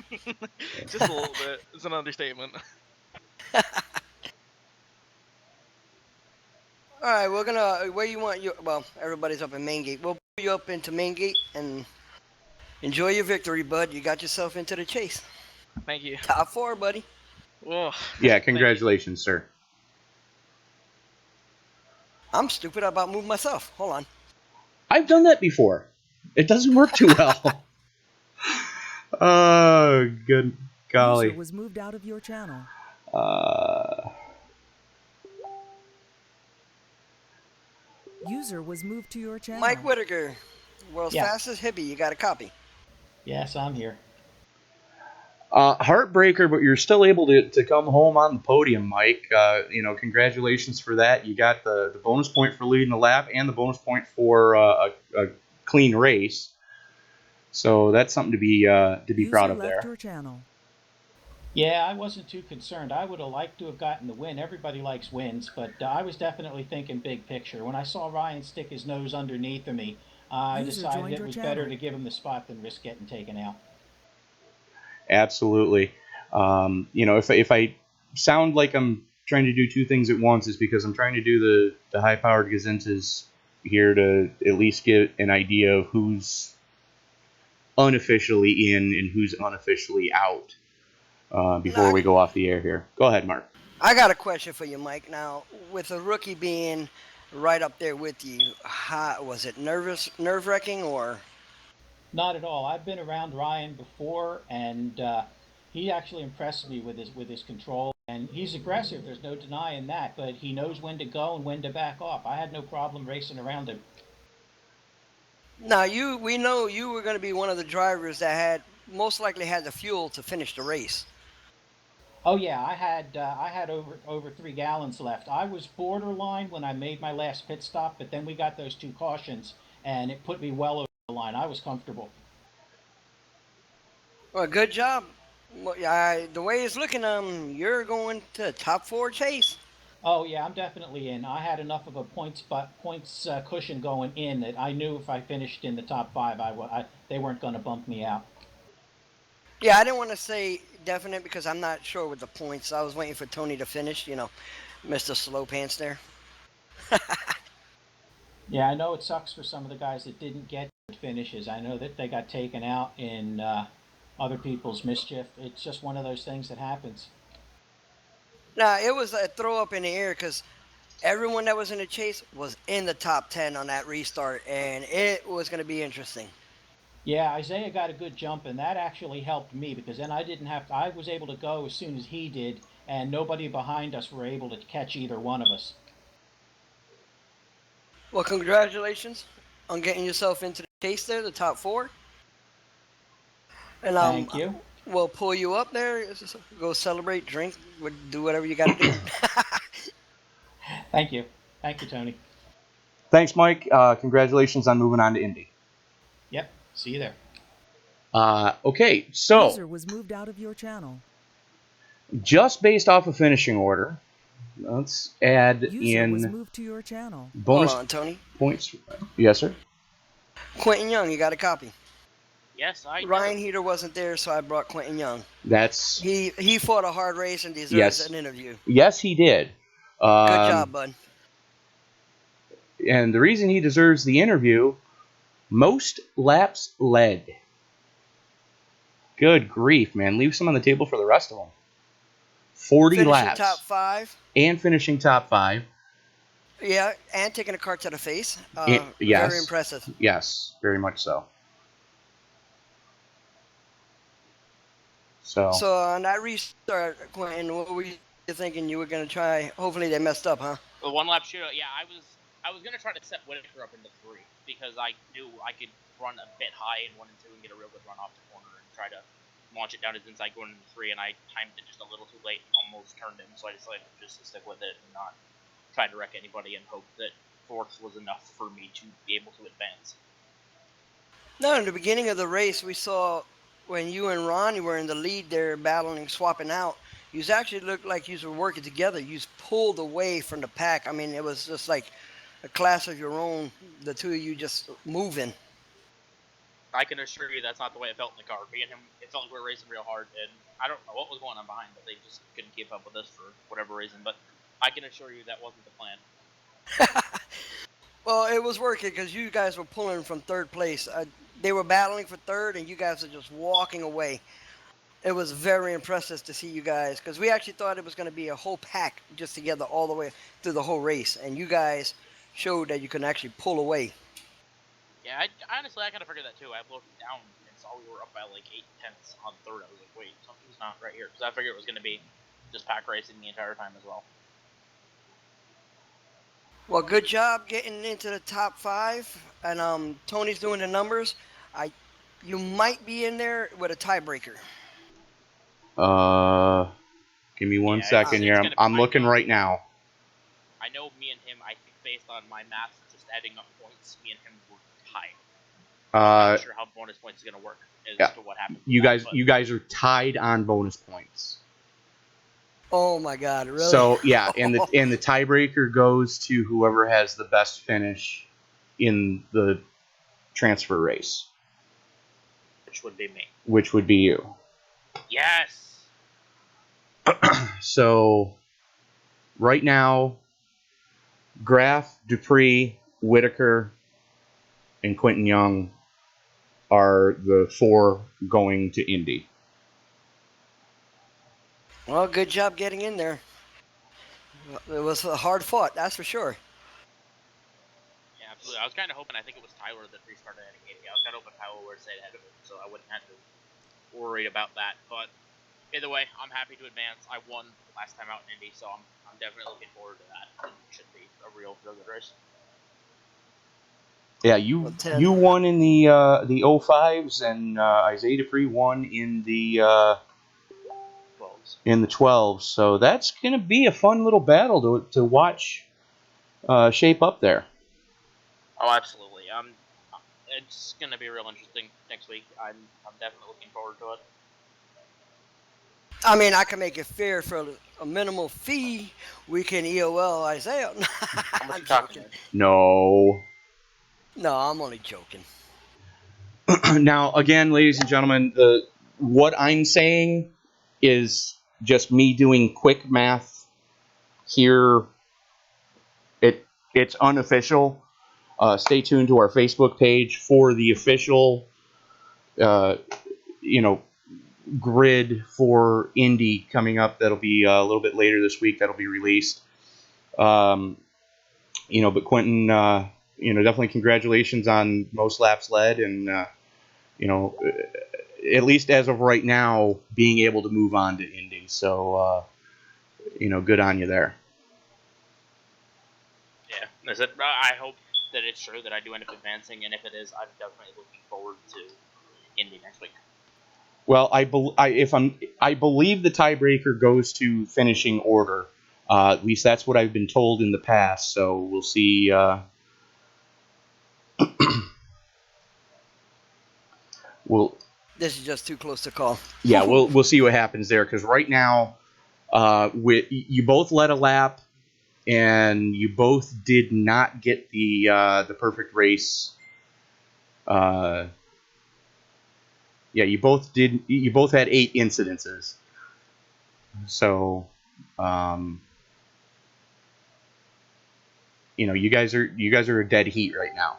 Just a little bit. It's an understatement. All right, we're gonna. Where you want you? Well, everybody's up in Main Gate. We'll pull you up into Main Gate and enjoy your victory, bud. You got yourself into the chase. Thank you. Top 4, buddy. Whoa. Yeah, congratulations, sir. I'm stupid about moving myself. Hold on. I've done that before. It doesn't work too well. Oh, good golly. User was moved out of your channel. User was moved to your channel. Mike Whitaker, world's Yeah. fastest hippie. You got a copy. Yes, I'm here. Heartbreaker, but you're still able to come home on the podium, Mike. Congratulations for that. You got the bonus point for leading the lap and the bonus point for a clean race. So that's something to be proud of there. Your channel. Yeah, I wasn't too concerned. I would have liked to have gotten the win. Everybody likes wins, but I was definitely thinking big picture. When I saw Ryan stick his nose underneath of me, I User decided joined it your was channel. better to give him the spot than risk getting taken out. Absolutely. If I sound like I'm trying to do two things at once, is because I'm trying to do the high-powered gazintas here to at least get an idea of who's unofficially in and who's unofficially out before we go off the air here. Go ahead, Mark. I got a question for you, Mike. Now, with a rookie being right up there with you, was it nerve-wracking, or? Not at all. I've been around Ryan before, and he actually impressed me with his control. And he's aggressive. There's no denying that. But he knows when to go and when to back off. I had no problem racing around him. Now, we know you were going to be one of the drivers that most likely had the fuel to finish the race. Oh yeah, I had over 3 gallons left. I was borderline when I made my last pit stop, but then we got those 2 cautions, and it put me well over the line. I was comfortable. Well, good job. Well, the way it's looking, you're going to top 4 chase. Oh yeah, I'm definitely in. I had enough of a points cushion going in that I knew if I finished in the top 5, they weren't going to bump me out. Yeah, I didn't want to say definite because I'm not sure with the points. I was waiting for Tony to finish, Mr. Slow Pants there. Yeah, I know it sucks for some of the guys that didn't get good finishes. I know that they got taken out in other people's mischief. It's just one of those things that happens. Now, it was a throw up in the air because everyone that was in the chase was in the top 10 on that restart, and it was going to be interesting. Yeah, Isaiah got a good jump, and that actually helped me because then I didn't have to, I was able to go as soon as he did, and nobody behind us were able to catch either one of us. Well, congratulations on getting yourself into the chase there, the top 4. And Thank you. we'll pull you up there. Go celebrate, drink, do whatever you got to do. Thank you. Thank you, Tony. Thanks, Mike. Congratulations on moving on to Indy. Yep. See you there. Okay, so User was moved out of your channel. just based off of finishing order, let's add User was in moved to your channel. Hold bonus on, Tony. points. Yes, sir. Quentin Young, you got a copy. Yes, I do. Ryan Heater wasn't there, so I brought Quentin Young. That's He fought a hard race and deserves yes. an interview. Yes, he did. Good job, bud. And the reason he deserves the interview, most laps led. Good grief, man. Leave some on the table for the rest of them. 40 Finishing laps. top 5. And finishing top 5. Yeah, and taking a car to the face. Yes. Very impressive. Yes, very much so. So on that restart, Quentin, what were you thinking you were going to try? Hopefully they messed up, huh? The one lap shootout, yeah, I was gonna try to set Whitaker up into 3 because I knew I could run a bit high in 1 and 2 and get a real good run off the corner and try to launch it down his inside going into 3, and I timed it just a little too late and almost turned him, so I decided just to stick with it and not try to wreck anybody and hope that 4th was enough for me to be able to advance. No, in the beginning of the race, we saw when you and Ronnie were in the lead there battling, swapping out, you actually looked like you were working together. You pulled away from the pack. I mean, it was just like a class of your own, the two of you just moving. I can assure you that's not the way it felt in the car. Me and him, it felt like we were racing real hard, and I don't know what was going on behind, but they just couldn't keep up with us for whatever reason. But I can assure you that wasn't the plan. Well, it was working because you guys were pulling from 3rd place. They were battling for 3rd, and you guys were just walking away. It was very impressive to see you guys because we actually thought it was going to be a whole pack just together all the way through the whole race, and you guys showed that you can actually pull away. Yeah, honestly, I kind of figured that too. I looked down and saw we were up by like 8/10 on 3rd. I was like, wait, something's not right here. Because I figured it was going to be just pack racing the entire time as well. Well, good job getting into the top 5. And Tony's doing the numbers. You might be in there with a tiebreaker. give me one Yeah, second here. I'm looking right now. I know me and him, I think based on my math, just adding up points, me and him were tied. I'm not sure how bonus points is going to work as to what happens. You guys are tied on bonus points. Oh my God! Really? So yeah, and the tiebreaker goes to whoever has the best finish in the transfer race, which would be me. Which would be you. Yes. So right now, Graff, Dupree, Whitaker, and Quentin Young are the 4 going to Indy. Well, good job getting in there. It was a hard fought, that's for sure. Yeah, absolutely. I was kind of hoping, I think it was Tyler that restarted at Indy. I was kind of hoping Tyler would stay ahead of him, so I wouldn't have to worry about that. But either way, I'm happy to advance. I won last time out in Indy, so I'm definitely looking forward to that. It should be a real good race. Yeah, you won in the 05s, and Isaiah Dupree won in the 12s. So that's gonna be a fun little battle to watch shape up there. Oh, absolutely. It's gonna be real interesting next week. I'm definitely looking forward to it. I mean, I can make it fair for a minimal fee. We can EOL Isaiah. I'm joking. No. No, I'm only joking. Now, again, ladies and gentlemen, what I'm saying is just me doing quick math here. It's unofficial. Stay tuned to our Facebook page for the official, grid for Indy coming up. That'll be a little bit later this week. That'll be released. But Quentin, definitely congratulations on most laps led, and at least as of right now, being able to move on to Indy. So, good on you there. Yeah, I hope that it's true that I do end up advancing, and if it is, I'm definitely looking forward to Indy next week. Well, I believe the tiebreaker goes to finishing order. At least that's what I've been told in the past. So we'll see. This is just too close to call. Yeah, we'll see what happens there, because right now, you both led a lap, and you both did not get the perfect race. Yeah, you both did. You both had 8 incidences. So, you guys are a dead heat right now.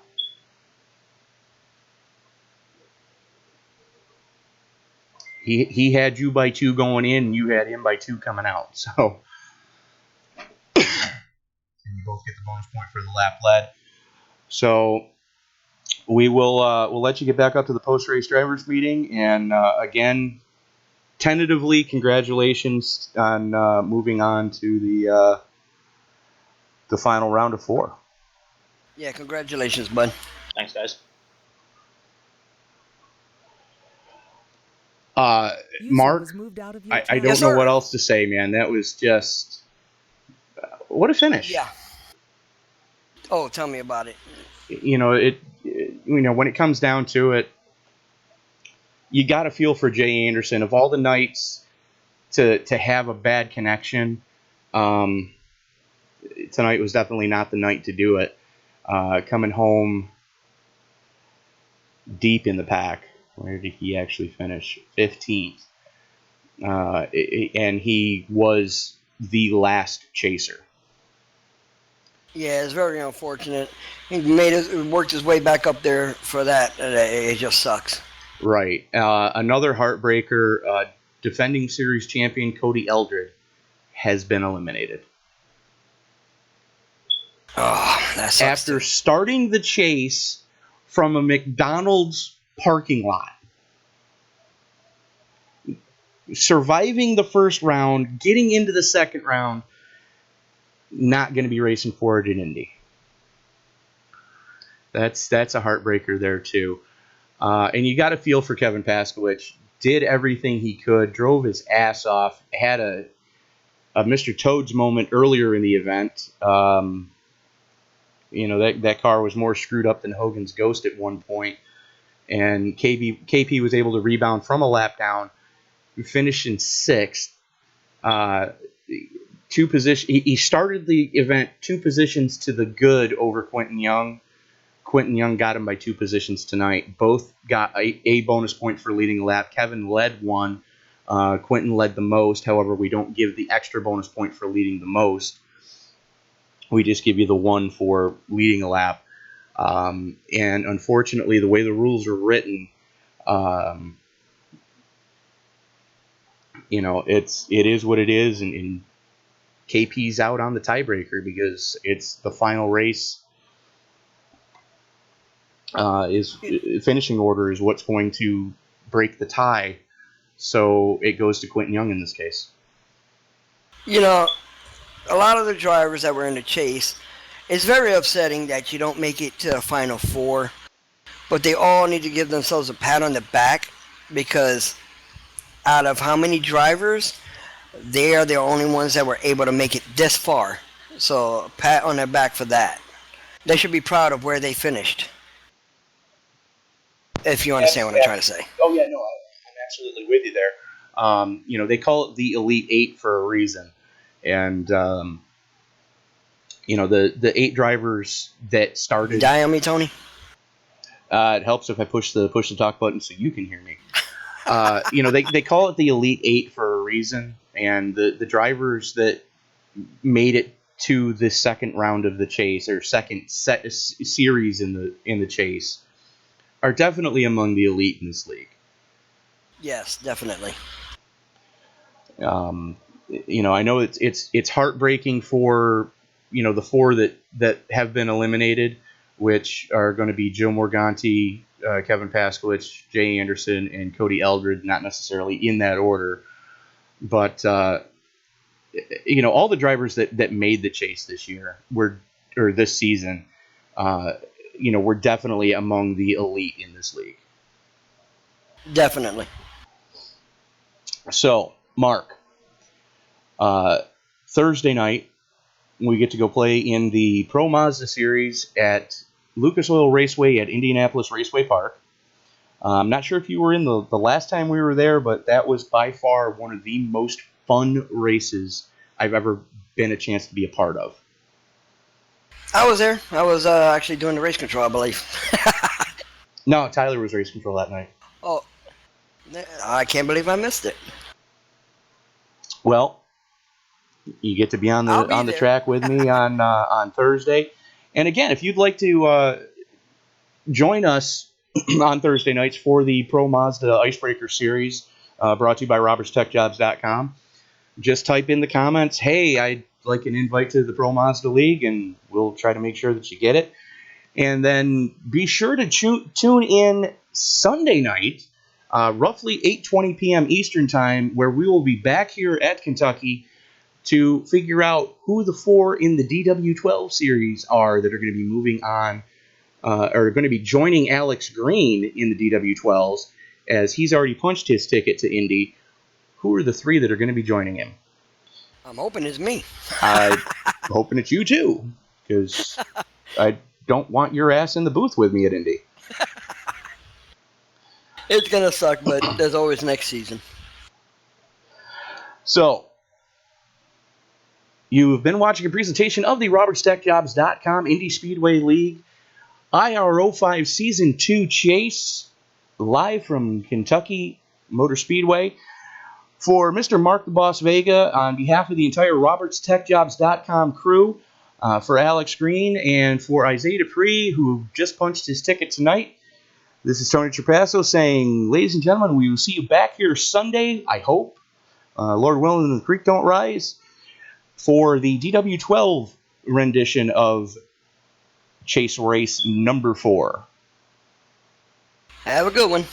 He had you by 2 going in, and you had him by 2 coming out. So, and you both get the bonus point for the lap led. So, we'll let you get back up to the post race drivers meeting, and again, tentatively, congratulations on moving on to the final round of 4. Yeah, congratulations, bud. Thanks, guys. Mark, was moved out of your I channel. don't Yes, know sir. what else to say, man. That was just what a finish. Yeah. Oh, tell me about it. When it comes down to it, you got to feel for Jay Anderson. Of all the nights to have a bad connection, tonight was definitely not the night to do it. Coming home deep in the pack. Where did he actually finish? 15th. And he was the last chaser. Yeah, it's very unfortunate. He worked his way back up there for that. It just sucks. Right. Another heartbreaker, defending series champion Cody Eldred has been eliminated. Oh, that sucks. After starting the chase from a McDonald's parking lot, surviving the first round, getting into the second round, not going to be racing for it in Indy. That's a heartbreaker there too. And you got to feel for Kevin Paskowicz. Did everything he could, drove his ass off, had a Mr. Toads moment earlier in the event. That car was more screwed up than Hogan's Ghost at one point. And KP was able to rebound from a lap down. He finished in 6th. He started the event 2 positions to the good over Quentin Young. Quentin Young got him by 2 positions tonight. Both got a bonus point for leading a lap. Kevin led 1. Quentin led the most. However, we don't give the extra bonus point for leading the most. We just give you the 1 for leading a lap. And unfortunately, the way the rules are written, it is what it is, and KP's out on the tiebreaker because it's the final race. Is finishing order is what's going to break the tie, so it goes to Quentin Young in this case. A lot of the drivers that were in the chase, it's very upsetting that you don't make it to the final 4, but they all need to give themselves a pat on the back, because out of how many drivers, they are the only ones that were able to make it this far. So pat on their back for that. They should be proud of where they finished. If you understand what I'm trying to say. Oh yeah, no, I'm absolutely with you there. They call it the Elite 8 for a reason, and the 8 drivers that started. You die on me, Tony? It helps if I push the talk button so you can hear me. They call it the Elite 8 for a reason, and the drivers that made it to the second round of the chase or second series in the chase are definitely among the elite in this league. Yes, definitely. I know it's heartbreaking for the four that have been eliminated, which are going to be Joe Morganti, Kevin Paskowitz, Jay Anderson, and Cody Eldred. Not necessarily in that order, but all the drivers that made the chase this year or this season, were definitely among the elite in this league. Definitely. So, Mark, Thursday night, we get to go play in the Pro Mazda Series at Lucas Oil Raceway at Indianapolis Raceway Park. I'm not sure if you were in the last time we were there, but that was by far one of the most fun races I've ever been a chance to be a part of. I was there. I was actually doing the race control, I believe. No, Tyler was race control that night. Oh, I can't believe I missed it. Well, you get to be on the track with me on Thursday. And again, if you'd like to join us on Thursday nights for the Pro Mazda Icebreaker Series, brought to you by RobertsTechJobs.com, just type in the comments, "Hey, I'd like an invite to the Pro Mazda League," and we'll try to make sure that you get it. And then be sure to tune in Sunday night, roughly 8:20 p.m. Eastern Time, where we will be back here at Kentucky to figure out who the four in the DW12 series are that are going to be moving on, or going to be joining Alex Green in the DW12s, as he's already punched his ticket to Indy. Who are the three that are going to be joining him? I'm hoping it's me. I'm hoping it's you too, because I don't want your ass in the booth with me at Indy. It's going to suck, but there's always next season. So, you've been watching a presentation of the RobertsTechJobs.com Indy Speedway League IR05 Season 2 Chase, live from Kentucky Motor Speedway. For Mr. Mark the Boss Vega, on behalf of the entire RobertsTechJobs.com crew, for Alex Green and for Isaiah Dupree, who just punched his ticket tonight, this is Tony Trapasso saying, ladies and gentlemen, we will see you back here Sunday, I hope. Lord willing, and the creek don't rise, for the DW12 rendition of Chase Race number 4. Have a good one.